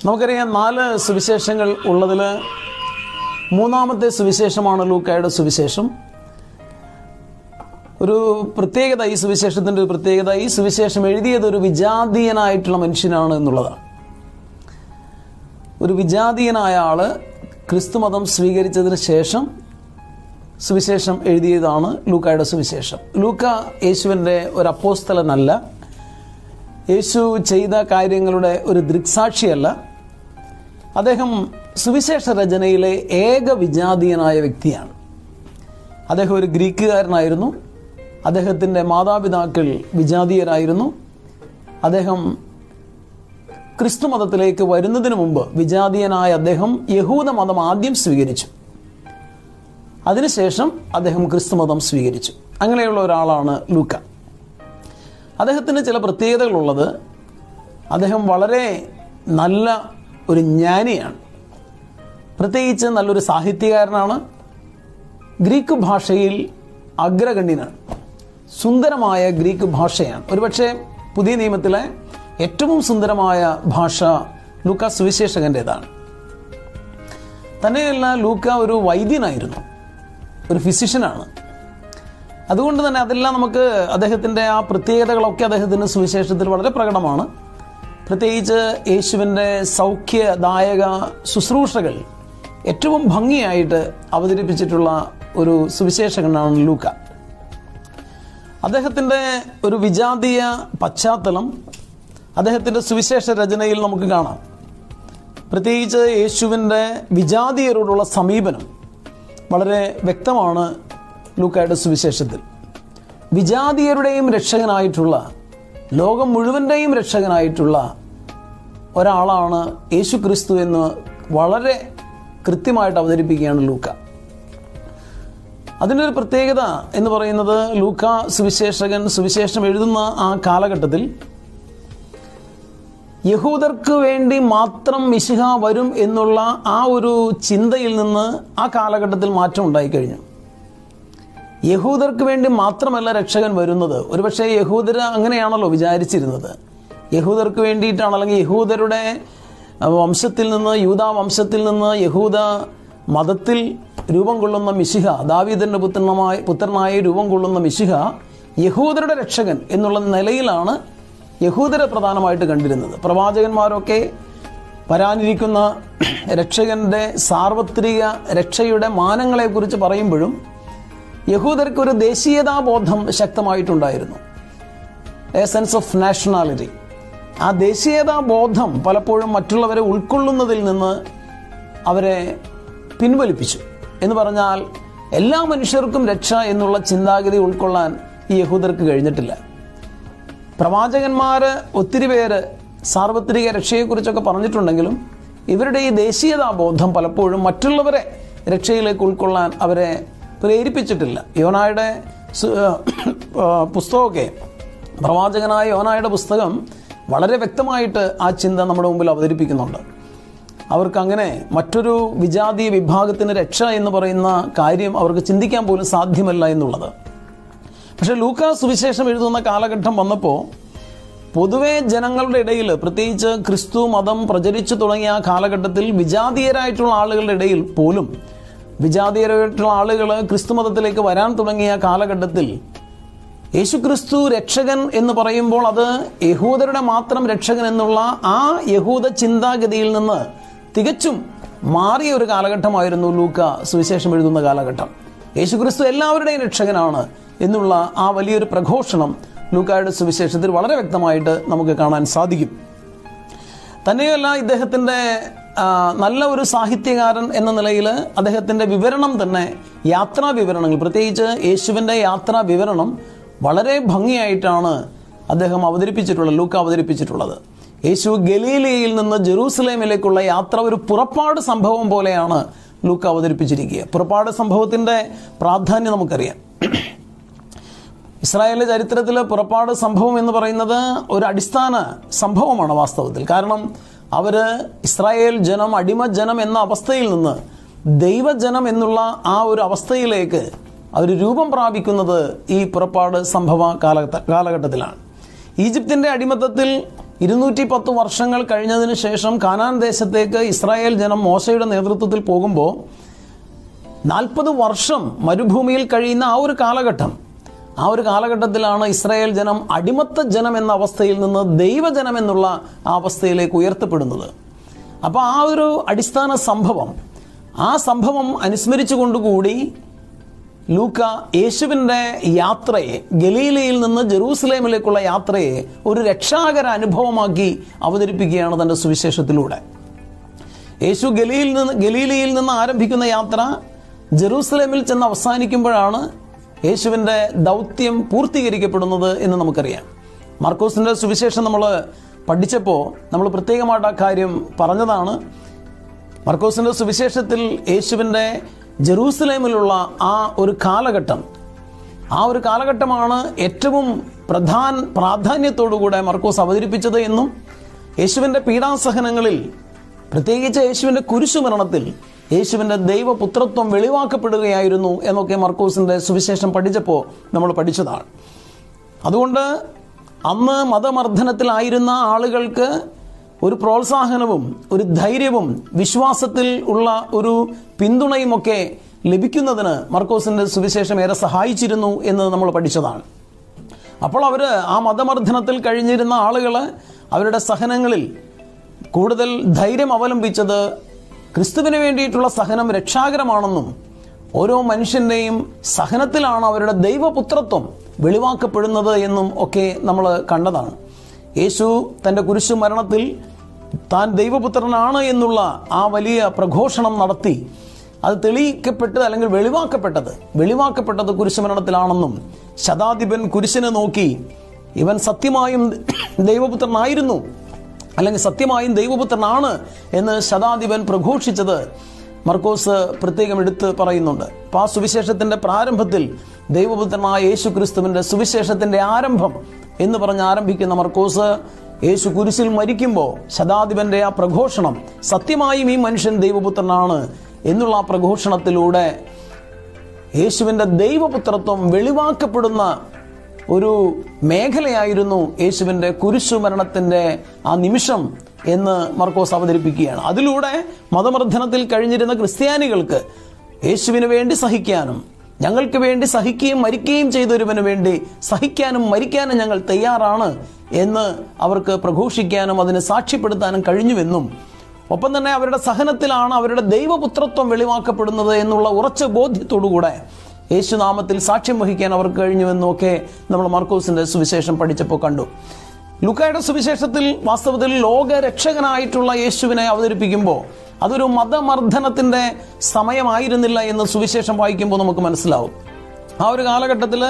നമുക്കറിയാം 4 സുവിശേഷങ്ങൾ ഉള്ളതിൽ മൂന്നാമത്തെ സുവിശേഷമാണ് ലൂക്കായുടെ സുവിശേഷം. ഒരു പ്രത്യേകത, ഈ സുവിശേഷത്തിൻ്റെ ഒരു പ്രത്യേകത, ഈ സുവിശേഷം എഴുതിയത് ഒരു വിജാതീയനായിട്ടുള്ള മനുഷ്യനാണ് എന്നുള്ളതാണ്. ഒരു വിജാതീയനായ ആള് ക്രിസ്തുമതം സ്വീകരിച്ചതിന് ശേഷം സുവിശേഷം എഴുതിയതാണ് ലൂക്കായുടെ സുവിശേഷം. ലൂക്ക യേശുവിൻ്റെ ഒരു അപ്പോസ്തലനല്ല, യേശു ചെയ്ത കാര്യങ്ങളുടെ ഒരു ദൃക്സാക്ഷിയല്ല. അദ്ദേഹം സുവിശേഷ രചനയിലെ ഏക വിജാതീയനായ വ്യക്തിയാണ്. അദ്ദേഹം ഒരു ഗ്രീക്കുകാരനായിരുന്നു. അദ്ദേഹത്തിൻ്റെ മാതാപിതാക്കൾ വിജാതീയരായിരുന്നു. അദ്ദേഹം ക്രിസ്തുമതത്തിലേക്ക് വരുന്നതിന് മുമ്പ് വിജാതീയനായ അദ്ദേഹം യഹൂദ മതം ആദ്യം സ്വീകരിച്ചു. അതിനുശേഷം അദ്ദേഹം ക്രിസ്തുമതം സ്വീകരിച്ചു. അങ്ങനെയുള്ള ഒരാളാണ് ലൂക്ക. അദ്ദേഹത്തിന് ചില പ്രത്യേകതകളുള്ളത്. അദ്ദേഹം വളരെ നല്ല ഒരു ജ്ഞാനിയാണ്. പ്രത്യേകിച്ച് നല്ലൊരു സാഹിത്യകാരനാണ്. ഗ്രീക്ക് ഭാഷയിൽ അഗ്രഗണ്യനാണ്. സുന്ദരമായ ഗ്രീക്ക് ഭാഷയാണ്. ഒരുപക്ഷെ പുതിയ നിയമത്തിലെ ഏറ്റവും സുന്ദരമായ ഭാഷ ലൂക്ക സുവിശേഷകൻ്റേതാണ്. തന്നെയല്ല, ലൂക്ക ഒരു വൈദ്യനായിരുന്നു, ഒരു ഫിസിഷ്യനാണ്. അതുകൊണ്ട് തന്നെ അതെല്ലാം നമുക്ക് അദ്ദേഹത്തിൻ്റെ ആ പ്രത്യേകതകളൊക്കെ അദ്ദേഹത്തിൻ്റെ സുവിശേഷത്തിൽ വളരെ പ്രകടമാണ്. പ്രത്യേകിച്ച് യേശുവിൻ്റെ സൗഖ്യദായക ശുശ്രൂഷകൾ ഏറ്റവും ഭംഗിയായിട്ട് അവതരിപ്പിച്ചിട്ടുള്ള ഒരു സുവിശേഷകനാണ് ലൂക്ക. അദ്ദേഹത്തിൻ്റെ ഒരു വിജാതീയ പശ്ചാത്തലം അദ്ദേഹത്തിൻ്റെ സുവിശേഷ രചനയിൽ നമുക്ക് കാണാം. പ്രത്യേകിച്ച് യേശുവിൻ്റെ വിജാതീയരോടുള്ള സമീപനം വളരെ വ്യക്തമാണ് ലൂക്കായുടെ സുവിശേഷത്തിൽ. വിജാതീയരുടെയും രക്ഷകനായിട്ടുള്ള, ലോകം മുഴുവൻ്റെയും രക്ഷകനായിട്ടുള്ള ഒരാളാണ് യേശു ക്രിസ്തു എന്ന് വളരെ കൃത്യമായിട്ട് അവതരിപ്പിക്കുകയാണ് ലൂക്ക. അതിൻ്റെ ഒരു പ്രത്യേകത എന്ന് പറയുന്നത്, ലൂക്ക സുവിശേഷകൻ സുവിശേഷം എഴുതുന്ന ആ കാലഘട്ടത്തിൽ യഹൂദർക്ക് വേണ്ടി മാത്രം മിശിഹ വരും എന്നുള്ള ആ ഒരു ചിന്തയിൽ നിന്ന് ആ കാലഘട്ടത്തിൽ മാറ്റം ഉണ്ടായിക്കഴിഞ്ഞു. യഹൂദർക്ക് വേണ്ടി മാത്രമല്ല രക്ഷകൻ വരുന്നത്. ഒരുപക്ഷെ യഹൂദർ അങ്ങനെയാണല്ലോ വിചാരിച്ചിരുന്നത്. യഹൂദർക്ക് വേണ്ടിയിട്ടാണ്, അല്ലെങ്കിൽ യഹൂദരുടെ വംശത്തിൽ നിന്ന്, യൂദാ വംശത്തിൽ നിന്ന് യഹൂദ മതത്തിൽ രൂപം കൊള്ളുന്ന മിശിഹ, ദാവീദിൻ്റെ പുത്രനായി രൂപം കൊള്ളുന്ന മിശിഹ യഹൂദരുടെ രക്ഷകൻ എന്നുള്ള നിലയിലാണ് യഹൂദരെ പ്രധാനമായിട്ട് കണ്ടിരുന്നത്. പ്രവാചകന്മാരൊക്കെ വരാനിരിക്കുന്ന രക്ഷകൻ്റെ സാർവത്രിക രക്ഷയുടെ മാനങ്ങളെക്കുറിച്ച് പറയുമ്പോഴും യഹൂദർക്ക് ഒരു ദേശീയതാബോധം ശക്തമായിട്ടുണ്ടായിരുന്നു, എ സെൻസ് ഓഫ് നാഷണാലിറ്റി. ആ ദേശീയതാബോധം പലപ്പോഴും മറ്റുള്ളവരെ ഉൾക്കൊള്ളുന്നതിൽ നിന്ന് അവരെ പിൻവലിപ്പിച്ചു. എന്ന് പറഞ്ഞാൽ എല്ലാ മനുഷ്യർക്കും രക്ഷ എന്നുള്ള ചിന്താഗതി ഉൾക്കൊള്ളാൻ ഈ യഹൂദർക്ക് കഴിഞ്ഞിട്ടില്ല. പ്രവാചകന്മാർ ഒത്തിരി പേര് സാർവത്രിക രക്ഷയെക്കുറിച്ചൊക്കെ പറഞ്ഞിട്ടുണ്ടെങ്കിലും ഇവരുടെ ഈ ദേശീയതാബോധം പലപ്പോഴും മറ്റുള്ളവരെ രക്ഷയിലേക്ക് ഉൾക്കൊള്ളാൻ അവരെ പ്രേരിപ്പിച്ചിട്ടില്ല. യോനായുടെ പുസ്തകമൊക്കെ, പ്രവാചകനായ യോനായുടെ പുസ്തകം വളരെ വ്യക്തമായിട്ട് ആ ചിന്ത നമ്മുടെ മുമ്പിൽ അവതരിപ്പിക്കുന്നുണ്ട്. അവർക്കങ്ങനെ മറ്റൊരു വിജാതീയ വിഭാഗത്തിന് രക്ഷ എന്ന് പറയുന്ന കാര്യം അവർക്ക് ചിന്തിക്കാൻ പോലും സാധ്യമല്ല എന്നുള്ളത്. പക്ഷേ ലൂക്ക സുവിശേഷം എഴുതുന്ന കാലഘട്ടം വന്നപ്പോൾ പൊതുവെ ജനങ്ങളുടെ ഇടയിൽ, പ്രത്യേകിച്ച് ക്രിസ്തു മതം പ്രചരിച്ചു തുടങ്ങിയ ആ കാലഘട്ടത്തിൽ വിജാതീയരായിട്ടുള്ള ആളുകളുടെ ഇടയിൽ പോലും, വിജാതീയരായിട്ടുള്ള ആളുകൾ ക്രിസ്തു മതത്തിലേക്ക് വരാൻ തുടങ്ങിയ കാലഘട്ടത്തിൽ യേശുക്രിസ്തു രക്ഷകൻ എന്ന് പറയുമ്പോൾ അത് യഹൂദരുടെ മാത്രം രക്ഷകൻ എന്നുള്ള ആ യഹൂദ ചിന്താഗതിയിൽ നിന്ന് തികച്ചും മാറിയ ഒരു കാലഘട്ടമായിരുന്നു ലൂക്ക സുവിശേഷം എഴുതുന്ന കാലഘട്ടം. യേശുക്രിസ്തു എല്ലാവരുടെയും രക്ഷകനാണ് എന്നുള്ള ആ വലിയൊരു പ്രഘോഷണം ലൂക്കായുടെ സുവിശേഷത്തിൽ വളരെ വ്യക്തമായിട്ട് നമുക്ക് കാണാൻ സാധിക്കും. തന്നെയല്ല, ഇദ്ദേഹത്തിൻ്റെ നല്ല ഒരു സാഹിത്യകാരൻ എന്ന നിലയിൽ അദ്ദേഹത്തിൻ്റെ വിവരണം തന്നെ, യാത്രാ വിവരണങ്ങൾ, പ്രത്യേകിച്ച് യേശുവിൻ്റെ യാത്രാ വിവരണം വളരെ ഭംഗിയായിട്ടാണ് അദ്ദേഹം അവതരിപ്പിച്ചിട്ടുള്ളത്, ലൂക്ക അവതരിപ്പിച്ചിട്ടുള്ളത്. യേശു ഗലീലയിൽ നിന്ന് ജെറൂസലേമിലേക്കുള്ള യാത്ര ഒരു പുറപ്പാട് സംഭവം പോലെയാണ് ലൂക്ക അവതരിപ്പിച്ചിരിക്കുക. പുറപ്പാട് സംഭവത്തിൻ്റെ പ്രാധാന്യം നമുക്കറിയാം. ഇസ്രായേലിൻ്റെ ചരിത്രത്തിൽ പുറപ്പാട് സംഭവം എന്ന് പറയുന്നത് ഒരു അടിസ്ഥാന സംഭവമാണ് വാസ്തവത്തിൽ. കാരണം അവർ ഇസ്രായേൽ ജനം അടിമജനം എന്ന അവസ്ഥയിൽ നിന്ന് ദൈവജനം എന്നുള്ള ആ ഒരു അവസ്ഥയിലേക്ക് അവർ രൂപം പ്രാപിക്കുന്നത് ഈ പുറപ്പാട് സംഭവ കാലഘട്ടത്തിലാണ്. ഈജിപ്തിൻ്റെ അടിമത്തത്തിൽ 210 വർഷങ്ങൾ കഴിഞ്ഞതിന് ശേഷം കാനാൻ ദേശത്തേക്ക് ഇസ്രായേൽ ജനം മോശയുടെ നേതൃത്വത്തിൽ പോകുമ്പോൾ 40 വർഷം മരുഭൂമിയിൽ കഴിയുന്ന ആ ഒരു കാലഘട്ടത്തിലാണ് ഇസ്രായേൽ ജനം അടിമത്ത ജനം എന്ന അവസ്ഥയിൽ നിന്ന് ദൈവജനം എന്നുള്ള ആ അവസ്ഥയിലേക്ക് ഉയർത്തപ്പെടുന്നത്. അപ്പോൾ ആ ഒരു അടിസ്ഥാന സംഭവം അനുസ്മരിച്ചുകൊണ്ടുകൂടി ലൂക്ക യേശുവിൻ്റെ യാത്രയെ, ഗലീലയിൽ നിന്ന് ജെറൂസലേമിലേക്കുള്ള യാത്രയെ ഒരു രക്ഷാകര അനുഭവമാക്കി അവതരിപ്പിക്കുകയാണ് തൻ്റെ സുവിശേഷത്തിലൂടെ. യേശു ഗലീലയിൽ നിന്ന് ആരംഭിക്കുന്ന യാത്ര ജെറൂസലേമിൽ ചെന്ന് അവസാനിക്കുമ്പോഴാണ് യേശുവിൻ്റെ ദൗത്യം പൂർത്തീകരിക്കപ്പെടുന്നത് എന്ന് നമുക്കറിയാം. മാർക്കോസിൻ്റെ സുവിശേഷം നമ്മൾ പഠിച്ചപ്പോൾ നമ്മൾ പ്രത്യേകമായിട്ട് ആ കാര്യം പറഞ്ഞതാണ്. മാർക്കോസിൻ്റെ സുവിശേഷത്തിൽ യേശുവിൻ്റെ ജെറൂസലേമിലുള്ള ആ ഒരു കാലഘട്ടമാണ് ഏറ്റവും പ്രാധാന്യത്തോടുകൂടെ മാർക്കോസ് അവതരിപ്പിച്ചത് എന്നും യേശുവിൻ്റെ പീഡാസഹനങ്ങളിൽ, പ്രത്യേകിച്ച് യേശുവിൻ്റെ കുരിശുമരണത്തിൽ യേശുവിൻ്റെ ദൈവപുത്രത്വം വെളിവാക്കപ്പെടുകയായിരുന്നു എന്നൊക്കെ മാർക്കോസിൻ്റെ സുവിശേഷം പഠിച്ചപ്പോൾ നമ്മൾ പഠിച്ചതാണ്. അതുകൊണ്ട് അന്ന് മതമർദ്ദനത്തിലായിരുന്ന ആളുകൾക്ക് ഒരു പ്രോത്സാഹനവും ഒരു ധൈര്യവും വിശ്വാസത്തിൽ ഉള്ള ഒരു പിന്തുണയുമൊക്കെ ലഭിക്കുന്നതിന് മാർക്കോസിൻ്റെ സുവിശേഷം ഏറെ സഹായിച്ചിരുന്നു എന്ന് നമ്മൾ പഠിച്ചതാണ്. അപ്പോൾ ആ മതമർദ്ദനത്തിൽ കഴിഞ്ഞിരുന്ന ആളുകൾ അവരുടെ സഹനങ്ങളിൽ കൂടുതൽ ധൈര്യം അവലംബിച്ചത് ക്രിസ്തുവിന് വേണ്ടിയിട്ടുള്ള സഹനം രക്ഷാകരമാണെന്നും ഓരോ മനുഷ്യൻ്റെയും സഹനത്തിലാണ് അവരുടെ ദൈവപുത്രത്വം വെളിവാക്കപ്പെടുന്നത് എന്നും ഒക്കെ നമ്മൾ കണ്ടതാണ്. യേശു തൻ്റെ കുരിശു മരണത്തിൽ താൻ ദൈവപുത്രനാണ് എന്നുള്ള ആ വലിയ പ്രഘോഷണം നടത്തി. അത് തെളിയിക്കപ്പെട്ട് അല്ലെങ്കിൽ വെളിവാക്കപ്പെട്ടത് കുരിശുമരണത്തിലാണെന്നും ശതാധിപൻ കുരിശിനെ നോക്കി ഇവൻ സത്യമായും ദൈവപുത്രനായിരുന്നു അല്ലെങ്കിൽ സത്യമായും ദൈവപുത്രനാണ് എന്ന് ശതാധിപൻ പ്രഘോഷിച്ചത് മർക്കോസ് പ്രത്യേകം എടുത്ത് പറയുന്നുണ്ട്. അപ്പോൾ ആ സുവിശേഷത്തിൻ്റെ പ്രാരംഭത്തിൽ ദൈവപുത്രനായ യേശു ക്രിസ്തുവിൻ്റെ സുവിശേഷത്തിൻ്റെ ആരംഭം എന്ന് പറഞ്ഞ് ആരംഭിക്കുന്ന മർക്കോസ് യേശു കുരിശിൽ മരിക്കുമ്പോൾ ശതാധിപൻ്റെ ആ പ്രഘോഷണം, സത്യമായും ഈ മനുഷ്യൻ ദൈവപുത്രനാണ് എന്നുള്ള ആ പ്രഘോഷണത്തിലൂടെ യേശുവിൻ്റെ ദൈവപുത്രത്വം വെളിവാക്കപ്പെടുന്ന ഒരു മേഖലയായിരുന്നു യേശുവിൻ്റെ കുരിശു മരണത്തിൻ്റെ ആ നിമിഷം എന്ന് മർക്കോസ് അവതരിപ്പിക്കുകയാണ്. അതിലൂടെ മതമർദ്ദനത്തിൽ കഴിഞ്ഞിരുന്ന ക്രിസ്ത്യാനികൾക്ക് യേശുവിന് വേണ്ടി സഹിക്കാനും, ഞങ്ങൾക്ക് വേണ്ടി സഹിക്കുകയും മരിക്കുകയും ചെയ്തൊരുവന് വേണ്ടി സഹിക്കാനും മരിക്കാനും ഞങ്ങൾ തയ്യാറാണ് എന്ന് അവർക്ക് പ്രഘോഷിക്കാനും അതിനെ സാക്ഷ്യപ്പെടുത്താനും കഴിഞ്ഞുവെന്നും, ഒപ്പം തന്നെ അവരുടെ സഹനത്തിലാണ് അവരുടെ ദൈവപുത്രത്വം വെളിവാക്കപ്പെടുന്നത് എന്നുള്ള ഉറച്ച ബോധ്യത്തോടുകൂടെ യേശുനാമത്തിൽ സാക്ഷ്യം വഹിക്കാൻ അവർക്ക് കഴിഞ്ഞുവെന്നൊക്കെ നമ്മൾ മാർക്കോസിൻ്റെ സുവിശേഷം പഠിച്ചപ്പോൾ കണ്ടു. ലൂക്കായുടെ സുവിശേഷത്തിൽ വാസ്തവത്തിൽ ലോകരക്ഷകനായിട്ടുള്ള യേശുവിനെ അവതരിപ്പിക്കുമ്പോൾ അതൊരു മതമർദ്ദനത്തിൻ്റെ സമയമായിരുന്നില്ല എന്ന് സുവിശേഷം വായിക്കുമ്പോൾ നമുക്ക് മനസ്സിലാവും. ആ ഒരു കാലഘട്ടത്തിൽ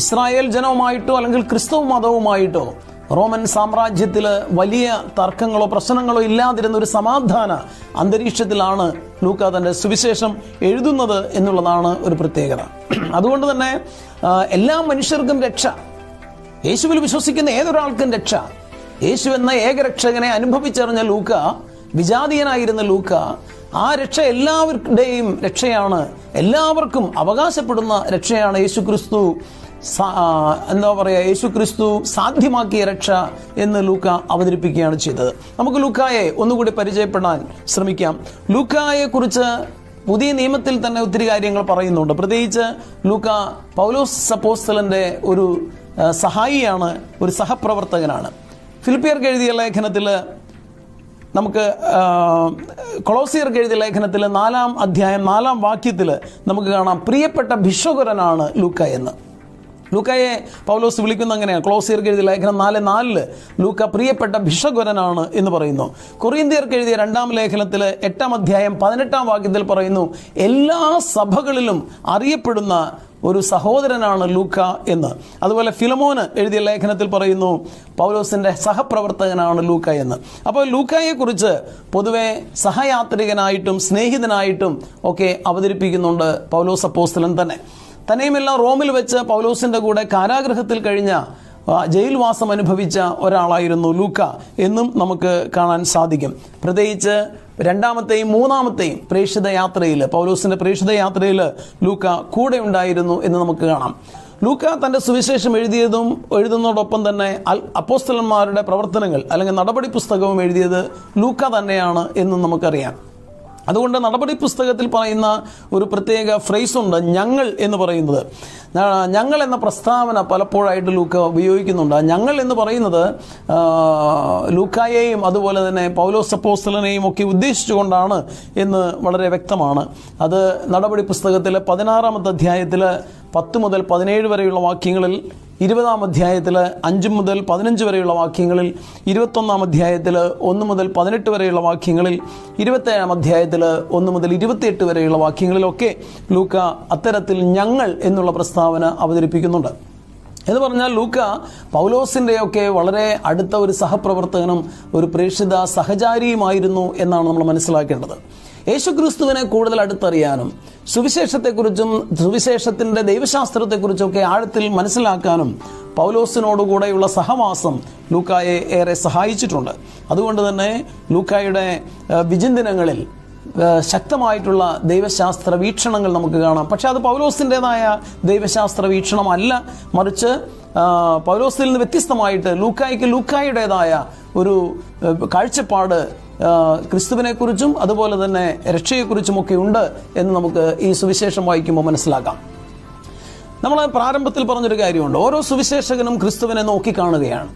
ഇസ്രായേൽ ജനവുമായിട്ടോ അല്ലെങ്കിൽ ക്രിസ്തവ മതവുമായിട്ടോ റോമൻ സാമ്രാജ്യത്തിൽ വലിയ തർക്കങ്ങളോ പ്രശ്നങ്ങളോ ഇല്ലാതിരുന്ന ഒരു സമാധാന അന്തരീക്ഷത്തിലാണ് ലൂക്ക തൻ്റെ സുവിശേഷം എഴുതുന്നത് എന്നുള്ളതാണ് ഒരു പ്രത്യേകത. അതുകൊണ്ട് തന്നെ എല്ലാ മനുഷ്യർക്കും രക്ഷ, യേശുവിൽ വിശ്വസിക്കുന്ന ഏതൊരാൾക്കും രക്ഷ, യേശു എന്ന ഏകരക്ഷകനെ അനുഭവിച്ചറിഞ്ഞ ലൂക്ക, വിജാതീയനായിരുന്ന ലൂക്ക, ആ രക്ഷ എല്ലാവരുടെയും രക്ഷയാണ്, എല്ലാവർക്കും അവകാശപ്പെടുന്ന രക്ഷയാണ് യേശുക്രിസ്തു യേശുക്രിസ്തു സാധ്യമാക്കിയ രക്ഷ എന്ന് ലൂക്ക അവതരിപ്പിക്കുകയാണ് ചെയ്തത്. നമുക്ക് ലൂക്കായെ ഒന്നുകൂടി പരിചയപ്പെടാൻ ശ്രമിക്കാം. ലൂക്കായെ കുറിച്ച് പുതിയ നിയമത്തിൽ തന്നെ ഒത്തിരി കാര്യങ്ങൾ പറയുന്നുണ്ട്. പ്രത്യേകിച്ച് ലൂക്ക പൗലോസ് അപ്പോസ്തലന്റെ ഒരു സഹായിയാണ്, ഒരു സഹപ്രവർത്തകനാണ്. ഫിലിപ്പിയർക്ക് എഴുതിയ ലേഖനത്തിൽ നമുക്ക് കൊളോസിയർക്ക് എഴുതിയ ലേഖനത്തിൽ 4-ാം അധ്യായം 4-ാം വാക്യത്തിൽ നമുക്ക് കാണാം, പ്രിയപ്പെട്ട ഭിഷഗ്വരനാണ് ലൂക്ക എന്ന്. ലൂക്കയെ പൗലോസ് വിളിക്കുന്ന അങ്ങനെയാണ്. കൊളോസിയർക്ക് എഴുതിയ ലേഖനം 4:4 ലൂക്ക പ്രിയപ്പെട്ട ഭിഷഗ്വരനാണ് എന്ന് പറയുന്നു. കൊറിന്ത്യർക്ക് എഴുതിയ 2-ാം ലേഖനത്തിൽ 8-ാം അധ്യായം 18-ാം വാക്യത്തിൽ പറയുന്നു, എല്ലാ സഭകളിലും അറിയപ്പെടുന്ന ഒരു സഹോദരനാണ് ലൂക്ക എന്ന്. അതുപോലെ ഫിലമോന് എഴുതിയ ലേഖനത്തിൽ പറയുന്നു, പൗലോസിന്റെ സഹപ്രവർത്തകനാണ് ലൂക്ക എന്ന്. അപ്പോൾ ലൂക്കയെ കുറിച്ച് പൊതുവെ സഹയാത്രികനായിട്ടും സ്നേഹിതനായിട്ടും ഒക്കെ അവതരിപ്പിക്കുന്നുണ്ട് പൗലോസ് അപ്പോസ്തലൻ തന്നെ. തന്നെയുമെല്ലാം റോമിൽ വെച്ച് പൗലോസിന്റെ കൂടെ കാരാഗൃഹത്തിൽ കഴിഞ്ഞ ജയിൽവാസം അനുഭവിച്ച ഒരാളായിരുന്നു ലൂക്ക എന്നും നമുക്ക് കാണാൻ സാധിക്കും. പ്രത്യേകിച്ച് 2-ാമത്തെയും 3-ാമത്തെയും പ്രേക്ഷിത യാത്രയിൽ, പൗലോസിന്റെ പ്രേക്ഷിത യാത്രയിൽ ലൂക്ക കൂടെ ഉണ്ടായിരുന്നു എന്ന് നമുക്ക് കാണാം. ലൂക്ക തൻ്റെ സുവിശേഷം എഴുതുന്നതോടൊപ്പം തന്നെ അപ്പോസ്തലന്മാരുടെ പ്രവർത്തനങ്ങൾ അല്ലെങ്കിൽ നടപടി പുസ്തകവും എഴുതിയത് ലൂക്ക തന്നെയാണ് എന്നും നമുക്കറിയാം. അതുകൊണ്ട് നടപടി പുസ്തകത്തിൽ പറയുന്ന ഒരു പ്രത്യേക ഫ്രേസുണ്ട്, ഞങ്ങൾ എന്ന് പറയുന്നത്. ഞങ്ങൾ എന്ന പ്രസ്താവന പലപ്പോഴായിട്ട് ലൂക്ക ഉപയോഗിക്കുന്നുണ്ട്. ഞങ്ങൾ എന്ന് പറയുന്നത് ലൂക്കായെയും അതുപോലെ തന്നെ പൗലോസ് അപ്പോസ്തലനെയും ഒക്കെ ഉദ്ദേശിച്ചുകൊണ്ടാണ് എന്ന് വളരെ വ്യക്തമാണ്. അത് നടപടി പുസ്തകത്തിലെ 16-ാമത്തെ അധ്യായത്തിൽ 10 മുതൽ 17 വരെയുള്ള വാക്യങ്ങളിൽ, 20-ാം അധ്യായത്തിൽ 5 മുതൽ 15 വരെയുള്ള വാക്യങ്ങളിൽ, 21-ാം അധ്യായത്തിൽ 1 മുതൽ 18 വരെയുള്ള വാക്യങ്ങളിൽ, 27-ാം അധ്യായത്തിൽ 1 മുതൽ 28 വരെയുള്ള വാക്യങ്ങളിലൊക്കെ ലൂക്ക അത്തരത്തിൽ ഞങ്ങൾ എന്നുള്ള പ്രസ്താവന അവതരിപ്പിക്കുന്നുണ്ട്. എന്ന് പറഞ്ഞാൽ ലൂക്ക പൗലോസിൻ്റെയൊക്കെ വളരെ അടുത്ത ഒരു സഹപ്രവർത്തകനും ഒരു പ്രേക്ഷിത സഹചാരിയുമായിരുന്നു എന്നാണ് നമ്മൾ മനസ്സിലാക്കേണ്ടത്. യേശുക്രിസ്തുവിനെ കൂടുതൽ അടുത്തറിയാനും സുവിശേഷത്തെക്കുറിച്ചും സുവിശേഷത്തിൻ്റെ ദൈവശാസ്ത്രത്തെക്കുറിച്ചൊക്കെ ആഴത്തിൽ മനസ്സിലാക്കാനും പൗലോസിനോടുകൂടെയുള്ള സഹവാസം ലൂക്കായെ ഏറെ സഹായിച്ചിട്ടുണ്ട്. അതുകൊണ്ട് തന്നെ ലൂക്കായുടെ വിചിന്തനങ്ങളിൽ ശക്തമായിട്ടുള്ള ദൈവശാസ്ത്ര വീക്ഷണങ്ങൾ നമുക്ക് കാണാം. പക്ഷെ അത് പൗലോസിൻ്റെതായ ദൈവശാസ്ത്ര വീക്ഷണമല്ല, മറിച്ച് പൗലോസിൽ നിന്ന് വ്യത്യസ്തമായിട്ട് ലൂക്കായുടേതായ ഒരു കാഴ്ചപ്പാട് ക്രിസ്തുവിനെക്കുറിച്ചും അതുപോലെ തന്നെ രക്ഷയെക്കുറിച്ചുമൊക്കെ ഉണ്ട് എന്ന് നമുക്ക് ഈ സുവിശേഷം വായിക്കുമ്പോൾ മനസ്സിലാക്കാം. നമ്മൾ പ്രാരംഭത്തിൽ പറഞ്ഞൊരു കാര്യമുണ്ട്, ഓരോ സുവിശേഷകനും ക്രിസ്തുവിനെ നോക്കിക്കാണുകയാണ്.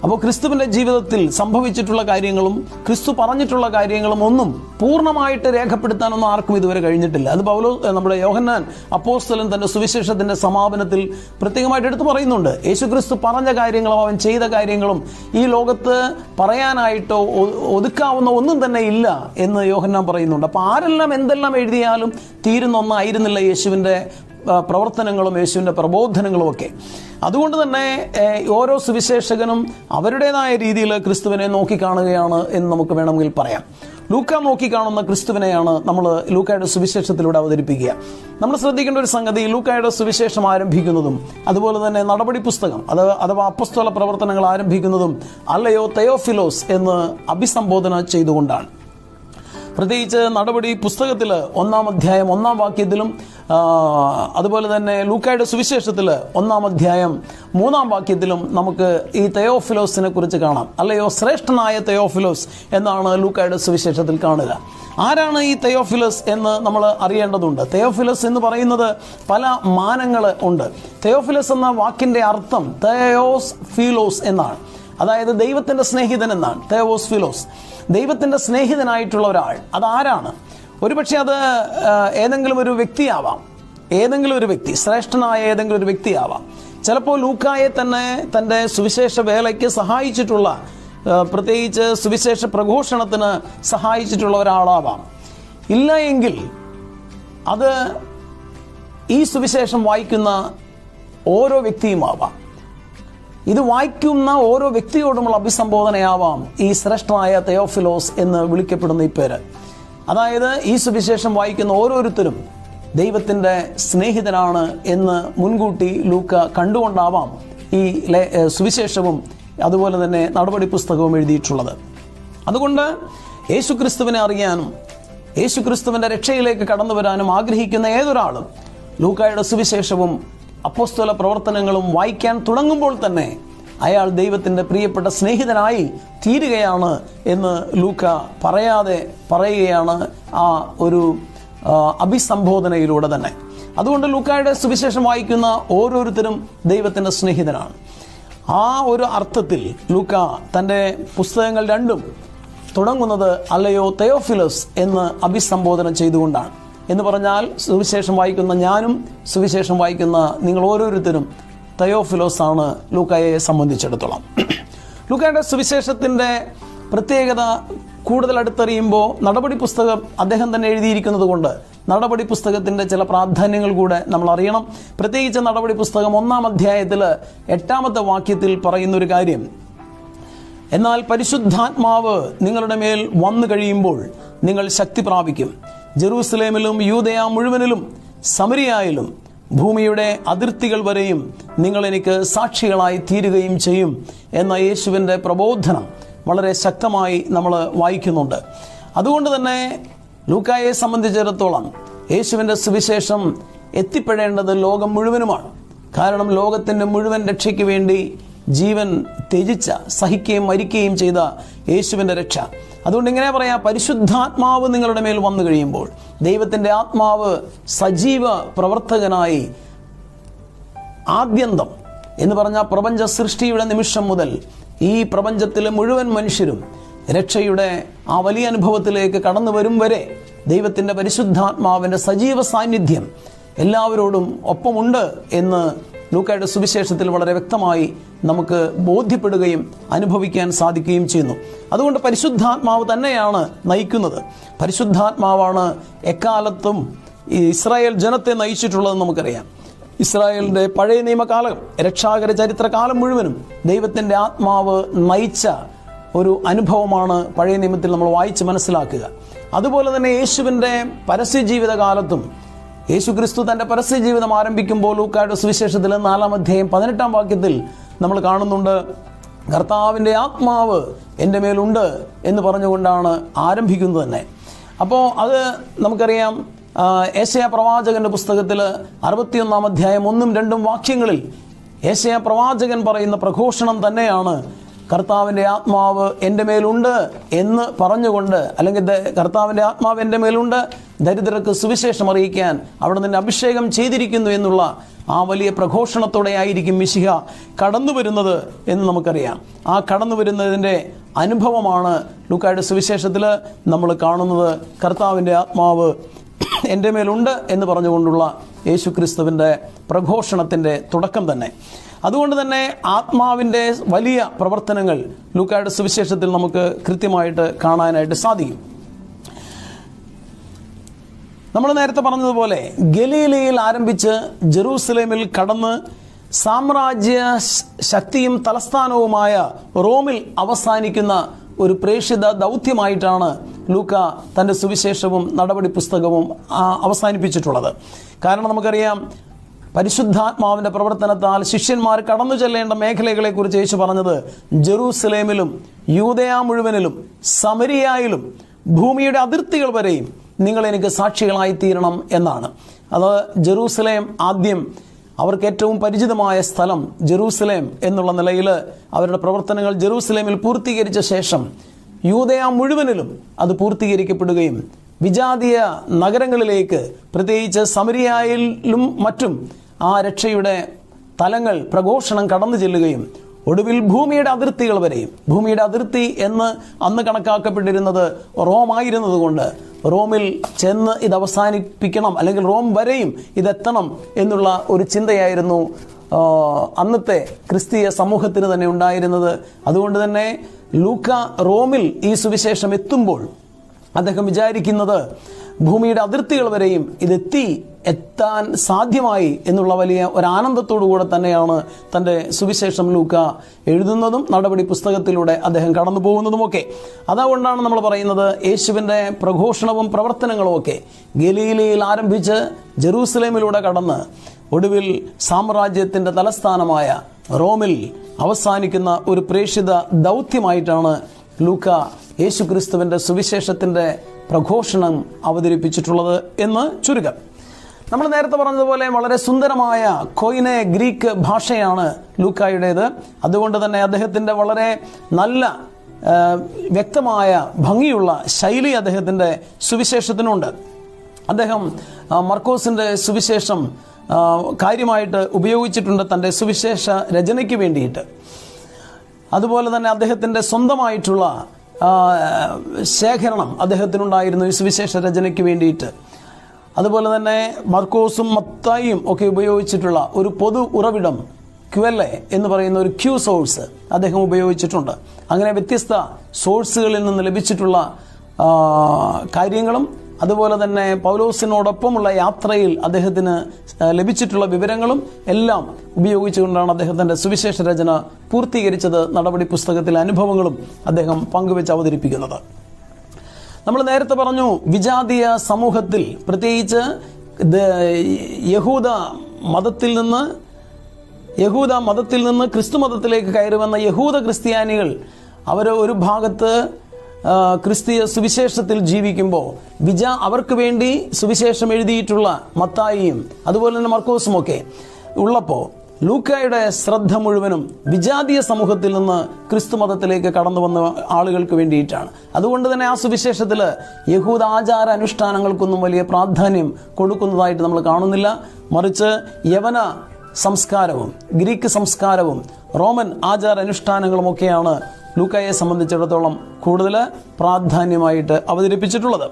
അപ്പോൾ ക്രിസ്തുവിൻ്റെ ജീവിതത്തിൽ സംഭവിച്ചിട്ടുള്ള കാര്യങ്ങളും ക്രിസ്തു പറഞ്ഞിട്ടുള്ള കാര്യങ്ങളും ഒന്നും പൂർണ്ണമായിട്ട് രേഖപ്പെടുത്താനൊന്നും ആർക്കും ഇതുവരെ കഴിഞ്ഞിട്ടില്ല. അത് നമ്മുടെ യോഹന്നാൻ അപ്പോസ്തലൻ തൻ്റെ സുവിശേഷത്തിൻ്റെ സമാപനത്തിൽ പ്രത്യേകമായിട്ട് എടുത്തു പറയുന്നുണ്ട്. യേശുക്രിസ്തു പറഞ്ഞ കാര്യങ്ങളും അവൻ ചെയ്ത കാര്യങ്ങളും ഈ ലോകത്ത് പറയാനായിട്ടോ ഒതുക്കാവുന്ന ഒന്നും തന്നെ ഇല്ല എന്ന് യോഹന്നാൻ പറയുന്നുണ്ട്. അപ്പോൾ ആരെല്ലാം എന്തെല്ലാം എഴുതിയാലും തീരുന്ന ഒന്നായിരുന്നില്ല യേശുവിൻ്റെ പ്രവർത്തനങ്ങളും യേശുവിൻ്റെ പ്രബോധനങ്ങളും ഒക്കെ. അതുകൊണ്ട് തന്നെ ഓരോ സുവിശേഷകനും അവരുടേതായ രീതിയിൽ ക്രിസ്തുവിനെ നോക്കിക്കാണുകയാണ് എന്ന് നമുക്ക് വേണമെങ്കിൽ പറയാം. ലൂക്ക നോക്കിക്കാണുന്ന ക്രിസ്തുവിനെയാണ് നമ്മൾ ലൂക്കായുടെ സുവിശേഷത്തിലൂടെ അവതരിപ്പിക്കുക. നമ്മൾ ശ്രദ്ധിക്കേണ്ട ഒരു സംഗതി, ലൂക്കായുടെ സുവിശേഷം ആരംഭിക്കുന്നതും അതുപോലെ തന്നെ നടപടി പുസ്തകം അഥവാ അപ്പസ്തോല പ്രവർത്തനങ്ങൾ ആരംഭിക്കുന്നതും അല്ലയോ തെയോഫിലോസ് എന്ന് അഭിസംബോധന ചെയ്തുകൊണ്ടാണ്. പ്രത്യേകിച്ച് നടപടി പുസ്തകത്തിൽ 1-ാം അധ്യായം 1-ാം വാക്യത്തിലും അതുപോലെ തന്നെ ലൂക്കായുടെ സുവിശേഷത്തിൽ 1-ാം അധ്യായം 3-ാം വാക്യത്തിലും നമുക്ക് ഈ തെയോഫിലോസിനെ കുറിച്ച് കാണാം. അല്ലയോ ശ്രേഷ്ഠനായ തെയോഫിലോസ് എന്നാണ് ലൂക്കായുടെ സുവിശേഷത്തിൽ കാണുക. ആരാണ് ഈ തെയോഫിലോസ് എന്ന് നമ്മൾ അറിയേണ്ടതുണ്ട്. തെയോഫിലോസ് എന്ന് പറയുന്നത് പല മാനങ്ങൾ ഉണ്ട്. തെയോഫിലോസ് എന്ന വാക്കിൻ്റെ അർത്ഥം തെയോസ് ഫിലോസ് എന്നാണ്, അതായത് ദൈവത്തിൻ്റെ സ്നേഹിതൻ എന്നാണ്. തെയോസ് ഫിലോസ്, ദൈവത്തിൻ്റെ സ്നേഹിതനായിട്ടുള്ള ഒരാൾ. അതാരാണ്? ഒരുപക്ഷെ അത് ഏതെങ്കിലും ഒരു വ്യക്തിയാവാം, ഏതെങ്കിലും ഒരു വ്യക്തി, ശ്രേഷ്ഠനായ ഏതെങ്കിലും ഒരു വ്യക്തിയാവാം. ചിലപ്പോൾ ലൂക്കായെ തന്നെ തൻ്റെ സുവിശേഷ വേലയ്ക്ക് സഹായിച്ചിട്ടുള്ള, പ്രത്യേകിച്ച് സുവിശേഷ പ്രഘോഷണത്തിന് സഹായിച്ചിട്ടുള്ള ഒരാളാവാം. ഇല്ല എങ്കിൽ അത് ഈ സുവിശേഷം വായിക്കുന്ന ഓരോ വ്യക്തിയുമാവാം. ഇത് വായിക്കുന്ന ഓരോ വ്യക്തിയോടുമുള്ള അഭിസംബോധനയാവാം ഈ ശ്രേഷ്ഠനായ തെയോഫിലോസ് എന്ന് വിളിക്കപ്പെടുന്ന ഈ പേര്. അതായത് ഈ സുവിശേഷം വായിക്കുന്ന ഓരോരുത്തരും ദൈവത്തിൻ്റെ സ്നേഹിതനാണ് എന്ന് മുൻകൂട്ടി ലൂക്ക കണ്ടുകൊണ്ടാവാം ഈ സുവിശേഷവും അതുപോലെ തന്നെ നടപടി പുസ്തകവും എഴുതിയിട്ടുള്ളത്. അതുകൊണ്ട് യേശുക്രിസ്തുവിനെ അറിയാനും യേശുക്രിസ്തുവിൻ്റെ രക്ഷയിലേക്ക് കടന്നു വരാനും ആഗ്രഹിക്കുന്ന ഏതൊരാളും ലൂക്കായുടെ സുവിശേഷവും അപ്പോസ്തല പ്രവർത്തനങ്ങളും വായിക്കാൻ തുടങ്ങുമ്പോൾ തന്നെ അയാൾ ദൈവത്തിൻ്റെ പ്രിയപ്പെട്ട സ്നേഹിതനായി തീരുകയാണ് എന്ന് ലൂക്ക പറയാതെ പറയുകയാണ് ആ ഒരു അഭിസംബോധനയിലൂടെ തന്നെ. അതുകൊണ്ട് ലൂക്കായുടെ സുവിശേഷം വായിക്കുന്ന ഓരോരുത്തരും ദൈവത്തിൻ്റെ സ്നേഹിതനാണ്. ആ ഒരു അർത്ഥത്തിൽ ലൂക്ക തൻ്റെ പുസ്തകങ്ങൾ രണ്ടും തുടങ്ങുന്നത് അല്ലയോ തെയോഫിലോസ് എന്ന് അഭിസംബോധന ചെയ്തുകൊണ്ടാണ്. എന്ന് പറഞ്ഞാൽ സുവിശേഷം വായിക്കുന്ന ഞാനും സുവിശേഷം വായിക്കുന്ന നിങ്ങൾ ഓരോരുത്തരും തെയോഫിലോസ് ആണ് ലൂക്കായെ സംബന്ധിച്ചിടത്തോളം. ലൂക്കായുടെ സുവിശേഷത്തിൻ്റെ പ്രത്യേകത കൂടുതൽ അടുത്തറിയുമ്പോൾ നടപടി പുസ്തകം അദ്ദേഹം തന്നെ എഴുതിയിരിക്കുന്നത് കൊണ്ട് നടപടി പുസ്തകത്തിൻ്റെ ചില പ്രാധാന്യങ്ങൾ കൂടെ നമ്മൾ അറിയണം. പ്രത്യേകിച്ച് നടപടി പുസ്തകം 1-ാം അധ്യായത്തിൽ 8-ാമത്തെ വാക്യത്തിൽ പറയുന്നൊരു കാര്യം, എന്നാൽ പരിശുദ്ധാത്മാവ് നിങ്ങളുടെ മേൽ വന്നു കഴിയുമ്പോൾ നിങ്ങൾ ശക്തി പ്രാപിക്കും. ജെറൂസലേമിലും യൂദയ മുഴുവനിലും സമരിയായിലും ഭൂമിയുടെ അതിർത്തികൾ വരെയും നിങ്ങൾ എനിക്ക് സാക്ഷികളായി തീരുകയും ചെയ്യും എന്ന യേശുവിൻ്റെ പ്രബോധനം വളരെ ശക്തമായി നമ്മൾ വായിക്കുന്നുണ്ട്. അതുകൊണ്ട് തന്നെ ലൂക്കായെ സംബന്ധിച്ചിടത്തോളം യേശുവിൻ്റെ സുവിശേഷം എത്തിപ്പെടേണ്ടത് ലോകം മുഴുവനുമാണ്. കാരണം ലോകത്തിൻ്റെ മുഴുവൻ രക്ഷയ്ക്ക് വേണ്ടി ജീവൻ ത്യജിച്ച, സഹിക്കുകയും മരിക്കുകയും ചെയ്ത യേശുവിൻ്റെ രക്ഷ. അതുകൊണ്ട് ഇങ്ങനെ പറയാം, പരിശുദ്ധാത്മാവ് നിങ്ങളുടെ മേൽ വന്നു കഴിയുമ്പോൾ ദൈവത്തിൻ്റെ ആത്മാവ് സജീവ പ്രവർത്തകനായി ആദ്യന്തം എന്ന് പറഞ്ഞാൽ പ്രപഞ്ച സൃഷ്ടിയുടെ നിമിഷം മുതൽ ഈ പ്രപഞ്ചത്തിലെ മുഴുവൻ മനുഷ്യരും രക്ഷയുടെ ആ വലിയ അനുഭവത്തിലേക്ക് കടന്നു വരും വരെ ദൈവത്തിൻ്റെ പരിശുദ്ധാത്മാവിൻ്റെ സജീവ സാന്നിധ്യം എല്ലാവരോടും ഒപ്പമുണ്ട് എന്ന് ലൂക്കായുടെ സുവിശേഷത്തിൽ വളരെ വ്യക്തമായി നമുക്ക് ബോധ്യപ്പെടുകയും അനുഭവിക്കാൻ സാധിക്കുകയും ചെയ്യുന്നു. അതുകൊണ്ട് പരിശുദ്ധാത്മാവ് തന്നെയാണ് നയിക്കുന്നത്. പരിശുദ്ധാത്മാവാണ് എക്കാലത്തും ഈ ഇസ്രായേൽ ജനത്തെ നയിച്ചിട്ടുള്ളതെന്ന് നമുക്കറിയാം. ഇസ്രായേലിൻ്റെ പഴയ നിയമകാലം, രക്ഷാകര ചരിത്രകാലം മുഴുവനും ദൈവത്തിൻ്റെ ആത്മാവ് നയിച്ച ഒരു അനുഭവമാണ് പഴയ നിയമത്തിൽ നമ്മൾ വായിച്ച് മനസ്സിലാക്കുക. അതുപോലെ തന്നെ യേശുവിൻ്റെ പരസ്യ ജീവിതകാലത്തും യേശു ക്രിസ്തു തൻ്റെ പരസ്യ ജീവിതം ആരംഭിക്കുമ്പോൾ ലൂക്കായുടെ സുവിശേഷത്തിൽ 4-ാം അധ്യായം 18-ാം വാക്യത്തിൽ നമ്മൾ കാണുന്നുണ്ട്, കർത്താവിൻ്റെ ആത്മാവ് എൻ്റെ മേലുണ്ട് എന്ന് പറഞ്ഞുകൊണ്ടാണ് ആരംഭിക്കുന്നത് തന്നെ. അപ്പോൾ അത് നമുക്കറിയാം, യെശയ്യാ പ്രവാചകന്റെ പുസ്തകത്തിൽ 61-ാം അധ്യായം 1-2 വാക്യങ്ങളിൽ യെശയ്യാ പ്രവാചകൻ പറയുന്ന പ്രഘോഷണം തന്നെയാണ് കർത്താവിൻ്റെ ആത്മാവ് എൻ്റെ മേലുണ്ട് എന്ന് പറഞ്ഞുകൊണ്ട്, അല്ലെങ്കിൽ കർത്താവിൻ്റെ ആത്മാവ് എൻ്റെ മേലുണ്ട്, ദരിദ്രർക്ക് സുവിശേഷം അറിയിക്കാൻ അവിടെ നിന്ന് അഭിഷേകം ചെയ്തിരിക്കുന്നു എന്നുള്ള ആ വലിയ പ്രഘോഷണത്തോടെ ആയിരിക്കും മിശിഹ കടന്നു വരുന്നത് എന്ന് നമുക്കറിയാം. ആ കടന്നു വരുന്നതിൻ്റെ അനുഭവമാണ് ലൂക്കായുടെ സുവിശേഷത്തിൽ നമ്മൾ കാണുന്നത്. കർത്താവിൻ്റെ ആത്മാവ് എൻ്റെ മേലുണ്ട് എന്ന് പറഞ്ഞുകൊണ്ടുള്ള യേശു ക്രിസ്തുവിൻ്റെ പ്രഘോഷണത്തിൻ്റെ തുടക്കം തന്നെ. അതുകൊണ്ട് തന്നെ ആത്മാവിൻ്റെ വലിയ പ്രവർത്തനങ്ങൾ ലൂക്കായുടെ സുവിശേഷത്തിൽ നമുക്ക് കൃത്യമായിട്ട് കാണാനായിട്ട് സാധിക്കും. നമ്മൾ നേരത്തെ പറഞ്ഞതുപോലെ ഗലീലയിൽ ആരംഭിച്ച് ജെറൂസലേമിൽ കടന്ന് സാമ്രാജ്യ ശക്തിയും തലസ്ഥാനവുമായ റോമിൽ അവസാനിക്കുന്ന ഒരു പ്രേക്ഷിത ദൗത്യമായിട്ടാണ് ലൂക്ക തൻ്റെ സുവിശേഷവും നടപടി പുസ്തകവും അവസാനിപ്പിച്ചിട്ടുള്ളത്. കാരണം നമുക്കറിയാം, പരിശുദ്ധാത്മാവിൻ്റെ പ്രവർത്തനത്താൽ ശിഷ്യന്മാർ കടന്നു ചെല്ലേണ്ട മേഖലകളെക്കുറിച്ച് യേശു പറഞ്ഞത് ജെറൂസലേമിലും യൂദയ മുഴുവനിലും സമരിയായിലും ഭൂമിയുടെ അതിർത്തികൾ വരെയും നിങ്ങൾ എനിക്ക് സാക്ഷികളായി തീരണം എന്നാണ്. അത് ജെറൂസലേം ആദ്യം അവർക്ക് ഏറ്റവും പരിചിതമായ സ്ഥലം ജെറൂസലേം എന്നുള്ള നിലയിൽ അവരുടെ പ്രവർത്തനങ്ങൾ ജെറൂസലേമിൽ പൂർത്തീകരിച്ച ശേഷം യൂദയ മുഴുവനിലും അത് പൂർത്തീകരിക്കപ്പെടുകയും വിജാതീയ നഗരങ്ങളിലേക്ക്, പ്രത്യേകിച്ച് സമരിയായിലും മറ്റും ആ രക്ഷയുടെ തലങ്ങൾ പ്രഘോഷണം കടന്നു ചെല്ലുകയും ഒടുവിൽ ഭൂമിയുടെ അതിർത്തികൾ വരെയും, ഭൂമിയുടെ അതിർത്തി എന്ന് അന്ന് കണക്കാക്കപ്പെട്ടിരുന്നത് റോമായിരുന്നത് കൊണ്ട് റോമിൽ ചെന്ന് ഇത് അവസാനിപ്പിക്കണം, അല്ലെങ്കിൽ റോം വരെയും ഇതെത്തണം എന്നുള്ള ഒരു ചിന്തയായിരുന്നു അന്നത്തെ ക്രിസ്തീയ സമൂഹത്തിന് തന്നെ ഉണ്ടായിരുന്നത്. അതുകൊണ്ട് തന്നെ ലൂക്ക റോമിൽ ഈ സുവിശേഷം എത്തുമ്പോൾ അദ്ദേഹം വിചാരിക്കുന്നത് ഭൂമിയുടെ അതിർത്തികൾ വരെയും എത്താൻ സാധ്യമായി എന്നുള്ള വലിയ ഒരാനന്ദത്തോടുകൂടെ തന്നെയാണ് തൻ്റെ സുവിശേഷം ലൂക്ക എഴുതുന്നതും നടപടി പുസ്തകത്തിലൂടെ അദ്ദേഹം കടന്നു പോകുന്നതുമൊക്കെ. അതുകൊണ്ടാണ് നമ്മൾ പറയുന്നത്, യേശുവിൻ്റെ പ്രഘോഷണവും പ്രവർത്തനങ്ങളുമൊക്കെ ഗലീലയിൽ ആരംഭിച്ച് ജെറൂസലേമിലൂടെ കടന്ന് ഒടുവിൽ സാമ്രാജ്യത്തിൻ്റെ തലസ്ഥാനമായ റോമിൽ അവസാനിക്കുന്ന ഒരു പ്രേക്ഷിത ദൗത്യമായിട്ടാണ് ലൂക്ക യേശു ക്രിസ്തുവിൻ്റെ സുവിശേഷത്തിൻ്റെ പ്രഘോഷണം അവതരിപ്പിച്ചിട്ടുള്ളത് എന്ന് ചുരുക്കം. നമ്മൾ നേരത്തെ പറഞ്ഞതുപോലെ വളരെ സുന്ദരമായ കൊയിനെ ഗ്രീക്ക് ഭാഷയാണ് ലൂക്കായുടേത്. അതുകൊണ്ട് തന്നെ അദ്ദേഹത്തിൻ്റെ വളരെ നല്ല വ്യക്തമായ ഭംഗിയുള്ള ശൈലി അദ്ദേഹത്തിൻ്റെ സുവിശേഷത്തിനുണ്ട്. അദ്ദേഹം മർക്കോസിൻ്റെ സുവിശേഷം കാര്യമായിട്ട് ഉപയോഗിച്ചിട്ടുണ്ട് തൻ്റെ സുവിശേഷ രചനയ്ക്ക് വേണ്ടിയിട്ട്. അതുപോലെ തന്നെ അദ്ദേഹത്തിൻ്റെ സ്വന്തമായിട്ടുള്ള ശേഖരണം അദ്ദേഹത്തിനുണ്ടായിരുന്നു ഈ സുവിശേഷ രചനയ്ക്ക് വേണ്ടിയിട്ട്. അതുപോലെ തന്നെ മർക്കോസും മത്തായിയും ഒക്കെ ഉപയോഗിച്ചിട്ടുള്ള ഒരു പൊതു ഉറവിടം ക്യുവല്ലെ എന്ന് പറയുന്ന ഒരു ക്യൂ സോഴ്സ് അദ്ദേഹം ഉപയോഗിച്ചിട്ടുണ്ട്. അങ്ങനെ വ്യത്യസ്ത സോഴ്സുകളിൽ നിന്ന് ലഭിച്ചിട്ടുള്ള കാര്യങ്ങളും അതുപോലെ തന്നെ പൗലോസിനോടൊപ്പമുള്ള യാത്രയിൽ അദ്ദേഹത്തിന് ലഭിച്ചിട്ടുള്ള വിവരങ്ങളും എല്ലാം ഉപയോഗിച്ചുകൊണ്ടാണ് അദ്ദേഹത്തിൻ്റെ സുവിശേഷ രചന പൂർത്തീകരിച്ചത്. നടപടി പുസ്തകത്തിലെ അനുഭവങ്ങളും അദ്ദേഹം പങ്കുവെച്ച് അവതരിപ്പിക്കുന്നത്. നമ്മൾ നേരത്തെ പറഞ്ഞു, വിജാതീയ സമൂഹത്തിൽ, പ്രത്യേകിച്ച് യഹൂദ മതത്തിൽ നിന്ന് ക്രിസ്തു മതത്തിലേക്ക് കയറി വന്ന യഹൂദ ക്രിസ്ത്യാനികൾ അവർ ഒരു ഭാഗത്ത് ക്രിസ്തീയ സുവിശേഷത്തിൽ ജീവിക്കുമ്പോൾ അവർക്ക് വേണ്ടി സുവിശേഷം എഴുതിയിട്ടുള്ള മത്തായിയും അതുപോലെ തന്നെ മർക്കോസും ഒക്കെ ഉള്ളപ്പോൾ ലൂക്കായുടെ ശ്രദ്ധ മുഴുവനും വിജാതീയ സമൂഹത്തിൽ നിന്ന് ക്രിസ്തു മതത്തിലേക്ക് കടന്നു വന്ന ആളുകൾക്ക് വേണ്ടിയിട്ടാണ്. അതുകൊണ്ട് തന്നെ ആ സുവിശേഷത്തിൽ യഹൂദ ആചാര അനുഷ്ഠാനങ്ങൾക്കൊന്നും വലിയ പ്രാധാന്യം കൊടുക്കുന്നതായിട്ട് നമ്മൾ കാണുന്നില്ല. മറിച്ച് യവന സംസ്കാരവും ഗ്രീക്ക് സംസ്കാരവും റോമൻ ആചാര അനുഷ്ഠാനങ്ങളുമൊക്കെയാണ് ലൂക്കായെ സംബന്ധിച്ചിടത്തോളം കൂടുതൽ പ്രാധാന്യമായിട്ട് അവതരിപ്പിച്ചിട്ടുള്ളത്.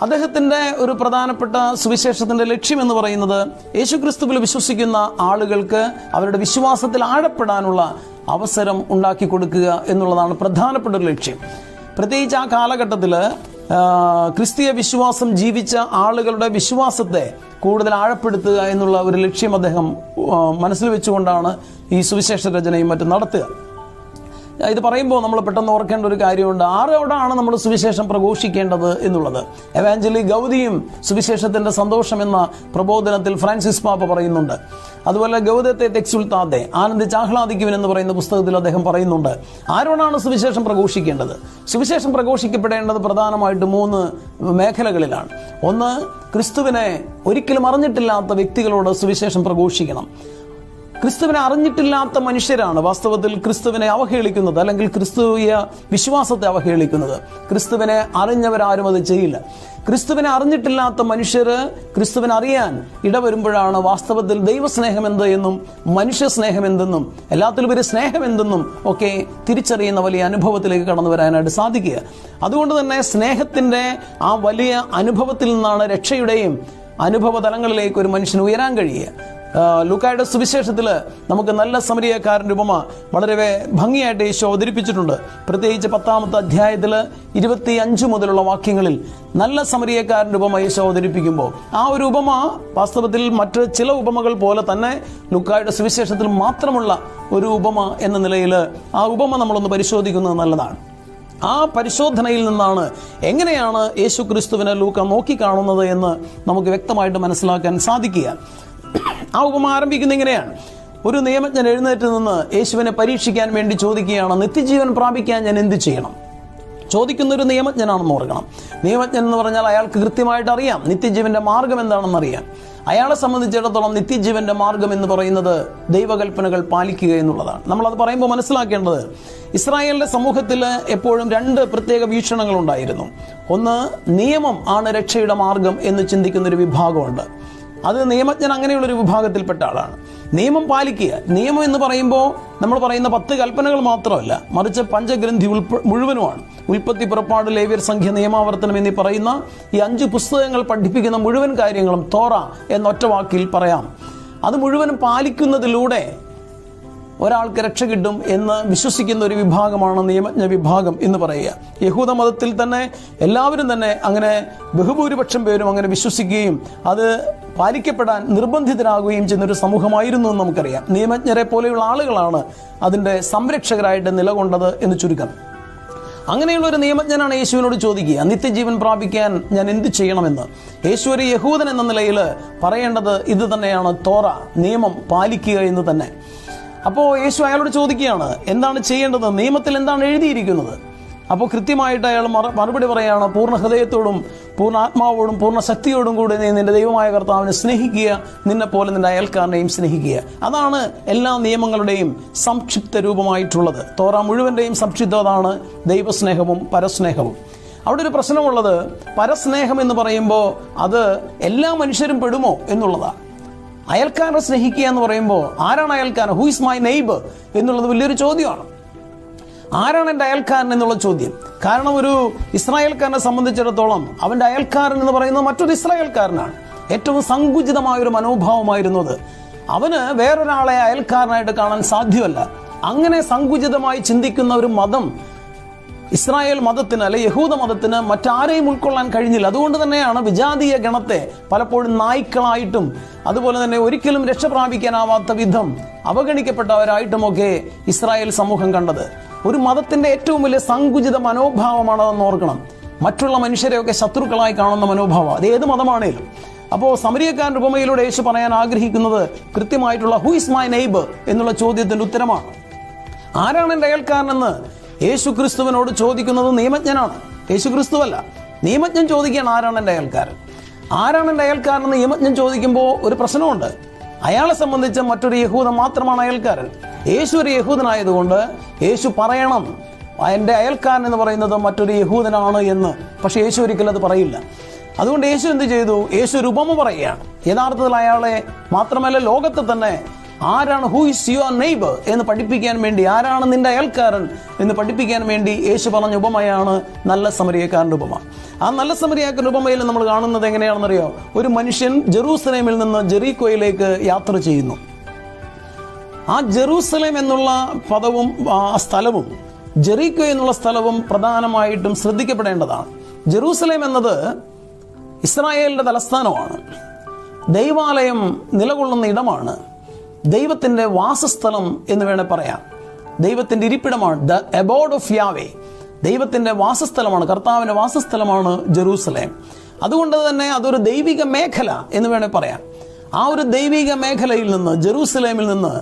അദ്ദേഹത്തിൻ്റെ ഒരു പ്രധാനപ്പെട്ട സുവിശേഷത്തിൻ്റെ ലക്ഷ്യം എന്ന് പറയുന്നത് യേശുക്രിസ്തുവിൽ വിശ്വസിക്കുന്ന ആളുകൾക്ക് അവരുടെ വിശ്വാസത്തിൽ ആഴപ്പെടാനുള്ള അവസരം ഉണ്ടാക്കി കൊടുക്കുക എന്നുള്ളതാണ് പ്രധാനപ്പെട്ട ഒരു ലക്ഷ്യം. പ്രത്യേകിച്ച് ആ കാലഘട്ടത്തിൽ ക്രിസ്തീയ വിശ്വാസം ജീവിച്ച ആളുകളുടെ വിശ്വാസത്തെ കൂടുതൽ ആഴപ്പെടുത്തുക എന്നുള്ള ഒരു ലക്ഷ്യം അദ്ദേഹം മനസ്സിൽ വെച്ചുകൊണ്ടാണ് ഈ സുവിശേഷ രചനയും മറ്റും നടത്തുക. ഇത് പറയുമ്പോൾ നമ്മൾ പെട്ടെന്ന് ഓർക്കേണ്ട ഒരു കാര്യമുണ്ട്. ആരോടാണ് നമ്മൾ സുവിശേഷം പ്രഘോഷിക്കേണ്ടത് എന്നുള്ളത്. എവാഞ്ചലി ഗൗദിയും സുവിശേഷത്തിൻ്റെ സന്തോഷം എന്ന പ്രബോധനത്തിൽ ഫ്രാൻസിസ് പാപ്പ പറയുന്നുണ്ട്. അതുപോലെ ഗൗദത്തെ തെക്സുൽത്താതെ ആനന്ദിച്ച് ആഹ്ലാദിക്കുവിൻ എന്ന് പറയുന്ന പുസ്തകത്തിൽ അദ്ദേഹം പറയുന്നുണ്ട്. ആരോടാണ് സുവിശേഷം പ്രഘോഷിക്കേണ്ടത്? സുവിശേഷം പ്രഘോഷിക്കപ്പെടേണ്ടത് പ്രധാനമായിട്ട് 3 മേഖലകളിലാണ്. ഒന്ന്, ക്രിസ്തുവിനെ ഒരിക്കലും അറിഞ്ഞിട്ടില്ലാത്ത വ്യക്തികളോട് സുവിശേഷം പ്രഘോഷിക്കണം. ക്രിസ്തുവിനെ അറിഞ്ഞിട്ടില്ലാത്ത മനുഷ്യരാണ് വാസ്തവത്തിൽ ക്രിസ്തുവിനെ അവഹേളിക്കുന്നത്, അല്ലെങ്കിൽ ക്രിസ്തുവിയ വിശ്വാസത്തെ അവഹേളിക്കുന്നത്. ക്രിസ്തുവിനെ അറിഞ്ഞവരാരും അത് ചെയ്യില്ല. ക്രിസ്തുവിനെ അറിഞ്ഞിട്ടില്ലാത്ത മനുഷ്യർ ക്രിസ്തുവിനെ അറിയാൻ ഇടവരുമ്പോഴാണ് വാസ്തവത്തിൽ ദൈവസ്നേഹം എന്ത് എന്നും മനുഷ്യ സ്നേഹം എന്തെന്നും എല്ലാത്തിലുപരി സ്നേഹം എന്തെന്നും ഒക്കെ തിരിച്ചറിയുന്ന വലിയ അനുഭവത്തിലേക്ക് കടന്നു വരാനായിട്ട് സാധിക്കുക. അതുകൊണ്ട് തന്നെ സ്നേഹത്തിൻ്റെ ആ വലിയ അനുഭവത്തിൽ നിന്നാണ് രക്ഷയുടെയും അനുഭവ തലങ്ങളിലേക്ക് ഒരു മനുഷ്യന് ഉയരാൻ കഴിയുക. ലൂക്കായുടെ സുവിശേഷത്തിൽ നമുക്ക് നല്ല സമരിയക്കാരൻ്റെ ഉപമ വളരെ ഭംഗിയായിട്ട് യേശു അവതരിപ്പിച്ചിട്ടുണ്ട്. പ്രത്യേകിച്ച് 10-ാമത്തെ അധ്യായത്തിൽ 25 മുതലുള്ള വാക്യങ്ങളിൽ നല്ല സമരിയക്കാരൻ്റെ ഉപമ യേശു അവതരിപ്പിക്കുമ്പോൾ ആ ഒരു ഉപമ വാസ്തവത്തിൽ മറ്റ് ചില ഉപമകൾ പോലെ തന്നെ ലൂക്കായുടെ സുവിശേഷത്തിൽ മാത്രമുള്ള ഒരു ഉപമ എന്ന നിലയിൽ ആ ഉപമ നമ്മളൊന്ന് പരിശോധിക്കുന്നത് നല്ലതാണ്. ആ പരിശോധനയിൽ നിന്നാണ് എങ്ങനെയാണ് യേശു ക്രിസ്തുവിനെ ലൂക്ക നോക്കിക്കാണുന്നത് എന്ന് നമുക്ക് വ്യക്തമായിട്ട് മനസ്സിലാക്കാൻ സാധിക്കുക. ആ ഉപമ ആരംഭിക്കുന്നത് ഇങ്ങനെയാണ്. ഒരു നിയമജ്ഞൻ എഴുന്നേറ്റ് നിന്ന് യേശുവിനെ പരീക്ഷിക്കാൻ വേണ്ടി ചോദിക്കുകയാണ്, നിത്യജീവൻ പ്രാപിക്കാൻ ഞാൻ എന്ത് ചെയ്യണം? ചോദിക്കുന്നൊരു നിയമജ്ഞനാണെന്ന് ഓർക്കണം. നിയമജ്ഞൻ എന്ന് പറഞ്ഞാൽ അയാൾക്ക് കൃത്യമായിട്ട് അറിയാം നിത്യജീവന്റെ മാർഗം എന്താണെന്ന് അറിയാം. അയാളെ സംബന്ധിച്ചിടത്തോളം നിത്യജീവന്റെ മാർഗം എന്ന് പറയുന്നത് ദൈവകൽപ്പനകൾ പാലിക്കുക എന്നുള്ളതാണ്. നമ്മളത് പറയുമ്പോൾ മനസ്സിലാക്കേണ്ടത് ഇസ്രായേലിന്റെ സമൂഹത്തിൽ എപ്പോഴും 2 പ്രത്യേക വീക്ഷണങ്ങളുണ്ടായിരുന്നു. ഒന്ന്, നിയമം ആണ് രക്ഷയുടെ മാർഗം എന്ന് ചിന്തിക്കുന്നൊരു വിഭാഗമുണ്ട്. അത് നിയമജ്ഞൻ അങ്ങനെയുള്ളൊരു വിഭാഗത്തിൽപ്പെട്ട ആളാണ്. നിയമം പാലിക്കുക. നിയമം എന്ന് പറയുമ്പോൾ നമ്മൾ പറയുന്ന 10 കൽപ്പനകൾ മാത്രമല്ല, മറിച്ച് പഞ്ചഗ്രന്ഥി മുഴുവനുമാണ്. ഉൽപ്പത്തി, പുറപ്പാട്, ലേവ്യർ, സംഖ്യ, നിയമാവർത്തനം എന്നീ പറയുന്ന ഈ 5 പുസ്തകങ്ങൾ പഠിപ്പിക്കുന്ന മുഴുവൻ കാര്യങ്ങളും തോറ എന്നൊറ്റ വാക്കിൽ പറയാം. അത് മുഴുവനും പാലിക്കുന്നതിലൂടെ ഒരാൾക്ക് രക്ഷ കിട്ടും എന്ന് വിശ്വസിക്കുന്ന ഒരു വിഭാഗമാണ് നിയമജ്ഞ വിഭാഗം എന്ന് പറയുക. യഹൂദ മതത്തിൽ തന്നെ എല്ലാവരും തന്നെ അങ്ങനെ ബഹുഭൂരിപക്ഷം പേരും അങ്ങനെ വിശ്വസിക്കുകയും അത് പാലിക്കപ്പെടാൻ നിർബന്ധിതരാകുകയും ചെയ്യുന്നൊരു സമൂഹമായിരുന്നു എന്ന് നമുക്കറിയാം. നിയമജ്ഞരെ പോലെയുള്ള ആളുകളാണ് അതിൻ്റെ സംരക്ഷകരായിട്ട് നിലകൊണ്ടത് എന്ന് ചുരുക്കം. അങ്ങനെയുള്ള ഒരു നിയമജ്ഞനാണ് യേശുവിനോട് ചോദിക്കുക, നിത്യജീവൻ പ്രാപിക്കാൻ ഞാൻ എന്ത് ചെയ്യണമെന്ന്. യേശു ഒരു യഹൂദൻ എന്ന നിലയിൽ പറയേണ്ടത് ഇത് തന്നെയാണ്, തോറ, നിയമം പാലിക്കുക എന്ന് തന്നെ. അപ്പോൾ യേശു അയാളോട് ചോദിക്കുകയാണ്, എന്താണ് ചെയ്യേണ്ടത്? നിയമത്തിൽ എന്താണ് എഴുതിയിരിക്കുന്നത്? അപ്പോൾ കൃത്യമായിട്ട് അയാൾ മറുപടി പറയുകയാണ്, പൂർണ്ണ ഹൃദയത്തോടും പൂർണ്ണ ആത്മാവോടും പൂർണ്ണ ശക്തിയോടും കൂടി നീ നിന്റെ ദൈവമായ കർത്താവിനെ സ്നേഹിക്കുക, നിന്നെ പോലെ നിന്റെ അയൽക്കാരനെയും സ്നേഹിക്കുക. അതാണ് എല്ലാ നിയമങ്ങളുടെയും സംക്ഷിപ്ത രൂപമായിട്ടുള്ളത്. തോറ മുഴുവൻ്റെയും സംക്ഷിപ്തം അതാണ്, ദൈവസ്നേഹവും പരസ്നേഹവും. അവിടെ ഒരു പ്രശ്നമുള്ളത്, പരസ്നേഹം എന്ന് പറയുമ്പോൾ അത് എല്ലാ മനുഷ്യരും പെടുമോ എന്നുള്ളതാണ്. അയൽക്കാരനെ സ്നേഹിക്കുക എന്ന് പറയുമ്പോൾ ആരാണ് അയൽക്കാരൻ? ഹൂ ഇസ് മൈ നെയ്ബർ എന്നുള്ളത് വലിയൊരു ചോദ്യമാണ്. ആരാണ് എൻ്റെ അയൽക്കാരൻ എന്നുള്ള ചോദ്യം. കാരണം ഒരു ഇസ്രായേൽക്കാരനെ സംബന്ധിച്ചിടത്തോളം അവൻ്റെ അയൽക്കാരൻ എന്ന് പറയുന്നത് മറ്റൊരു ഇസ്രായേൽക്കാരനാണ്. ഏറ്റവും സങ്കുചിതമായൊരു മനോഭാവമായിരുന്നു അത്. അവന് വേറൊരാളെ അയൽക്കാരനായിട്ട് കാണാൻ സാധ്യമല്ല. അങ്ങനെ സങ്കുചിതമായി ചിന്തിക്കുന്ന ഒരു മതം ഇസ്രായേൽ മതത്തിന് അല്ലെ യഹൂദ മതത്തിന് മറ്റാരെയും ഉൾക്കൊള്ളാൻ കഴിഞ്ഞില്ല. അതുകൊണ്ട് തന്നെയാണ് വിജാതീയ ഗണത്തെ പലപ്പോഴും നായ്ക്കളായിട്ടും അതുപോലെ തന്നെ ഒരിക്കലും രക്ഷ പ്രാപിക്കാനാവാത്ത വിധം അവഗണിക്കപ്പെട്ടവരായിട്ടുമൊക്കെ ഇസ്രായേൽ സമൂഹം കണ്ടത്. ഒരു മതത്തിന്റെ ഏറ്റവും വലിയ സങ്കുചിത മനോഭാവമാണെന്ന് ഓർക്കണം. മറ്റുള്ള മനുഷ്യരെയൊക്കെ ശത്രുക്കളായി കാണുന്ന മനോഭാവം, അത് ഏത് മതമാണേലും. അപ്പോൾ സമരിയക്കാരൻ്റെ ഉപമയിലൂടെ യേശു പറയാൻ ആഗ്രഹിക്കുന്നത് കൃത്യമായിട്ടുള്ള ഹൂ ഇസ് മൈ നെയ്ബർ എന്നുള്ള ചോദ്യത്തിന്റെ ഉത്തരമാണ്. ആരാണ് എൻ്റെ അയൽക്കാരനെന്ന് യേശു ക്രിസ്തുവിനോട് ചോദിക്കുന്നത് നിയമജ്ഞനാണ്, യേശു ക്രിസ്തുവല്ല. നിയമജ്ഞൻ ചോദിക്കുകയാണ്, ആരാണ് എൻ്റെ അയൽക്കാരൻ? ആരാണ് എൻ്റെ അയൽക്കാരൻ എന്ന് നിയമജ്ഞൻ ചോദിക്കുമ്പോൾ ഒരു പ്രശ്നമുണ്ട്. അയാളെ സംബന്ധിച്ച് മറ്റൊരു യഹൂദൻ മാത്രമാണ് അയൽക്കാരൻ. യേശു ഒരു യഹൂദനായതുകൊണ്ട് യേശു പറയണം എൻ്റെ അയൽക്കാരൻ എന്ന് പറയുന്നത് മറ്റൊരു യഹൂദനാണ് എന്ന്. പക്ഷെ യേശു ഒരിക്കലും അത് പറയില്ല. അതുകൊണ്ട് യേശു എന്ത് ചെയ്തു? യേശു ഒരു ഉപമ പറയുകയാണ്. യഥാർത്ഥത്തിൽ അയാളെ മാത്രമല്ല, ലോകത്തെ തന്നെ ആരാണ് ഹൂ ഇസ് യുവർ നെയ്ബർ എന്ന് പഠിപ്പിക്കാൻ വേണ്ടി, ആരാണ് നിന്റെ അയൽക്കാരൻ എന്ന് പഠിപ്പിക്കാൻ വേണ്ടി യേശു പറഞ്ഞ ഉപമയാണ് നല്ല സമരിയക്കാരൻ്റെ ഉപമ. ആ നല്ല സമരിയക്കാരൻ്റെ ഉപമയിൽ നമ്മൾ കാണുന്നത് എങ്ങനെയാണെന്നറിയോ? ഒരു മനുഷ്യൻ ജെറൂസലേമിൽ നിന്ന് ജെറീക്കോയിലേക്ക് യാത്ര ചെയ്യുന്നു. ആ ജെറൂസലേം എന്നുള്ള പദവും സ്ഥലവും ജെറീക്കോ എന്നുള്ള സ്ഥലവും പ്രധാനമായിട്ടും ശ്രദ്ധിക്കപ്പെടേണ്ടതാണ്. ജെറൂസലേം എന്നത് ഇസ്രായേലിന്റെ തലസ്ഥാനമാണ്. ദൈവാലയം നിലകൊള്ളുന്ന ഇടമാണ്. ദൈവത്തിൻ്റെ വാസസ്ഥലം എന്ന് വേണേൽ പറയാം. ദൈവത്തിൻ്റെ ഇരിപ്പിടമാണ്. ദ എബോർഡ് ഓഫ് യാവേ, ദൈവത്തിൻ്റെ വാസസ്ഥലമാണ്, കർത്താവിൻ്റെ വാസസ്ഥലമാണ് ജെറൂസലേം. അതുകൊണ്ട് തന്നെ അതൊരു ദൈവിക മേഖല എന്ന് വേണേൽ പറയാം. ആ ഒരു ദൈവിക മേഖലയിൽ നിന്ന്, ജെറൂസലേമിൽ നിന്ന്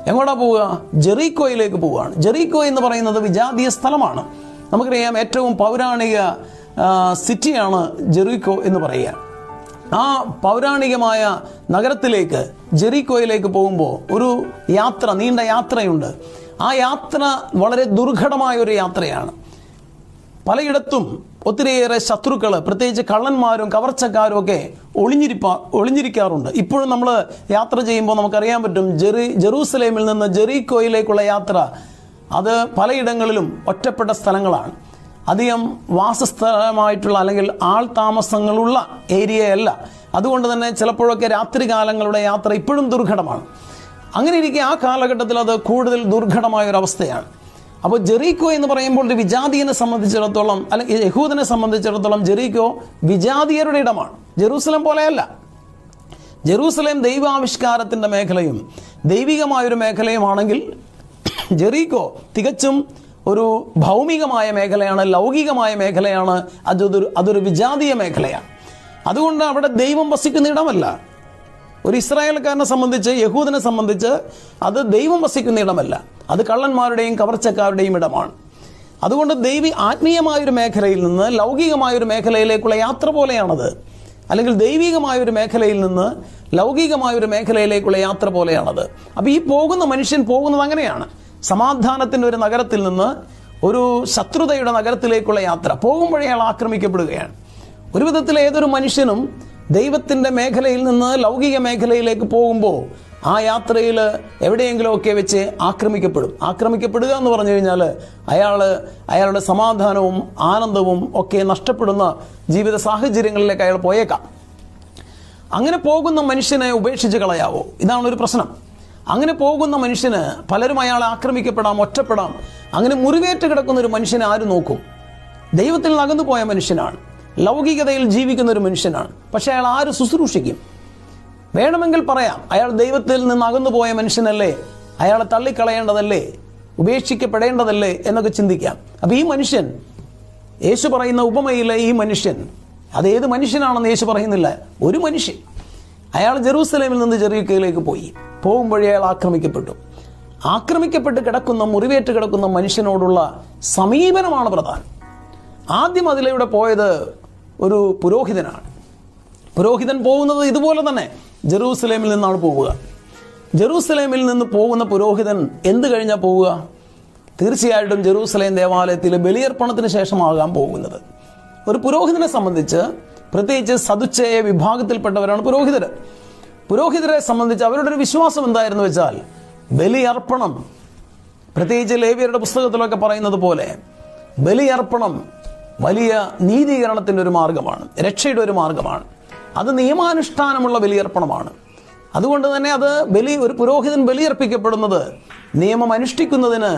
എങ്ങോട്ടാ പോവുക? ജെറീക്കോയിലേക്ക് പോവുകയാണ്. ജെറീക്കോ എന്ന് പറയുന്നത് വിജാതീയ സ്ഥലമാണ്. നമുക്കറിയാം, ഏറ്റവും പൗരാണിക സിറ്റിയാണ് ജെറീക്കോ എന്ന് പറയുക. ആ പൗരാണികമായ നഗരത്തിലേക്ക്, ജെറീക്കോയിലേക്ക് പോകുമ്പോൾ ഒരു യാത്ര, നീണ്ട യാത്രയുണ്ട്. ആ യാത്ര വളരെ ദുർഘടമായ ഒരു യാത്രയാണ്. പലയിടത്തും ഒത്തിരിയേറെ ശത്രുക്കൾ, പ്രത്യേകിച്ച് കള്ളന്മാരും കവർച്ചക്കാരും ഒക്കെ ഒളിഞ്ഞിരിക്കാറുണ്ട്. ഇപ്പോഴും നമ്മൾ യാത്ര ചെയ്യുമ്പോൾ നമുക്കറിയാൻ പറ്റും, ജെറൂസലേമിൽ നിന്ന് ജെറീക്കോയിലേക്കുള്ള യാത്ര അത് പലയിടങ്ങളിലും ഒറ്റപ്പെട്ട സ്ഥലങ്ങളാണ്. അധികം വാസസ്ഥലമായിട്ടുള്ള അല്ലെങ്കിൽ ആൾ താമസങ്ങളുള്ള ഏരിയയല്ല. അതുകൊണ്ട് തന്നെ ചിലപ്പോഴൊക്കെ രാത്രി കാലങ്ങളുടെ യാത്ര ഇപ്പോഴും ദുർഘടമാണ്. അങ്ങനെ ഇരിക്കെ ആ കാലഘട്ടത്തിൽ അത് കൂടുതൽ ദുർഘടമായൊരവസ്ഥയാണ്. അപ്പോൾ ജെറീക്കോ എന്ന് പറയുമ്പോൾ ഒരു വിജാതിയനെ സംബന്ധിച്ചിടത്തോളം, അല്ലെങ്കിൽ യഹൂദനെ സംബന്ധിച്ചിടത്തോളം ജെറീക്കോ വിജാതിയരുടെ ഇടമാണ്. ജെറൂസലേം പോലെയല്ല. ജെറൂസലേം ദൈവാവിഷ്കാരത്തിൻ്റെ മേഖലയും ദൈവികമായൊരു മേഖലയുമാണെങ്കിൽ ജെറീക്കോ തികച്ചും ഒരു ഭൗമികമായ മേഖലയാണ്, ലൗകികമായ മേഖലയാണ്. അതൊരു വിജാതീയ മേഖലയാണ്. അതുകൊണ്ട് അവിടെ ദൈവം വസിക്കുന്ന ഇടമല്ല. ഒരു ഇസ്രായേൽക്കാരനെ സംബന്ധിച്ച്, യഹൂദനെ സംബന്ധിച്ച് അത് ദൈവം വസിക്കുന്ന ഇടമല്ല. അത് കള്ളന്മാരുടെയും കവർച്ചക്കാരുടെയും ഇടമാണ്. അതുകൊണ്ട് ആത്മീയമായൊരു മേഖലയിൽ നിന്ന് ലൗകികമായൊരു മേഖലയിലേക്കുള്ള യാത്ര പോലെയാണത്. അല്ലെങ്കിൽ ദൈവികമായൊരു മേഖലയിൽ നിന്ന് ലൗകികമായൊരു മേഖലയിലേക്കുള്ള യാത്ര പോലെയാണത്. അപ്പോൾ ഈ പോകുന്ന മനുഷ്യൻ പോകുന്നത് അങ്ങനെയാണ്. സമാധാനത്തിൻ്റെ ഒരു നഗരത്തിൽ നിന്ന് ഒരു ശത്രുതയുടെ നഗരത്തിലേക്കുള്ള യാത്ര. പോകുമ്പോഴേ അയാൾ ആക്രമിക്കപ്പെടുകയാണ്. ഒരു വിധത്തിൽ ഏതൊരു മനുഷ്യനും ദൈവത്തിൻ്റെ മേഖലയിൽ നിന്ന് ലൗകിക മേഖലയിലേക്ക് പോകുമ്പോൾ ആ യാത്രയിൽ എവിടെയെങ്കിലുമൊക്കെ വെച്ച് ആക്രമിക്കപ്പെടുക എന്ന് പറഞ്ഞു കഴിഞ്ഞാൽ അയാളുടെ സമാധാനവും ആനന്ദവും ഒക്കെ നഷ്ടപ്പെടുന്ന ജീവിത സാഹചര്യങ്ങളിലേക്ക് അയാൾ പോയേക്കാം. അങ്ങനെ പോകുന്ന മനുഷ്യനെ ഉപേക്ഷിച്ച് കളയാവോ? ഇതാണൊരു പ്രശ്നം. അങ്ങനെ പോകുന്ന മനുഷ്യന് പലരും അയാളെ ആക്രമിക്കപ്പെടാം, ഒറ്റപ്പെടാം. അങ്ങനെ മുറിവേറ്റ് കിടക്കുന്ന ഒരു മനുഷ്യനെ ആര് നോക്കും? ദൈവത്തിൽ നിന്ന് അകന്നു പോയ മനുഷ്യനാണ്, ലൗകികതയിൽ ജീവിക്കുന്ന ഒരു മനുഷ്യനാണ്. പക്ഷെ അയാൾ ആര് ശുശ്രൂഷിക്കും? വേണമെങ്കിൽ പറയാം, അയാൾ ദൈവത്തിൽ നിന്ന് അകന്നു പോയ മനുഷ്യനല്ലേ, അയാളെ തള്ളിക്കളയേണ്ടതല്ലേ, ഉപേക്ഷിക്കപ്പെടേണ്ടതല്ലേ എന്നൊക്കെ ചിന്തിക്കാം. അപ്പോൾ ഈ മനുഷ്യൻ, യേശു പറയുന്ന ഉപമയിലെ ഈ മനുഷ്യൻ, അതേത് മനുഷ്യനാണെന്ന് യേശു പറയുന്നില്ല. ഒരു മനുഷ്യൻ, അയാൾ ജെറൂസലേമിൽ നിന്ന് ജെറീക്കോയിലേക്ക് പോകുമ്പോഴേ അയാൾ ആക്രമിക്കപ്പെട്ട് കിടക്കുന്ന, മുറിവേറ്റ് കിടക്കുന്ന മനുഷ്യനോടുള്ള സമീപനമാണ് പ്രധാനം. ആദ്യം അതിലൂടെ പോയത് ഒരു പുരോഹിതനാണ്. പുരോഹിതൻ പോകുന്നത് ഇതുപോലെ തന്നെ ജെറൂസലേമിൽ നിന്നാണ് പോവുക. ജെറൂസലേമിൽ നിന്ന് പോകുന്ന പുരോഹിതൻ എന്ത് കഴിഞ്ഞാൽ പോവുക? തീർച്ചയായിട്ടും ജെറൂസലേം ദേവാലയത്തിലെ ബലിയർപ്പണത്തിന് ശേഷമാകാൻ പോകുന്നത്. ഒരു പുരോഹിതനെ സംബന്ധിച്ച്, പ്രത്യേകിച്ച് സദുച്ചേയ വിഭാഗത്തിൽപ്പെട്ടവരാണ് പുരോഹിതരെ സംബന്ധിച്ച് അവരുടെ ഒരു വിശ്വാസം എന്തായിരുന്നു വെച്ചാൽ, ബലിയർപ്പണം, പ്രത്യേകിച്ച് ലേവ്യരുടെ പുസ്തകത്തിലൊക്കെ പറയുന്നത് പോലെ, ബലിയർപ്പണം വലിയ നീതീകരണത്തിൻ്റെ ഒരു മാർഗമാണ്, രക്ഷയുടെ ഒരു മാർഗമാണ്. അത് നിയമാനുഷ്ഠാനമുള്ള ബലിയർപ്പണമാണ്. അതുകൊണ്ട് തന്നെ ഒരു പുരോഹിതൻ ബലിയർപ്പിക്കപ്പെടുന്നത് നിയമം അനുഷ്ഠിക്കുന്നതിന്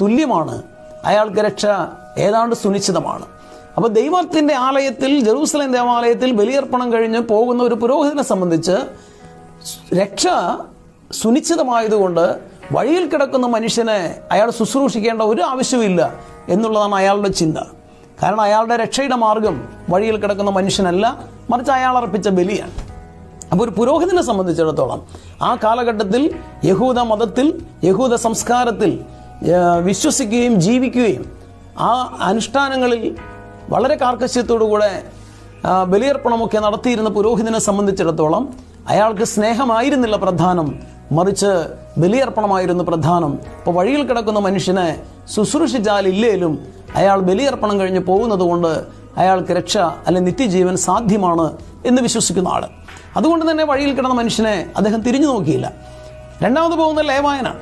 തുല്യമാണ്. അയാൾക്ക് രക്ഷ ഏതാണ്ട് സുനിശ്ചിതമാണ്. അപ്പോൾ ദൈവത്തിൻ്റെ ആലയത്തിൽ, ജെറൂസലേം ദേവാലയത്തിൽ ബലിയർപ്പണം കഴിഞ്ഞ് പോകുന്ന ഒരു പുരോഹിതനെ സംബന്ധിച്ച് രക്ഷ സുനിശ്ചിതമായതുകൊണ്ട് വഴിയിൽ കിടക്കുന്ന മനുഷ്യനെ അയാൾ ശുശ്രൂഷിക്കേണ്ട ഒരു ആവശ്യമില്ല എന്നുള്ളതാണ് അയാളുടെ ചിന്ത. കാരണം അയാളുടെ രക്ഷയുടെ മാർഗം വഴിയിൽ കിടക്കുന്ന മനുഷ്യനല്ല, മറിച്ച് അയാൾ അർപ്പിച്ച ബലിയാണ്. അപ്പോൾ ഒരു പുരോഹിതനെ സംബന്ധിച്ചിടത്തോളം ആ കാലഘട്ടത്തിൽ യഹൂദ മതത്തിൽ, യഹൂദ സംസ്കാരത്തിൽ വിശ്വസിക്കുകയും ജീവിക്കുകയും ആ അനുഷ്ഠാനങ്ങളിൽ വളരെ കാർക്കശ്യത്തോടുകൂടെ ബലിയർപ്പണമൊക്കെ നടത്തിയിരുന്ന പുരോഹിതനെ സംബന്ധിച്ചിടത്തോളം അയാൾക്ക് സ്നേഹമായിരുന്നില്ല പ്രധാനം, മറിച്ച് ബലിയർപ്പണമായിരുന്നു പ്രധാനം. അപ്പോൾ വഴിയിൽ കിടക്കുന്ന മനുഷ്യനെ ശുശ്രൂഷിച്ചാലില്ലേലും അയാൾ ബലിയർപ്പണം കഴിഞ്ഞ് പോകുന്നത് കൊണ്ട് അയാൾക്ക് രക്ഷ അല്ലെങ്കിൽ നിത്യജീവൻ സാധ്യമാണ് എന്ന് വിശ്വസിക്കുന്ന ആൾ. അതുകൊണ്ട് തന്നെ വഴിയിൽ കിടന്ന മനുഷ്യനെ അദ്ദേഹം തിരിഞ്ഞു നോക്കിയില്ല. രണ്ടാമത് പോകുന്ന ലേവായനാണ്.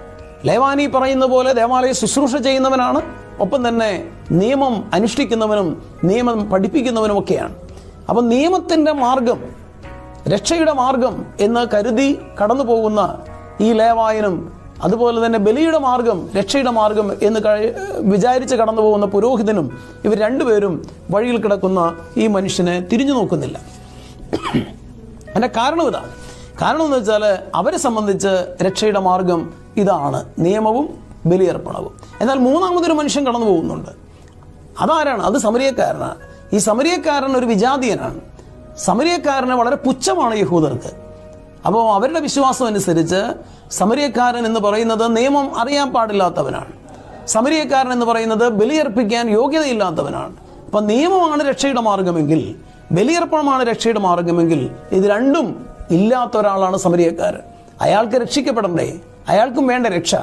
ലേവാനി പറയുന്ന പോലെ ദേവാലയ ശുശ്രൂഷ ചെയ്യുന്നവനാണ്, ഒപ്പം തന്നെ നിയമം അനുഷ്ഠിക്കുന്നവനും നിയമം പഠിപ്പിക്കുന്നവനുമൊക്കെയാണ്. അപ്പം നിയമത്തിൻ്റെ മാർഗം, രക്ഷയുടെ മാർഗം എന്ന് കരുതി കടന്നു പോകുന്ന ഈ ലേവായനും, അതുപോലെ തന്നെ ബലിയുടെ മാർഗം രക്ഷയുടെ മാർഗം എന്ന് വിചാരിച്ച് കടന്നു പോകുന്ന പുരോഹിതനും, ഇവർ രണ്ടുപേരും വഴിയിൽ കിടക്കുന്ന ഈ മനുഷ്യനെ തിരിഞ്ഞു നോക്കുന്നില്ല. അതിൻ്റെ കാരണം ഇതാണ്. കാരണം എന്ന് വെച്ചാൽ അവരെ സംബന്ധിച്ച് രക്ഷയുടെ മാർഗം ഇതാണ്, നിയമവും ബലിയർപ്പണവും. എന്നാൽ മൂന്നാമതൊരു മനുഷ്യൻ കടന്നു പോകുന്നുണ്ട്. അതാരാണ്? അത് സമരിയക്കാരനാണ്. ഈ സമരിയക്കാരൻ ഒരു വിജാതീയനാണ്. സമരിയക്കാരന് വളരെ പുച്ഛമാണ് യഹൂദർക്ക്. അപ്പോൾ അവരുടെ വിശ്വാസം അനുസരിച്ച് സമരിയക്കാരൻ എന്ന് പറയുന്നത് നിയമം അറിയാൻ പാടില്ലാത്തവനാണ്. സമരിയക്കാരൻ എന്ന് പറയുന്നത് ബലിയർപ്പിക്കാൻ യോഗ്യതയില്ലാത്തവനാണ്. അപ്പം നിയമമാണ് രക്ഷയുടെ മാർഗമെങ്കിൽ, ബലിയർപ്പണമാണ് രക്ഷയുടെ മാർഗമെങ്കിൽ, ഇത് രണ്ടും ഇല്ലാത്ത ഒരാളാണ് സമരിയക്കാരൻ. അയാൾക്ക് രക്ഷിക്കപ്പെടണ്ടേ? അയാൾക്കും വേണ്ട രക്ഷ.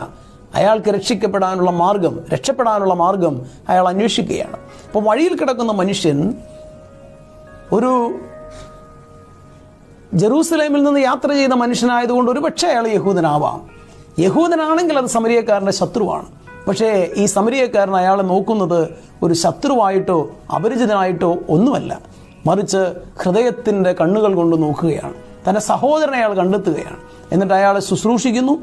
അയാൾക്ക് രക്ഷിക്കപ്പെടാനുള്ള മാർഗം, രക്ഷപ്പെടാനുള്ള മാർഗം അയാൾ അന്വേഷിക്കുകയാണ്. അപ്പോൾ വഴിയിൽ കിടക്കുന്ന മനുഷ്യൻ ഒരു ജെറൂസലേമിൽ നിന്ന് യാത്ര ചെയ്ത മനുഷ്യനായതുകൊണ്ട് ഒരു പക്ഷേ അയാൾ യഹൂദനാവാം. യഹൂദനാണെങ്കിൽ അത് സമരിയക്കാരൻ്റെ ശത്രുവാണ്. പക്ഷേ ഈ സമരിയക്കാരൻ അയാളെ നോക്കുന്നത് ഒരു ശത്രുവായിട്ടോ അപരിചിതനായിട്ടോ ഒന്നുമല്ല, മറിച്ച് ഹൃദയത്തിൻ്റെ കണ്ണുകൾ കൊണ്ട് നോക്കുകയാണ്. തൻ്റെ സഹോദരനെ അയാൾ കണ്ടെത്തുകയാണ്. എന്നിട്ട് അയാളെ ശുശ്രൂഷിക്കുന്നു,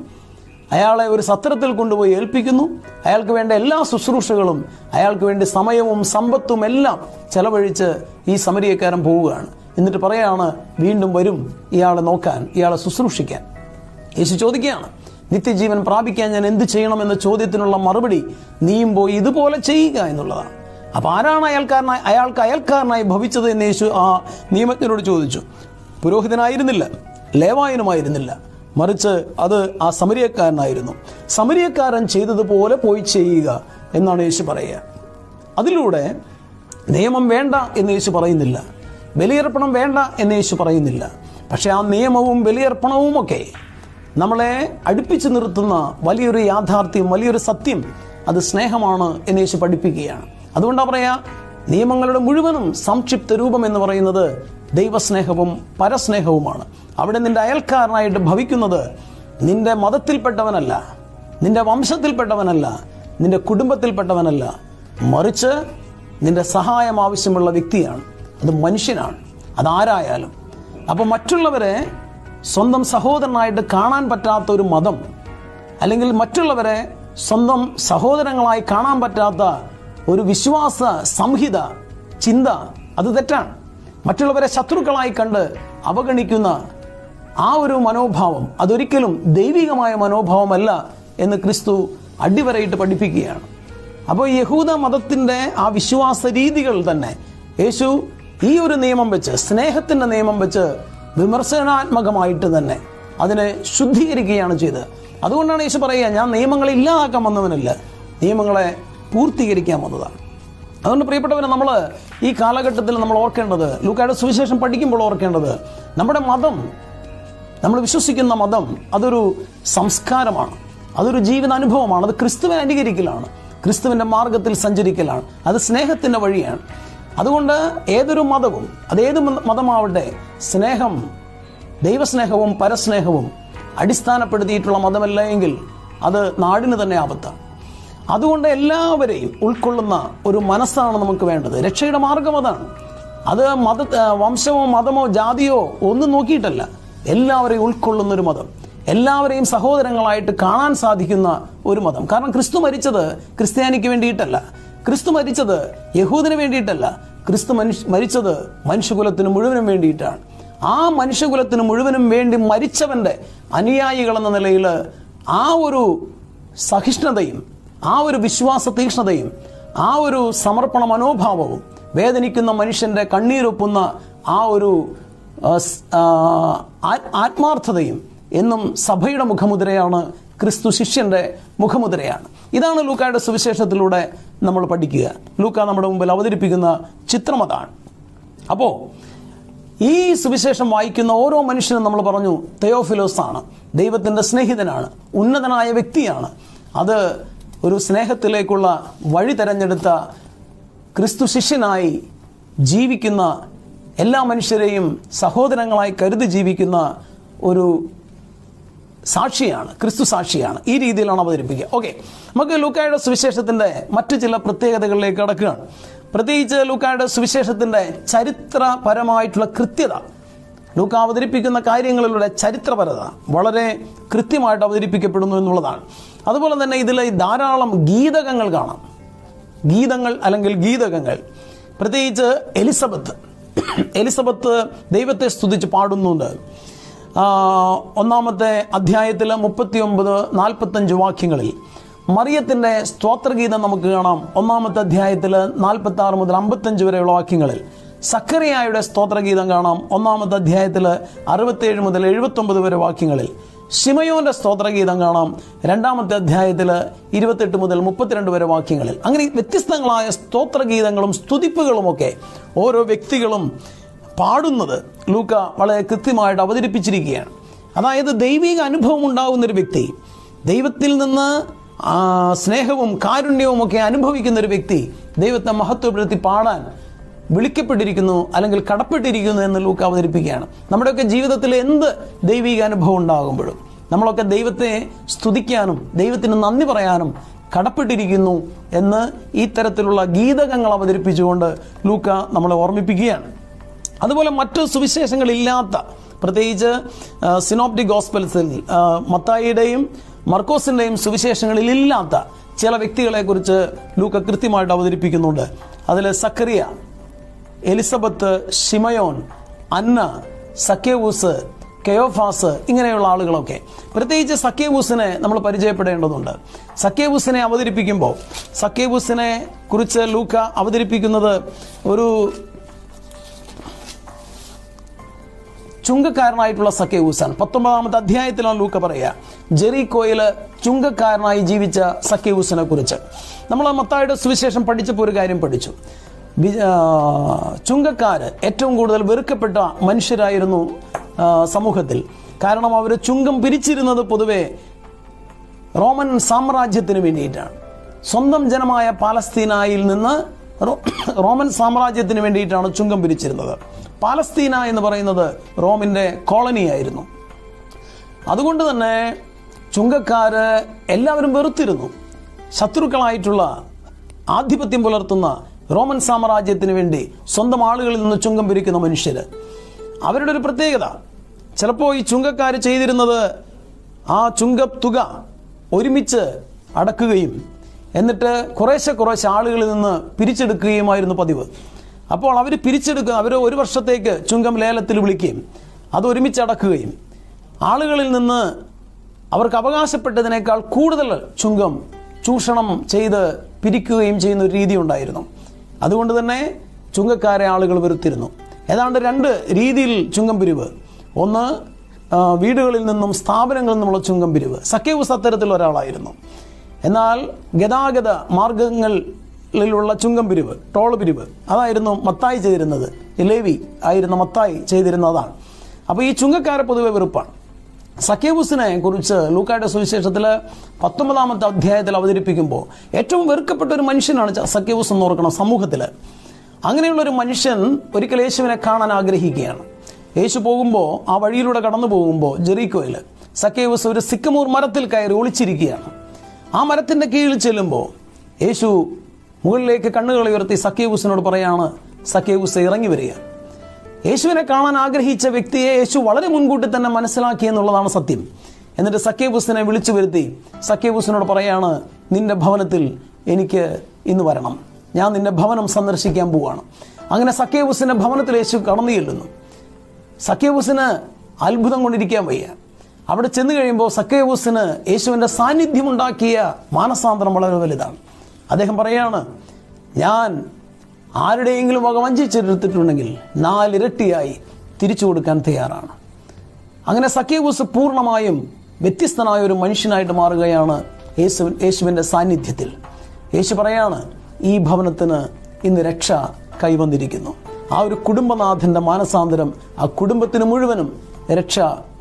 അയാളെ ഒരു സത്രത്തിൽ കൊണ്ടുപോയി ഏൽപ്പിക്കുന്നു. അയാൾക്ക് വേണ്ട എല്ലാ ശുശ്രൂഷകളും, അയാൾക്ക് വേണ്ടി സമയവും സമ്പത്തും എല്ലാം ചെലവഴിച്ച് ഈ സമരിയക്കാരൻ പോവുകയാണ്. എന്നിട്ട് പറയാണ്, വീണ്ടും വരും ഇയാളെ നോക്കാൻ, ഇയാളെ ശുശ്രൂഷിക്കാൻ. യേശു ചോദിക്കുകയാണ്, നിത്യജീവൻ പ്രാപിക്കാൻ ഞാൻ എന്ത് ചെയ്യണമെന്ന ചോദ്യത്തിനുള്ള മറുപടി നീയും പോയി ഇതുപോലെ ചെയ്യുക എന്നുള്ളതാണ്. അപ്പം ആരാണ് അയാൾക്ക് അയൽക്കാരനായി ഭവിച്ചത് എന്ന് യേശു ആ നിയമജ്ഞനോട് ചോദിച്ചു. പുരോഹിതനായിരുന്നില്ല, ലേവായനുമായിരുന്നില്ല, മറിച്ച് അത് ആ സമരിയക്കാരനായിരുന്നു. സമരിയക്കാരൻ ചെയ്തതുപോലെ പോയി ചെയ്യുക എന്നാണ് യേശു പറയുക. അതിലൂടെ നിയമം വേണ്ട എന്ന് യേശു പറയുന്നില്ല, ബലിയർപ്പണം വേണ്ട എന്ന് യേശു പറയുന്നില്ല. പക്ഷെ ആ നിയമവും ബലിയർപ്പണവും ഒക്കെ നമ്മളെ അടുപ്പിച്ച് നിർത്തുന്ന വലിയൊരു യാഥാർത്ഥ്യം, വലിയൊരു സത്യം, അത് സ്നേഹമാണ് എന്ന് യേശു പഠിപ്പിക്കുകയാണ്. അതുകൊണ്ടാണ് പറയാ, നിയമങ്ങളുടെ മുഴുവനും സംക്ഷിപ്ത രൂപം എന്ന് പറയുന്നത് ദൈവസ്നേഹവും പരസ്നേഹവുമാണ്. അവിടെ നിന്റെ അയൽക്കാരനായിട്ട് ഭവിക്കുന്നത് നിന്റെ മതത്തിൽപ്പെട്ടവനല്ല, നിന്റെ വംശത്തിൽപ്പെട്ടവനല്ല, നിന്റെ കുടുംബത്തിൽപ്പെട്ടവനല്ല, മറിച്ച് നിന്റെ സഹായം ആവശ്യമുള്ള വ്യക്തിയാണ്. അത് മനുഷ്യനാണ്, അതാരായാലും. അപ്പോൾ മറ്റുള്ളവരെ സ്വന്തം സഹോദരനായിട്ട് കാണാൻ പറ്റാത്ത ഒരു മതം, അല്ലെങ്കിൽ മറ്റുള്ളവരെ സ്വന്തം സഹോദരങ്ങളായി കാണാൻ പറ്റാത്ത ഒരു വിശ്വാസ സംഹിത ചിന്ത, അത് തെറ്റാണ്. മറ്റുള്ളവരെ ശത്രുക്കളായി കണ്ട് അവഗണിക്കുന്ന ആ ഒരു മനോഭാവം അതൊരിക്കലും ദൈവികമായ മനോഭാവമല്ല എന്ന് ക്രിസ്തു അടിവരയിട്ട് പഠിപ്പിക്കുകയാണ്. അപ്പോൾ യഹൂദ മതത്തിൻ്റെ ആ വിശ്വാസ രീതികൾ തന്നെ യേശു ഈ ഒരു നിയമം വെച്ച്, സ്നേഹത്തിൻ്റെ നിയമം വെച്ച് വിമർശനാത്മകമായിട്ട് തന്നെ അതിനെ ശുദ്ധീകരിക്കുകയാണ് ചെയ്തത്. അതുകൊണ്ടാണ് യേശു പറയുക, ഞാൻ നിയമങ്ങളെ ഇല്ലാതാക്കാൻ വന്നവനല്ല, നിയമങ്ങളെ പൂർത്തീകരിക്കാൻ വന്നതാണ്. അതുകൊണ്ട് പ്രിയപ്പെട്ടവരെ, നമ്മൾ ഈ കാലഘട്ടത്തിൽ നമ്മൾ ഓർക്കേണ്ടത്, ലൂക്കായുടെ സുവിശേഷം പഠിക്കുമ്പോൾ ഓർക്കേണ്ടത്, നമ്മുടെ മതം, നമ്മൾ വിശ്വസിക്കുന്ന മതം അതൊരു സംസ്കാരമാണ്, അതൊരു ജീവിതാനുഭവമാണ്, അത് ക്രിസ്തുവിനെ അനുകരിക്കലാണ്, ക്രിസ്തുവിൻ്റെ മാർഗത്തിൽ സഞ്ചരിക്കലാണ്, അത് സ്നേഹത്തിൻ്റെ വഴിയാണ്. അതുകൊണ്ട് ഏതൊരു മതവും, അതേത് മതമാവട്ടെ, സ്നേഹം, ദൈവസ്നേഹവും പരസ്നേഹവും അടിസ്ഥാനപ്പെടുത്തിയിട്ടുള്ള മതമല്ല എങ്കിൽ അത് നാടിന് തന്നെ ആപത്താണ്. അതുകൊണ്ട് എല്ലാവരെയും ഉൾക്കൊള്ളുന്ന ഒരു മനസ്സാണ് നമുക്ക് വേണ്ടത്. രക്ഷയുടെ മാർഗം അതാണ്. അത് വംശമോ മതമോ ജാതിയോ ഒന്നും നോക്കിയിട്ടല്ല, എല്ലാവരെയും ഉൾക്കൊള്ളുന്നൊരു മതം, എല്ലാവരെയും സഹോദരങ്ങളായിട്ട് കാണാൻ സാധിക്കുന്ന ഒരു മതം. കാരണം ക്രിസ്തു മരിച്ചത് ക്രിസ്ത്യാനിക്ക് വേണ്ടിയിട്ടല്ല, ക്രിസ്തു മരിച്ചത് യഹൂദിന് വേണ്ടിയിട്ടല്ല, ക്രിസ്തു മരിച്ചത് മനുഷ്യകുലത്തിന് മുഴുവനും വേണ്ടിയിട്ടാണ്. ആ മനുഷ്യകുലത്തിന് മുഴുവനും വേണ്ടി മരിച്ചവൻ്റെ അനുയായികളെന്ന നിലയിൽ ആ ഒരു സഹിഷ്ണുതയും, ആ ഒരു വിശ്വാസ തീക്ഷ്ണതയും, ആ ഒരു സമർപ്പണ മനോഭാവവും, വേദനിക്കുന്ന മനുഷ്യൻ്റെ കണ്ണീരൊപ്പുന്ന ആ ഒരു ആത്മാർത്ഥതയും എന്നും സഭയുടെ മുഖമുദ്രയാണ്, ക്രിസ്തു ശിഷ്യൻ്റെ മുഖമുദ്രയാണ്. ഇതാണ് ലൂക്കായുടെ സുവിശേഷത്തിലൂടെ നമ്മൾ പഠിക്കുക. ലൂക്ക നമ്മുടെ മുമ്പിൽ അവതരിപ്പിക്കുന്ന ചിത്രം അതാണ്. അപ്പോൾ ഈ സുവിശേഷം വായിക്കുന്ന ഓരോ മനുഷ്യനും നമ്മൾ പറഞ്ഞു തെയോഫിലോസ് ആണ്, ദൈവത്തിൻ്റെ സ്നേഹിതനാണ്, ഉന്നതനായ വ്യക്തിയാണ്. അത് ഒരു സ്നേഹത്തിലേക്കുള്ള വഴി തെരഞ്ഞെടുത്ത ക്രിസ്തു ശിഷ്യനായി ജീവിക്കുന്ന എല്ലാ മനുഷ്യരെയും സഹോദരങ്ങളായി കരുതി ജീവിക്കുന്ന ഒരു സാക്ഷിയാണ്, ക്രിസ്തു സാക്ഷിയാണ്. ഈ രീതിയിലാണ് അവതരിപ്പിക്കുക. ഓക്കെ, നമുക്ക് ലൂക്കായുടെ സുവിശേഷത്തിൻ്റെ മറ്റു ചില പ്രത്യേകതകളിലേക്ക് കടക്കുകയാണ്. പ്രത്യേകിച്ച് ലൂക്കായുടെ സുവിശേഷത്തിൻ്റെ ചരിത്രപരമായിട്ടുള്ള കൃത്യത, ലൂക്ക അവതരിപ്പിക്കുന്ന കാര്യങ്ങളിലൂടെ ചരിത്രപരത വളരെ കൃത്യമായിട്ട് അവതരിപ്പിക്കപ്പെടുന്നു എന്നുള്ളതാണ്. അതുപോലെ തന്നെ ഇതിൽ ധാരാളം ഗീതകങ്ങൾ കാണാം. ഗീതങ്ങൾ അല്ലെങ്കിൽ ഗീതകങ്ങൾ, പ്രത്യേകിച്ച് എലിസബത്ത് ദൈവത്തെ സ്തുതിച്ച് പാടുന്നുണ്ട്. 1-ാമത്തെ അധ്യായത്തിൽ 39-45 വാക്യങ്ങളിൽ മറിയത്തിൻ്റെ സ്തോത്രഗീതം നമുക്ക് കാണാം. 1-ാമത്തെ അധ്യായത്തിൽ 46 മുതൽ 55 വരെയുള്ള വാക്യങ്ങളിൽ സക്കറിയായുടെ സ്തോത്രഗീതം കാണാം. 1-ാമത്തെ അധ്യായത്തിൽ 67 മുതൽ 79 വരെ വാക്യങ്ങളിൽ ശിമയോന്റെ സ്തോത്രഗീതം കാണാം. 2-ാമത്തെ അധ്യായത്തിൽ 28 മുതൽ 32 വരെ വാക്യങ്ങളിൽ. അങ്ങനെ വ്യത്യസ്തങ്ങളായ സ്തോത്രഗീതങ്ങളും സ്തുതിപ്പുകളുമൊക്കെ ഓരോ വ്യക്തികളും പാടുന്നത് ലൂക്ക വളരെ കൃത്യമായിട്ട് അവതരിപ്പിച്ചിരിക്കുകയാണ്. അതായത് ദൈവിക അനുഭവം ഉണ്ടാകുന്നൊരു വ്യക്തി, ദൈവത്തിൽ നിന്ന് സ്നേഹവും കാരുണ്യവും ഒക്കെ അനുഭവിക്കുന്ന ഒരു വ്യക്തി ദൈവത്തെ മഹത്വപ്പെടുത്തി പാടാൻ വിളിക്കപ്പെട്ടിരിക്കുന്നു അല്ലെങ്കിൽ കടപ്പെട്ടിരിക്കുന്നു എന്ന് ലൂക്ക അവതരിപ്പിക്കുകയാണ്. നമ്മുടെയൊക്കെ ജീവിതത്തിൽ എന്ത് ദൈവിക അനുഭവം ഉണ്ടാകുമ്പോഴും നമ്മളൊക്കെ ദൈവത്തെ സ്തുതിക്കാനും ദൈവത്തിന് നന്ദി പറയാനും കടപ്പെട്ടിരിക്കുന്നു എന്ന് ഈ തരത്തിലുള്ള ഗീതകങ്ങൾ അവതരിപ്പിച്ചുകൊണ്ട് ലൂക്ക നമ്മളെ ഓർമ്മിപ്പിക്കുകയാണ്. അതുപോലെ മറ്റു സുവിശേഷങ്ങളില്ലാത്ത, പ്രത്യേകിച്ച് സിനോപ്റ്റിക് ഗോസ്പൽസിൽ മത്തായിയുടെയും മർക്കോസിൻ്റെയും സുവിശേഷങ്ങളിലില്ലാത്ത ചില വ്യക്തികളെക്കുറിച്ച് ലൂക്ക കൃത്യമായിട്ട് അവതരിപ്പിക്കുന്നുണ്ട്. അതിൽ സക്കറിയ, എലിസബത്ത്, ശിമയോൻ, അന്ന, സക്കേവൂസ്, കെയോഫാസ്, ഇങ്ങനെയുള്ള ആളുകളൊക്കെ. പ്രത്യേകിച്ച് സക്കേവൂസിനെ നമ്മൾ പരിചയപ്പെടേണ്ടതുണ്ട്. സക്കേവൂസിനെ അവതരിപ്പിക്കുമ്പോൾ സക്കേവൂസിനെ കുറിച്ച് ലൂക്ക അവതരിപ്പിക്കുന്നത് ഒരു ചുങ്കക്കാരനായിട്ടുള്ള സക്കേവൂസാണ്. 19-ാമത്തെ അധ്യായത്തിലാണ് ലൂക്ക പറയുക ജെറിക്കോയിൽ ചുങ്കക്കാരനായി ജീവിച്ച സക്കേവൂസിനെ കുറിച്ച്. നമ്മൾ മത്തായിയുടെ സുവിശേഷം പഠിച്ചപ്പോൾ ഒരു കാര്യം പഠിച്ചു. ചുങ്കക്കാര് ഏറ്റവും കൂടുതൽ വെറുക്കപ്പെട്ട മനുഷ്യരായിരുന്നു സമൂഹത്തിൽ. കാരണം അവർ ചുങ്കം പിരിച്ചിരുന്നത് പൊതുവെ റോമൻ സാമ്രാജ്യത്തിന് വേണ്ടിയിട്ടാണ്. സ്വന്തം ജനമായ പാലസ്തീനയിൽ നിന്ന് റോമൻ സാമ്രാജ്യത്തിന് വേണ്ടിയിട്ടാണ് ചുങ്കം പിരിച്ചിരുന്നത്. പാലസ്തീന എന്ന് പറയുന്നത് റോമിൻ്റെ കോളനിയായിരുന്നു. അതുകൊണ്ട് തന്നെ ചുങ്കക്കാര് എല്ലാവരും വെറുത്തിരുന്നു. ശത്രുക്കളായിട്ടുള്ള, ആധിപത്യം പുലർത്തുന്ന റോമൻ സാമ്രാജ്യത്തിന് വേണ്ടി സ്വന്തം ആളുകളിൽ നിന്ന് ചുങ്കം പിരിക്കുന്ന മനുഷ്യർ. അവരുടെ ഒരു പ്രത്യേകത, ചിലപ്പോൾ ഈ ചുങ്കക്കാർ ചെയ്തിരുന്നത് ആ ചുങ്കത്തുക ഒരുമിച്ച് അടക്കുകയും എന്നിട്ട് കുറേശ്ശെ ആളുകളിൽ നിന്ന് പിരിച്ചെടുക്കുകയുമായിരുന്നു പതിവ്. അപ്പോൾ അവർ പിരിച്ചെടുക്കുക, അവർ ഒരു വർഷത്തേക്ക് ചുങ്കം ലേലത്തിൽ വിളിക്കുകയും അത് ഒരുമിച്ച് അടക്കുകയും ആളുകളിൽ നിന്ന് അവർക്ക് അവകാശപ്പെട്ടതിനേക്കാൾ കൂടുതൽ ചുങ്കം ചൂഷണം ചെയ്ത് പിരിക്കുകയും ചെയ്യുന്ന ഒരു രീതി ഉണ്ടായിരുന്നു. അതുകൊണ്ട് തന്നെ ചുങ്കക്കാരെ ആളുകൾ വെറുത്തിരുന്നു. ഏതാണ്ട് 2 രീതിയിൽ ചുങ്കം പിരിവ്. ഒന്ന്, വീടുകളിൽ നിന്നും സ്ഥാപനങ്ങളിൽ നിന്നുള്ള ചുങ്കം പിരിവ്. സക്കേവൂസ് അത്തരത്തിലുള്ള ഒരാളായിരുന്നു. എന്നാൽ ഗതാഗത മാർഗങ്ങളിലുള്ള ചുങ്കം പിരിവ്, ടോൾ പിരിവ്, അതായിരുന്നു മത്തായി ചെയ്തിരുന്നത്. ലേവി ആയിരുന്ന മത്തായി ചെയ്തിരുന്നതാണ്. അപ്പോൾ ഈ ചുങ്കക്കാരെ പൊതുവെ വെറുപ്പാണ്. സക്കേവൂസിനെ കുറിച്ച് ലൂക്കായുടെ സുവിശേഷത്തിൽ 19-ാമത്തെ അധ്യായത്തിൽ അവതരിപ്പിക്കുമ്പോൾ ഏറ്റവും വെറുക്കപ്പെട്ട ഒരു മനുഷ്യനാണ് സക്കേവൂസ് എന്ന് ഓർക്കണം സമൂഹത്തിൽ. അങ്ങനെയുള്ളൊരു മനുഷ്യൻ ഒരിക്കൽ യേശുവിനെ കാണാൻ ആഗ്രഹിക്കുകയാണ്. യേശു പോകുമ്പോൾ, ആ വഴിയിലൂടെ കടന്നു പോകുമ്പോൾ ജെറിക്കോയിൽ സക്കേവൂസ് ഒരു സിക്കമൂർ മരത്തിൽ കയറി ഒളിച്ചിരിക്കുകയാണ്. ആ മരത്തിൻ്റെ കീഴിൽ ചെല്ലുമ്പോൾ യേശു മുകളിലേക്ക് കണ്ണുകൾ ഉയർത്തി സക്കേവൂസിനോട് പറയാണ്, സക്കേവൂസ് ഇറങ്ങി വരിക. യേശുവിനെ കാണാൻ ആഗ്രഹിച്ച വ്യക്തിയെ യേശു വളരെ മുൻകൂട്ടി തന്നെ മനസ്സിലാക്കി എന്നുള്ളതാണ് സത്യം. എന്നിട്ട് സക്കേവൂസിനെ വിളിച്ചു വരുത്തി സക്കേവൂസിനോട് പറയാണ്, നിന്റെ ഭവനത്തിൽ എനിക്ക് ഇന്ന് വരണം, ഞാൻ നിന്റെ ഭവനം സന്ദർശിക്കാൻ പോവുകയാണ്. അങ്ങനെ സക്കേവൂസിന്റെ ഭവനത്തിൽ യേശു കടന്നു ചെല്ലുന്നു. സക്കേവൂസിന് അത്ഭുതം കൊണ്ടിരിക്കാൻ വയ്യ. അവിടെ ചെന്ന് കഴിയുമ്പോൾ സക്കേവൂസിന് യേശുവിൻ്റെ സാന്നിധ്യമുണ്ടാക്കിയ മാനസാന്തരം വളരെ വലുതാണ്. അദ്ദേഹം പറയാണ്, ഞാൻ ആരുടെയെങ്കിലും വക വഞ്ചിച്ചെടുത്തിട്ടുണ്ടെങ്കിൽ 4 ഇരട്ടിയായി തിരിച്ചു കൊടുക്കാൻ തയ്യാറാണ്. അങ്ങനെ സക്കേവൂസ് പൂർണ്ണമായും വ്യത്യസ്തനായ ഒരു മനുഷ്യനായിട്ട് മാറുകയാണ് യേശുവിൻ്റെ സാന്നിധ്യത്തിൽ. യേശു പറയാണ്, ഈ ഭവനത്തിന് ഇന്ന് രക്ഷ കൈവന്നിരിക്കുന്നു. ആ ഒരു കുടുംബനാഥൻ്റെ മാനസാന്തരം, ആ കുടുംബത്തിന് മുഴുവനും രക്ഷ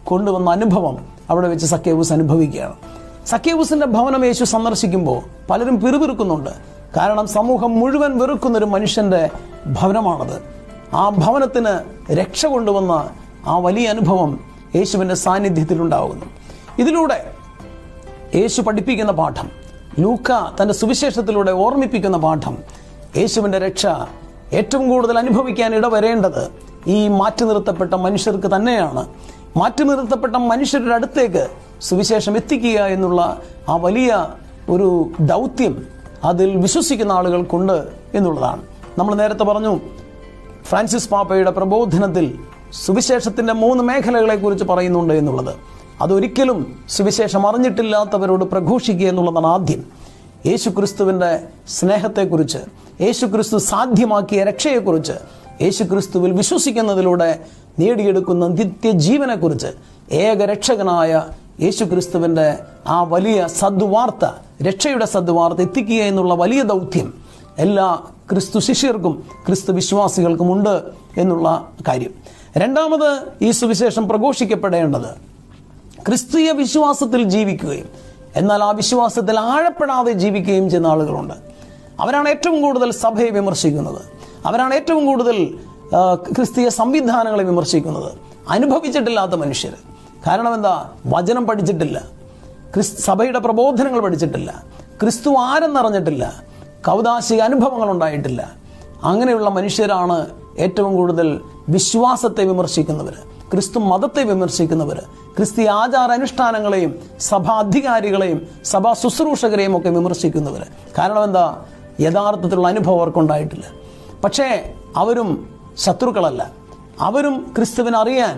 കൊണ്ടുവന്ന അനുഭവം അവിടെ വെച്ച് സക്കേവൂസ് അനുഭവിക്കുകയാണ്. സക്കേവൂസിൻ്റെ ഭവനം യേശു സന്ദർശിക്കുമ്പോൾ പലരും പിറുപിറുക്കുന്നുണ്ട്. കാരണം സമൂഹം മുഴുവൻ വെറുക്കുന്നൊരു മനുഷ്യൻ്റെ ഭവനമാണത്. ആ ഭവനത്തിന് രക്ഷ കൊണ്ടുവന്ന ആ വലിയ അനുഭവം യേശുവിൻ്റെ സാന്നിധ്യത്തിലുണ്ടാകുന്നു. ഇതിലൂടെ യേശു പഠിപ്പിക്കുന്ന പാഠം, ലൂക്ക തൻ്റെ സുവിശേഷത്തിലൂടെ ഓർമ്മിപ്പിക്കുന്ന പാഠം, യേശുവിൻ്റെ രക്ഷ ഏറ്റവും കൂടുതൽ അനുഭവിക്കാൻ ഇടവരേണ്ടത് ഈ മാറ്റി നിർത്തപ്പെട്ട മനുഷ്യർക്ക് തന്നെയാണ്. മാറ്റി നിർത്തപ്പെട്ട മനുഷ്യരുടെ അടുത്തേക്ക് സുവിശേഷം എത്തിക്കുക എന്നുള്ള ആ വലിയ ഒരു ദൗത്യം അതിൽ വിശ്വസിക്കുന്ന ആളുകൾക്കുണ്ട് എന്നുള്ളതാണ്. നമ്മൾ നേരത്തെ പറഞ്ഞു, ഫ്രാൻസിസ് പാപ്പയുടെ പ്രബോധനത്തിൽ സുവിശേഷത്തിൻ്റെ 3 മേഖലകളെക്കുറിച്ച് പറയുന്നുണ്ട് എന്നുള്ളത്. അതൊരിക്കലും സുവിശേഷം അറിഞ്ഞിട്ടില്ലാത്തവരോട് പ്രഘോഷിക്കുക എന്നുള്ളതാണ് ആദ്യം. യേശുക്രിസ്തുവിൻ്റെ സ്നേഹത്തെക്കുറിച്ച്, യേശുക്രിസ്തു സാധ്യമാക്കിയ രക്ഷയെക്കുറിച്ച്, യേശുക്രിസ്തുവിൽ വിശ്വസിക്കുന്നതിലൂടെ നേടിയെടുക്കുന്ന നിത്യജീവനെക്കുറിച്ച്, ഏകരക്ഷകനായ യേശുക്രിസ്തുവിൻ്റെ ആ വലിയ സദ്വാർത്ത, രക്ഷയുടെ സദ്വാർത്ത എത്തിക്കുക എന്നുള്ള വലിയ ദൗത്യം എല്ലാ ക്രിസ്തു ശിഷ്യർക്കും ക്രിസ്തു വിശ്വാസികൾക്കുമുണ്ട് എന്നുള്ള കാര്യം. രണ്ടാമത്, ഈ സുവിശേഷം പ്രഘോഷിക്കപ്പെടേണ്ടത് ക്രിസ്തീയ വിശ്വാസത്തിൽ ജീവിക്കുകയും എന്നാൽ ആ വിശ്വാസത്തിൽ ആഴപ്പെടാതെ ജീവിക്കുകയും ചെയ്യുന്ന ആളുകളുണ്ട്. അവരാണ് ഏറ്റവും കൂടുതൽ സഭയെ വിമർശിക്കുന്നത്. അവരാണ് ഏറ്റവും കൂടുതൽ ക്രിസ്തീയ സംവിധാനങ്ങളെ വിമർശിക്കുന്നത്. അനുഭവിച്ചിട്ടില്ലാത്ത മനുഷ്യർ. കാരണം എന്താ? വചനം പഠിച്ചിട്ടില്ല, സഭയുടെ പ്രബോധനങ്ങൾ പഠിച്ചിട്ടില്ല, ക്രിസ്തു ആരെന്നറിഞ്ഞിട്ടില്ല, കൗദാശിക അനുഭവങ്ങൾ ഉണ്ടായിട്ടില്ല. അങ്ങനെയുള്ള മനുഷ്യരാണ് ഏറ്റവും കൂടുതൽ വിശ്വാസത്തെ വിമർശിക്കുന്നവർ, ക്രിസ്തു മതത്തെ വിമർശിക്കുന്നവർ, ക്രിസ്തീയ ആചാരാനുഷ്ഠാനങ്ങളെയും സഭാധികാരികളെയും സഭാ ശുശ്രൂഷകരെയും ഒക്കെ വിമർശിക്കുന്നവർ. കാരണം എന്താ? യഥാർത്ഥത്തിലുള്ള അനുഭവം അവർക്കുണ്ടായിട്ടില്ല. പക്ഷേ അവരും ശത്രുക്കളല്ല. അവരും ക്രിസ്തുവിനെ അറിയാൻ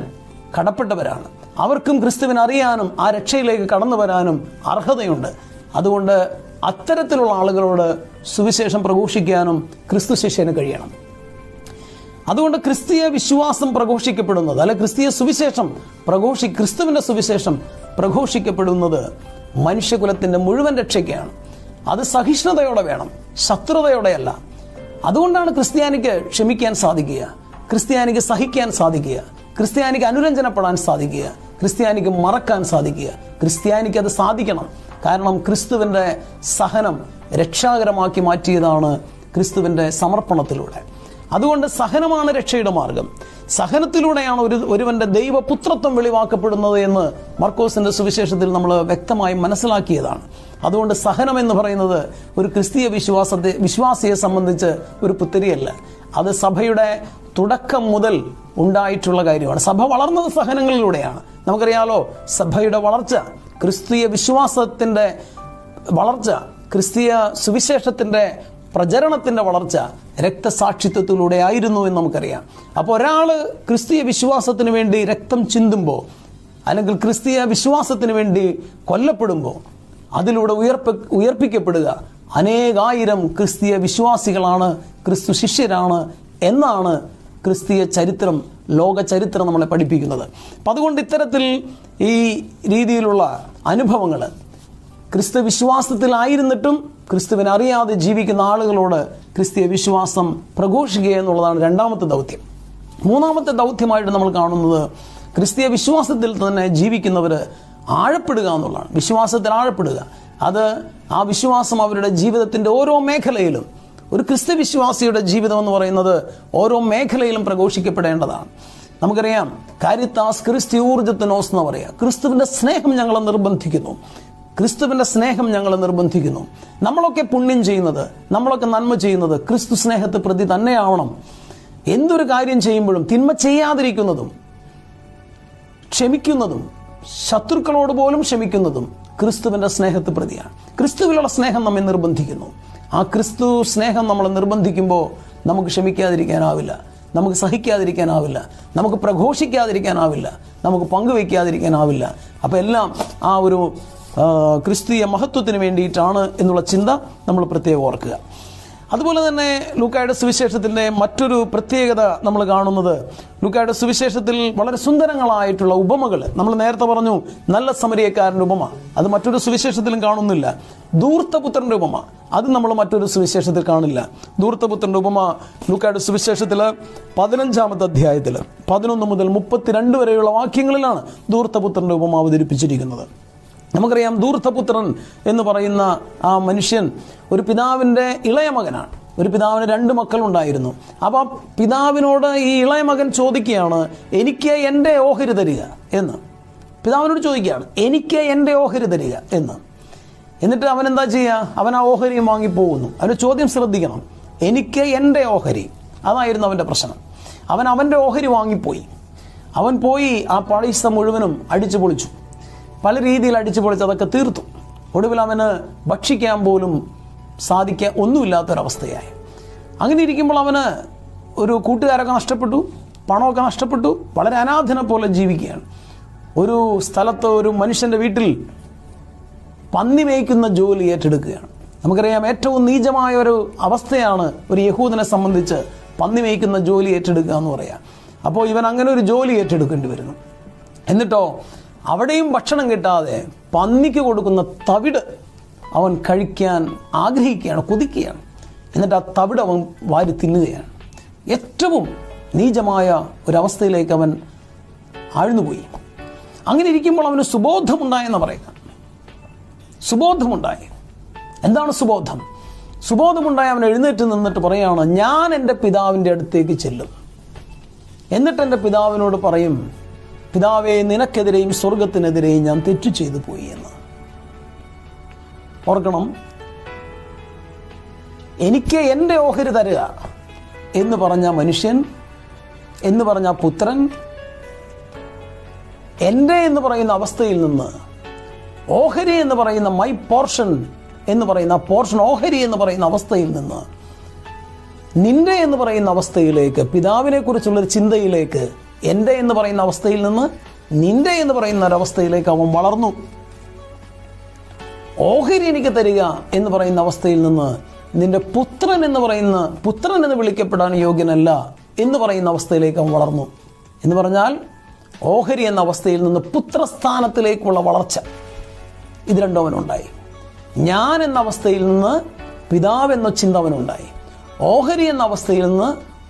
കടപ്പെട്ടവരാണ്. അവർക്കും ക്രിസ്തുവിനെ അറിയാനും ആ രക്ഷയിലേക്ക് കടന്നു വരാനും അർഹതയുണ്ട്. അതുകൊണ്ട് അത്തരത്തിലുള്ള ആളുകളോട് സുവിശേഷം പ്രഘോഷിക്കാനും ക്രിസ്തു ശിഷ്യന് കഴിയണം. അതുകൊണ്ട് ക്രിസ്തീയ വിശ്വാസം പ്രഘോഷിക്കപ്പെടുന്നത്, അല്ലെ ക്രിസ്തീയ സുവിശേഷം ക്രിസ്തുവിൻ്റെ സുവിശേഷം പ്രഘോഷിക്കപ്പെടുന്നത് മനുഷ്യകുലത്തിൻ്റെ മുഴുവൻ രക്ഷയ്ക്കാണ്. അത് സഹിഷ്ണുതയോടെ വേണം, ശത്രുതയോടെയല്ല. അതുകൊണ്ടാണ് ക്രിസ്ത്യാനിക്ക് ക്ഷമിക്കാൻ സാധിക്കുക, ക്രിസ്ത്യാനിക്ക് സഹിക്കാൻ സാധിക്കുക, ക്രിസ്ത്യാനിക്ക് അനുരഞ്ജനപ്പെടാൻ സാധിക്കുക, ക്രിസ്ത്യാനിക്ക് മറക്കാൻ സാധിക്കുക. ക്രിസ്ത്യാനിക്ക് അത് സാധിക്കണം. കാരണം ക്രിസ്തുവിൻ്റെ സഹനം രക്ഷാകരമാക്കി മാറ്റിയതാണ് ക്രിസ്തുവിൻ്റെ സമർപ്പണത്തിലൂടെ. അതുകൊണ്ട് സഹനമാണ് രക്ഷയുടെ മാർഗം. സഹനത്തിലൂടെയാണ് ഒരുവന്റെ ദൈവപുത്രത്വം വെളിവാക്കപ്പെടുന്നത് എന്ന് മർക്കോസിന്റെ സുവിശേഷത്തിൽ നമ്മൾ വ്യക്തമായി മനസ്സിലാക്കിയതാണ്. അതുകൊണ്ട് സഹനം എന്ന് പറയുന്നത് ഒരു ക്രിസ്തീയ വിശ്വാസിയെ സംബന്ധിച്ച് ഒരു പുത്തരിയല്ല. അത് സഭയുടെ തുടക്കം മുതൽ ഉണ്ടായിട്ടുള്ള കാര്യമാണ്. സഭ വളർന്നത് സഹനങ്ങളിലൂടെയാണ്. നമുക്കറിയാലോ, സഭയുടെ വളർച്ച, ക്രിസ്തീയ വിശ്വാസത്തിൻ്റെ വളർച്ച, ക്രിസ്തീയ സുവിശേഷത്തിൻ്റെ പ്രചരണത്തിൻ്റെ വളർച്ച രക്തസാക്ഷിത്വത്തിലൂടെ ആയിരുന്നു എന്ന് നമുക്കറിയാം. അപ്പോൾ ഒരാൾ ക്രിസ്തീയ വിശ്വാസത്തിന് വേണ്ടി രക്തം ചിന്തുമ്പോൾ, അല്ലെങ്കിൽ ക്രിസ്തീയ വിശ്വാസത്തിന് വേണ്ടി കൊല്ലപ്പെടുമ്പോൾ, അതിലൂടെ ഉയർപ്പിക്കപ്പെടുക അനേകായിരം ക്രിസ്തീയ വിശ്വാസികളാണ്, ക്രിസ്തു ശിഷ്യരാണ് എന്നാണ് ക്രിസ്തീയ ചരിത്രം, ലോക ചരിത്രം നമ്മളെ പഠിപ്പിക്കുന്നത്. അപ്പം അതുകൊണ്ട് ഇത്തരത്തിൽ ഈ രീതിയിലുള്ള അനുഭവങ്ങൾ ക്രിസ്തു വിശ്വാസത്തിലായിരുന്നിട്ടും ക്രിസ്തുവിനെ അറിയാതെ ജീവിക്കുന്ന ആളുകളോട് ക്രിസ്തീയ വിശ്വാസം പ്രഘോഷിക്കുക എന്നുള്ളതാണ് രണ്ടാമത്തെ ദൗത്യം. മൂന്നാമത്തെ ദൗത്യമായിട്ട് നമ്മൾ കാണുന്നത് ക്രിസ്തീയ വിശ്വാസത്തിൽ തന്നെ ജീവിക്കുന്നവർ ആഴപ്പെടുക എന്നുള്ളതാണ്. വിശ്വാസത്തിൽ ആഴപ്പെടുക, അത് ആ വിശ്വാസം അവരുടെ ജീവിതത്തിൻ്റെ ഓരോ മേഖലയിലും, ഒരു ക്രിസ്തു വിശ്വാസിയുടെ ജീവിതം എന്ന് പറയുന്നത് ഓരോ മേഖലയിലും പ്രഘോഷിക്കപ്പെടേണ്ടതാണ്. നമുക്കറിയാം, കാരിത്താസ് ക്രിസ്തി ഊർജത്തിനോസ് എന്ന് പറയുക, ക്രിസ്തുവിൻ്റെ സ്നേഹം ഞങ്ങളെ നിർബന്ധിക്കുന്നു, ക്രിസ്തുവിൻ്റെ സ്നേഹം ഞങ്ങളെ നിർബന്ധിക്കുന്നു. നമ്മളൊക്കെ പുണ്യം ചെയ്യുന്നത്, നമ്മളൊക്കെ നന്മ ചെയ്യുന്നത് ക്രിസ്തു സ്നേഹത്തെ പ്രതി തന്നെയാവണം. എന്തൊരു കാര്യം ചെയ്യുമ്പോഴും തിന്മ ചെയ്യാതിരിക്കുന്നതും ക്ഷമിക്കുന്നതും ശത്രുക്കളോട് പോലും ക്ഷമിക്കുന്നതും ക്രിസ്തുവിൻ്റെ സ്നേഹത്തെ പ്രതിയാണ്. ക്രിസ്തുവിലുള്ള സ്നേഹം നമ്മെ നിർബന്ധിക്കുന്നു. ആ ക്രിസ്തു സ്നേഹം നമ്മളെ നിർബന്ധിക്കുമ്പോൾ നമുക്ക് ക്ഷമിക്കാതിരിക്കാനാവില്ല, നമുക്ക് സഹിക്കാതിരിക്കാനാവില്ല, നമുക്ക് പ്രഘോഷിക്കാതിരിക്കാനാവില്ല, നമുക്ക് പങ്കുവയ്ക്കാതിരിക്കാനാവില്ല. അപ്പോൾ എല്ലാം ആ ഒരു ക്രിസ്തീയ മഹത്വത്തിന് വേണ്ടിയിട്ടാണ് എന്നുള്ള ചിന്ത നമ്മൾ പ്രത്യേകം ഓർക്കുക. അതുപോലെ തന്നെ ലൂക്കായുടെ സുവിശേഷത്തിൻ്റെ മറ്റൊരു പ്രത്യേകത നമ്മൾ കാണുന്നത്, ലൂക്കായുടെ സുവിശേഷത്തിൽ വളരെ സുന്ദരങ്ങളായിട്ടുള്ള ഉപമകൾ. നമ്മൾ നേരത്തെ പറഞ്ഞു നല്ല സമരിയക്കാരൻ്റെ ഉപമ, അത് മറ്റൊരു സുവിശേഷത്തിലും കാണുന്നില്ല. ധൂർത്തപുത്രൻ്റെ ഉപമ, അത് നമ്മൾ മറ്റൊരു സുവിശേഷത്തിൽ കാണില്ല. ധൂർത്തപുത്രൻ്റെ ഉപമ ലൂക്കായുടെ സുവിശേഷത്തിൽ 15-ാമത്തെ അധ്യായത്തിൽ 11 മുതൽ 32 വരെയുള്ള വാക്യങ്ങളിലാണ് ധൂർത്തപുത്രൻ്റെ ഉപമ അവതരിപ്പിച്ചിരിക്കുന്നത്. നമുക്കറിയാം, ധൂർത്തപുത്രൻ എന്ന് പറയുന്ന ആ മനുഷ്യൻ ഒരു പിതാവിൻ്റെ ഇളയ മകനാണ്. ഒരു പിതാവിന് 2 മക്കളുണ്ടായിരുന്നു. അപ്പോൾ ആ പിതാവിനോട് ഈ ഇളയ മകൻ ചോദിക്കുകയാണ്, എനിക്ക് എൻ്റെ ഓഹരി തരിക എന്ന്. പിതാവിനോട് ചോദിക്കുകയാണ്, എനിക്ക് എൻ്റെ ഓഹരി തരിക എന്ന്. എന്നിട്ട് അവൻ എന്താ ചെയ്യുക? അവൻ ആ ഓഹരിയും വാങ്ങിപ്പോകുന്നു. അവൻ്റെ ചോദ്യം ശ്രദ്ധിക്കണം, എനിക്ക് എൻ്റെ ഓഹരി, അതായിരുന്നു അവൻ്റെ പ്രശ്നം. അവൻ്റെ ഓഹരി വാങ്ങിപ്പോയി. അവൻ പോയി ആ പൈസ മുഴുവനും അടിച്ചു പൊളിച്ചു. പല രീതിയിൽ അടിച്ചു പൊളിച്ച് അതൊക്കെ തീർത്തു. ഒടുവിൽ അവന് ഭക്ഷിക്കാൻ പോലും സാധിക്കാൻ ഒന്നുമില്ലാത്തൊരവസ്ഥയായി. അങ്ങനെ ഇരിക്കുമ്പോൾ അവന് ഒരു കൂട്ടുകാരൊക്കെ നഷ്ടപ്പെട്ടു, പണമൊക്കെ നഷ്ടപ്പെട്ടു, വളരെ അനാഥനെ പോലെ ജീവിക്കുകയാണ്. ഒരു സ്ഥലത്ത് ഒരു മനുഷ്യൻ്റെ വീട്ടിൽ പന്നി മേയ്ക്കുന്ന ജോലി ഏറ്റെടുക്കുകയാണ്. നമുക്കറിയാം, ഏറ്റവും നീചമായ ഒരു അവസ്ഥയാണ് ഒരു യഹൂദനെ സംബന്ധിച്ച് പന്നി മേയ്ക്കുന്ന ജോലി ഏറ്റെടുക്കുക എന്ന് പറയാം. അപ്പോൾ ഇവൻ അങ്ങനെ ഒരു ജോലി ഏറ്റെടുക്കേണ്ടി വരുന്നു. എന്നിട്ടോ അവിടെയും ഭക്ഷണം കിട്ടാതെ പന്നിക്ക് കൊടുക്കുന്ന തവിട് അവൻ കഴിക്കാൻ ആഗ്രഹിക്കുകയാണ്, കൊതിക്കുകയാണ്. എന്നിട്ട് ആ തവിട് അവൻ വാരി തിന്നുകയാണ്. ഏറ്റവും നീചമായ ഒരവസ്ഥയിലേക്ക് അവൻ ആഴ്ന്നുപോയി. അങ്ങനെ ഇരിക്കുമ്പോൾ അവന് സുബോധമുണ്ടായെന്ന് പറയുക. സുബോധമുണ്ടായി. എന്താണ് സുബോധം? സുബോധമുണ്ടായി അവൻ എഴുന്നേറ്റ് നിന്നിട്ട് പറയുകയാണ്, ഞാൻ എൻ്റെ പിതാവിൻ്റെ അടുത്തേക്ക് ചെല്ലും. എന്നിട്ട് എൻ്റെ പിതാവിനോട് പറയും, പിതാവേ, നിനക്കെതിരെയും സ്വർഗത്തിനെതിരെയും ഞാൻ തെറ്റു ചെയ്തു പോയി എന്ന്. ഓർക്കണം, എനിക്ക് എൻ്റെ ഓഹരി തരിക എന്ന് പറഞ്ഞ മനുഷ്യൻ, എന്ന് പറഞ്ഞ പുത്രൻ, എൻ്റെ എന്ന് പറയുന്ന അവസ്ഥയിൽ നിന്ന് ഓഹരി എന്ന് പറയുന്ന മൈ പോർഷൻ എന്ന് പറയുന്ന പോർഷൻ, ഓഹരി എന്ന് പറയുന്ന അവസ്ഥയിൽ നിന്ന് നിന്റെ എന്ന് പറയുന്ന അവസ്ഥയിലേക്ക്, പിതാവിനെ കുറിച്ചുള്ളൊരു ചിന്തയിലേക്ക്, എൻ്റെ എന്ന് പറയുന്ന അവസ്ഥയിൽ നിന്ന് നിന്റെ എന്ന് പറയുന്ന ഒരവസ്ഥയിലേക്ക് അവൻ വളർന്നു. ഓഹരി എനിക്ക് തരിക എന്ന് പറയുന്ന അവസ്ഥയിൽ നിന്ന് നിന്റെ പുത്രൻ എന്ന് വിളിക്കപ്പെടാൻ യോഗ്യനല്ല എന്ന് പറയുന്ന അവസ്ഥയിലേക്ക് അവൻ വളർന്നു. എന്ന് പറഞ്ഞാൽ ഓഹരി എന്ന അവസ്ഥയിൽ നിന്ന് പുത്രസ്ഥാനത്തിലേക്കുള്ള വളർച്ച, ഇത് രണ്ടും അവനുണ്ടായി. ഞാൻ എന്ന അവസ്ഥയിൽ നിന്ന് പിതാവ് എന്ന ചിന്ത അവനുണ്ടായി. ഓഹരി എന്ന അവസ്ഥയിൽ നിന്ന്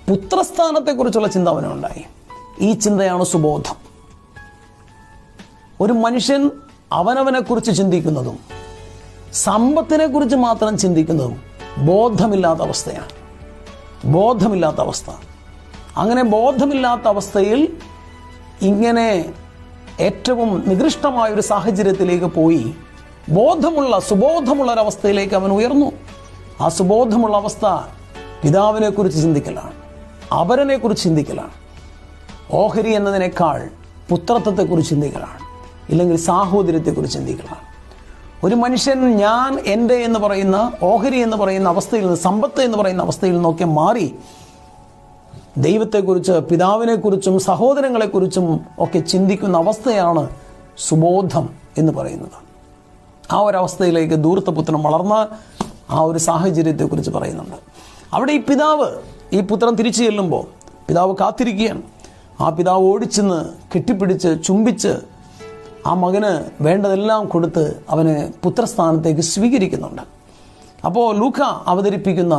പുത്രസ്ഥാനത്തെക്കുറിച്ചുള്ള ചിന്ത അവനുണ്ടായി. ഈ ചിന്തയാണ് സുബോധം. ഒരു മനുഷ്യൻ അവനവനെക്കുറിച്ച് ചിന്തിക്കുന്നതും സമ്പത്തിനെക്കുറിച്ച് മാത്രം ചിന്തിക്കുന്നതും ബോധമില്ലാത്ത അവസ്ഥയാണ്. ബോധമില്ലാത്ത അവസ്ഥ. അങ്ങനെ ബോധമില്ലാത്ത അവസ്ഥയിൽ ഇങ്ങനെ ഏറ്റവും നികൃഷ്ടമായൊരു സാഹചര്യത്തിലേക്ക് പോയി സുബോധമുള്ള ഒരവസ്ഥയിലേക്ക് അവൻ ഉയർന്നു. ആ സുബോധമുള്ള അവസ്ഥ പിതാവിനെക്കുറിച്ച് ചിന്തിക്കലാണ്, അപരനെക്കുറിച്ച് ചിന്തിക്കലാണ്. ഓഹരി എന്നതിനേക്കാൾ പുത്രത്വത്തെക്കുറിച്ച് ചിന്തിക്കലാണ്, ഇല്ലെങ്കിൽ സാഹോദര്യത്തെക്കുറിച്ച് ചിന്തിക്കലാണ്. ഒരു മനുഷ്യൻ ഞാൻ, എൻ്റെ എന്ന് പറയുന്ന ഓഹരി എന്ന് പറയുന്ന അവസ്ഥയിൽ നിന്ന്, സമ്പത്ത് എന്ന് പറയുന്ന അവസ്ഥയിൽ നിന്നൊക്കെ മാറി ദൈവത്തെക്കുറിച്ച്, പിതാവിനെക്കുറിച്ചും സഹോദരങ്ങളെക്കുറിച്ചും ഒക്കെ ചിന്തിക്കുന്ന അവസ്ഥയാണ് സുബോധം എന്ന് പറയുന്നത്. ആ ഒരവസ്ഥയിലേക്ക് ധൂർത്തപുത്രൻ വളർന്ന ആ ഒരു സാഹചര്യത്തെക്കുറിച്ച് പറയുന്നുണ്ട്. അവിടെ ഈ പുത്രൻ തിരിച്ചു ചെല്ലുമ്പോൾ പിതാവ് കാത്തിരിക്കുകയാണ്. ആ പിതാവ് ഓടിച്ചെന്ന് കെട്ടിപ്പിടിച്ച് ചുംബിച്ച് ആ മകന് വേണ്ടതെല്ലാം കൊടുത്ത് അവനെ പുത്രസ്ഥാനത്തേക്ക് സ്വീകരിക്കുന്നുണ്ട്. അപ്പോൾ ലൂക്ക അവതരിപ്പിക്കുന്ന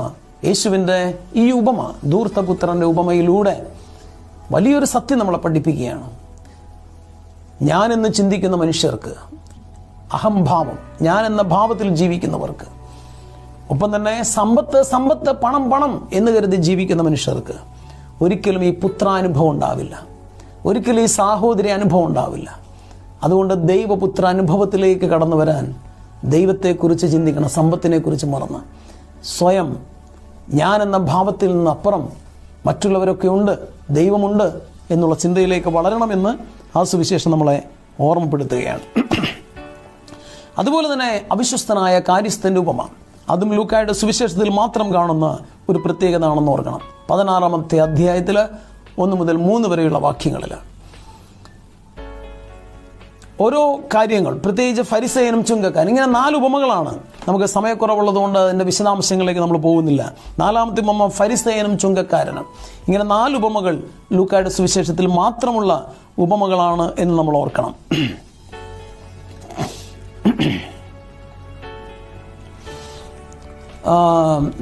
യേശുവിൻ്റെ ഈ ഉപമ, ധൂർത്തപുത്രൻ്റെ ഉപമയിലൂടെ വലിയൊരു സത്യം നമ്മളെ പഠിപ്പിക്കുകയാണ്. ഞാനെന്ന് ചിന്തിക്കുന്ന മനുഷ്യർക്ക്, അഹംഭാവം, ഞാൻ എന്ന ഭാവത്തിൽ ജീവിക്കുന്നവർക്ക്, ഒപ്പം തന്നെ സമ്പത്ത് പണം എന്ന് കരുതി ജീവിക്കുന്ന മനുഷ്യർക്ക് ഒരിക്കലും ഈ പുത്രാനുഭവം ഉണ്ടാവില്ല, ഒരിക്കലും ഈ സാഹോദര്യ അനുഭവം ഉണ്ടാവില്ല. അതുകൊണ്ട് ദൈവപുത്ര അനുഭവത്തിലേക്ക് കടന്നു വരാൻ ദൈവത്തെക്കുറിച്ച് ചിന്തിക്കണം. സമ്പത്തിനെക്കുറിച്ച് മറന്ന് സ്വയം ഞാൻ എന്ന ഭാവത്തിൽ നിന്ന് അപ്പുറം മറ്റുള്ളവരൊക്കെ ഉണ്ട്, ദൈവമുണ്ട് എന്നുള്ള ചിന്തയിലേക്ക് വളരണമെന്ന് ആ സുവിശേഷം നമ്മളെ ഓർമ്മപ്പെടുത്തുകയാണ്. അതുപോലെ തന്നെ അവിശ്വസ്തനായ കാര്യസ്ഥൻ്റെ ഉപമ, അതും ലൂക്കായുടെ സുവിശേഷത്തിൽ മാത്രം കാണുന്ന ഒരു പ്രത്യേകത ആണെന്ന് ഓർക്കണം. 16-ാമത്തെ അധ്യായത്തിൽ 1 മുതൽ 3 വരെയുള്ള വാക്യങ്ങളിൽ ഓരോ കാര്യങ്ങൾ, പ്രത്യേകിച്ച് ഫരിസേയനും ചുങ്കക്കാരനും, ഇങ്ങനെ 4 ഉപമകളാണ്. നമുക്ക് സമയക്കുറവുള്ളതുകൊണ്ട് അതിൻ്റെ വിശദാംശങ്ങളിലേക്ക് നമ്മൾ പോകുന്നില്ല. 4ാമത്തെ ഉപമ ഫരിസേയനും ചുങ്കക്കാരനും. ഇങ്ങനെ 4 ഉപമകൾ ലൂക്കായുടെ സുവിശേഷത്തിൽ മാത്രമുള്ള ഉപമകളാണ് എന്ന് നമ്മൾ ഓർക്കണം.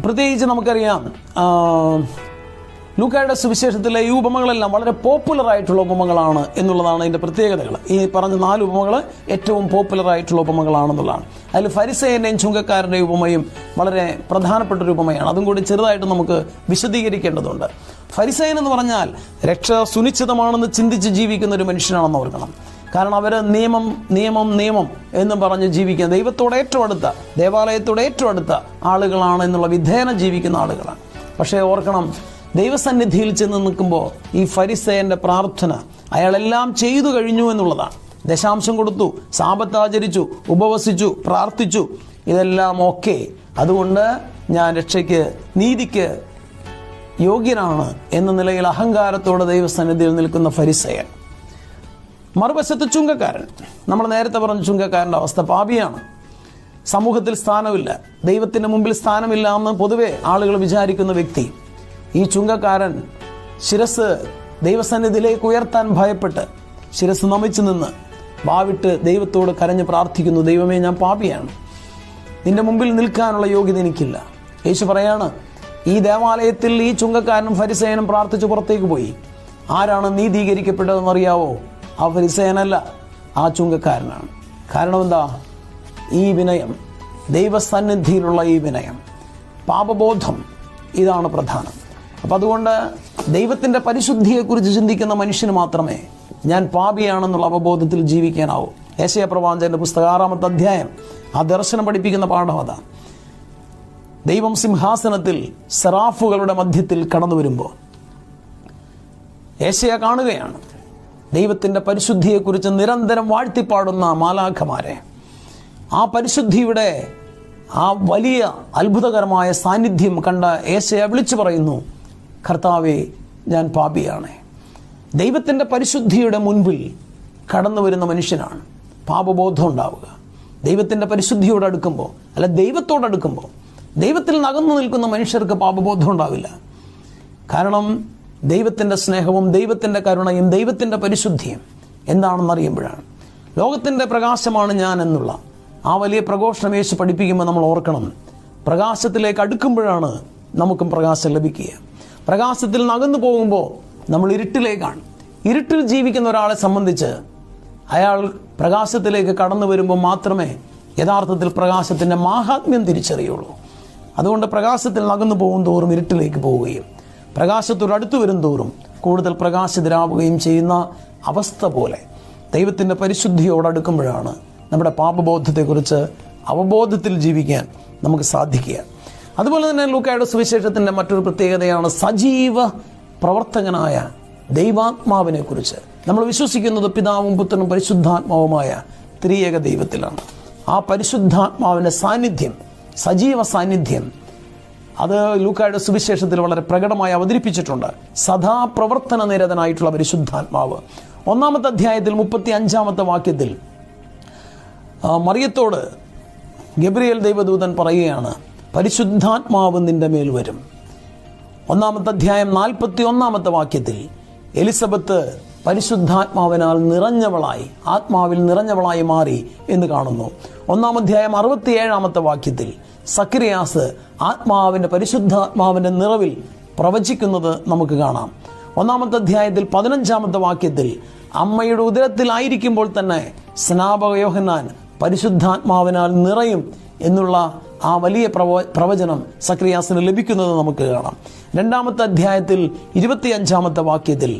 പ്രത്യേകിച്ച് നമുക്കറിയാം, ലൂക്കായുടെ സുവിശേഷത്തിലെ ഈ ഉപമകളെല്ലാം വളരെ പോപ്പുലറായിട്ടുള്ള ഉപമകളാണ് എന്നുള്ളതാണ് അതിൻ്റെ പ്രത്യേകതകൾ. ഈ പറഞ്ഞ 4 ഉപമകൾ ഏറ്റവും പോപ്പുലറായിട്ടുള്ള ഉപമകളാണെന്നുള്ളതാണ്. അതിൽ ഫരിസേയൻ്റെയും ചുങ്കക്കാരൻ്റെയും ഉപമയും വളരെ പ്രധാനപ്പെട്ടൊരു ഉപമയാണ്. അതും കൂടി ചെറുതായിട്ട് നമുക്ക് വിശദീകരിക്കേണ്ടതുണ്ട്. ഫരിസേയൻ എന്ന് പറഞ്ഞാൽ രക്ഷ സുനിശ്ചിതമാണെന്ന് ചിന്തിച്ച് ജീവിക്കുന്ന ഒരു മനുഷ്യനാണെന്ന് ഓർക്കണം. കാരണം അവർ നിയമം എന്നും പറഞ്ഞ് ജീവിക്കുന്ന, ദൈവത്തോട് ഏറ്റവും അടുത്ത, ദേവാലയത്തോട് ഏറ്റവും അടുത്ത ആളുകളാണ് എന്നുള്ള വിധേന ജീവിക്കുന്ന ആളുകളാണ്. പക്ഷേ ഓർക്കണം, ദൈവസന്നിധിയിൽ ചെന്ന് നിൽക്കുമ്പോൾ ഈ ഫരിസേയൻ്റെ പ്രാർത്ഥന അയാളെല്ലാം ചെയ്തു കഴിഞ്ഞു എന്നുള്ളതാണ്. ദശാംശം കൊടുത്തു, സാബത്ത് ആചരിച്ചു, ഉപവസിച്ചു, പ്രാർത്ഥിച്ചു, ഇതെല്ലാം ഓക്കെ. അതുകൊണ്ട് ഞാൻ രക്ഷയ്ക്ക്, നീതിക്ക് യോഗ്യനാണ് എന്ന നിലയിൽ അഹങ്കാരത്തോടെ ദൈവസന്നിധിയിൽ നിൽക്കുന്ന ഫരിസേയൻ. മറുവശത്ത് ചുങ്കക്കാരൻ, നമ്മൾ നേരത്തെ പറഞ്ഞ ചുങ്കക്കാരൻ്റെ അവസ്ഥ പാപിയാണ്. സമൂഹത്തിൽ സ്ഥാനമില്ല, ദൈവത്തിൻ്റെ മുമ്പിൽ സ്ഥാനമില്ല എന്ന് പൊതുവെ ആളുകൾ വിചാരിക്കുന്ന വ്യക്തി. ഈ ചുങ്കക്കാരൻ ശിരസ് ദൈവസന്നിധിയിലേക്ക് ഉയർത്താൻ ഭയപ്പെട്ട് ശിരസ് നമിച്ചു നിന്ന് വാവിട്ട് ദൈവത്തോട് കരഞ്ഞ് പ്രാർത്ഥിക്കുന്നു, ദൈവമേ, ഞാൻ പാപിയാണ്, നിന്റെ മുമ്പിൽ നിൽക്കാനുള്ള യോഗ്യത എനിക്കില്ല. യേശു പറയാണ്, ഈ ദേവാലയത്തിൽ ഈ ചുങ്കക്കാരനും ഫരിസേയനും പ്രാർത്ഥിച്ച് പുറത്തേക്ക് പോയി. ആരാണ് നീതീകരിക്കപ്പെട്ടതെന്നറിയാവോ? ആ ഫരിസേയനല്ല, ആ ചുങ്കക്കാരനാണ്. കാരണം എന്താ? ഈ വിനയം, ദൈവസന്നിധിയിലുള്ള ഈ വിനയം, പാപബോധം, ഇതാണ് പ്രധാനം. അപ്പം അതുകൊണ്ട് ദൈവത്തിൻ്റെ പരിശുദ്ധിയെക്കുറിച്ച് ചിന്തിക്കുന്ന മനുഷ്യന് മാത്രമേ ഞാൻ പാപിയാണെന്നുള്ള അവബോധത്തിൽ ജീവിക്കാനാവൂ. യെശയ്യാ പ്രവാചകന്റെ പുസ്തകം 6-ാമത്തെ അധ്യായം ആ ദർശനം പഠിപ്പിക്കുന്ന പാഠം അതാ. ദൈവം സിംഹാസനത്തിൽ സെറാഫുകളുടെ മധ്യത്തിൽ കടന്നു വരുമ്പോൾ യെശയ്യാ കാണുകയാണ് ദൈവത്തിൻ്റെ പരിശുദ്ധിയെക്കുറിച്ച് നിരന്തരം വാഴ്ത്തിപ്പാടുന്ന മാലാഖമാരെ. ആ പരിശുദ്ധിയുടെ ആ വലിയ അത്ഭുതകരമായ സാന്നിധ്യം കണ്ട യെശയ്യാ വിളിച്ചു പറയുന്നു, കർത്താവേ, ഞാൻ പാപിയാണ്. ദൈവത്തിൻ്റെ പരിശുദ്ധിയുടെ മുൻപിൽ കടന്നു വരുന്ന മനുഷ്യനാണ് പാപബോധം ഉണ്ടാവുക. ദൈവത്തിൻ്റെ പരിശുദ്ധിയോട് അടുക്കുമ്പോൾ, അല്ല ദൈവത്തോടടുക്കുമ്പോൾ, ദൈവത്തിൽ നകന്നു നിൽക്കുന്ന മനുഷ്യർക്ക് പാപബോധം ഉണ്ടാവില്ല. കാരണം ദൈവത്തിൻ്റെ സ്നേഹവും ദൈവത്തിൻ്റെ കരുണയും ദൈവത്തിൻ്റെ പരിശുദ്ധിയും എന്താണെന്നറിയുമ്പോഴാണ്. ലോകത്തിൻ്റെ പ്രകാശമാണ് ഞാൻ എന്നുള്ള ആ വലിയ പ്രഘോഷണം യേശു പഠിപ്പിക്കുമ്പോൾ നമ്മൾ ഓർക്കണം, പ്രകാശത്തിലേക്ക് അടുക്കുമ്പോഴാണ് നമുക്കും പ്രകാശം ലഭിക്കുക. പ്രകാശത്തിൽ നകന്നു പോകുമ്പോൾ നമ്മൾ ഇരുട്ടിലേക്കാണ്. ഇരുട്ടിൽ ജീവിക്കുന്ന ഒരാളെ സംബന്ധിച്ച് അയാൾ പ്രകാശത്തിലേക്ക് കടന്നു വരുമ്പോൾ മാത്രമേ യഥാർത്ഥത്തിൽ പ്രകാശത്തിൻ്റെ മാഹാത്മ്യം തിരിച്ചറിയുള്ളൂ. അതുകൊണ്ട് പ്രകാശത്തിൽ നകന്നു പോകും തോറും ഇരുട്ടിലേക്ക് പോവുകയും പ്രകാശത്തോട് അടുത്തു വരും തോറും കൂടുതൽ പ്രകാശിതരാവുകയും ചെയ്യുന്ന അവസ്ഥ പോലെ ദൈവത്തിൻ്റെ പരിശുദ്ധിയോടടുക്കുമ്പോഴാണ് നമ്മുടെ പാപബോധത്തെക്കുറിച്ച് അവബോധത്തിൽ ജീവിക്കാൻ നമുക്ക് സാധിക്കുക. അതുപോലെ തന്നെ ലൂക്കായുടെ സുവിശേഷത്തിൻ്റെ മറ്റൊരു പ്രത്യേകതയാണ് സജീവ പ്രവർത്തകനായ ദൈവാത്മാവിനെ കുറിച്ച്. നമ്മൾ വിശ്വസിക്കുന്നത് പിതാവും പുത്രനും പരിശുദ്ധാത്മാവുമായ ത്രിയേക ദൈവത്തിലാണ്. ആ പരിശുദ്ധാത്മാവിൻ്റെ സാന്നിധ്യം, സജീവ സാന്നിധ്യം, അത് ലൂക്കായുടെ സുവിശേഷത്തിൽ വളരെ പ്രകടമായി അവതരിപ്പിച്ചിട്ടുണ്ട്. സദാ പ്രവർത്തന നിരതനായിട്ടുള്ള പരിശുദ്ധാത്മാവ്. 1-ാമത്തെ അധ്യായത്തിൽ 35-ാമത്തെ വാക്യത്തിൽ മറിയത്തോട് ഗബ്രിയേൽ ദൈവദൂതൻ പറയുകയാണ്, പരിശുദ്ധാത്മാവ് നിന്റെ മേൽ വരും. 1-ാമത്തെ അധ്യായം 41-ാമത്തെ വാക്യത്തിൽ എലിസബത്ത് പരിശുദ്ധാത്മാവിനാൽ നിറഞ്ഞവളായി, ആത്മാവിൽ നിറഞ്ഞവളായി മാറി എന്ന് കാണുന്നു. 1-ാം അധ്യായം 67-ാമത്തെ വാക്യത്തിൽ സക്കറിയാസ് ആത്മാവിൻ്റെ പരിശുദ്ധാത്മാവിൻ്റെ നിറവിൽ പ്രവചിക്കുന്നത് നമുക്ക് കാണാം. 1-ാമത്തെ അധ്യായത്തിൽ 15-ാമത്തെ വാക്യത്തിൽ അമ്മയുടെ ഉദരത്തിലായിരിക്കുമ്പോൾ തന്നെ സ്നാപക യോഹന്നാൻ പരിശുദ്ധാത്മാവിനാൽ നിറയും എന്നുള്ള ആ വലിയ പ്രവചനം സക്കറിയാസിന് ലഭിക്കുന്നത് നമുക്ക് കാണാം. 2-ാമത്തെ അധ്യായത്തിൽ 25-ാമത്തെ വാക്യത്തിൽ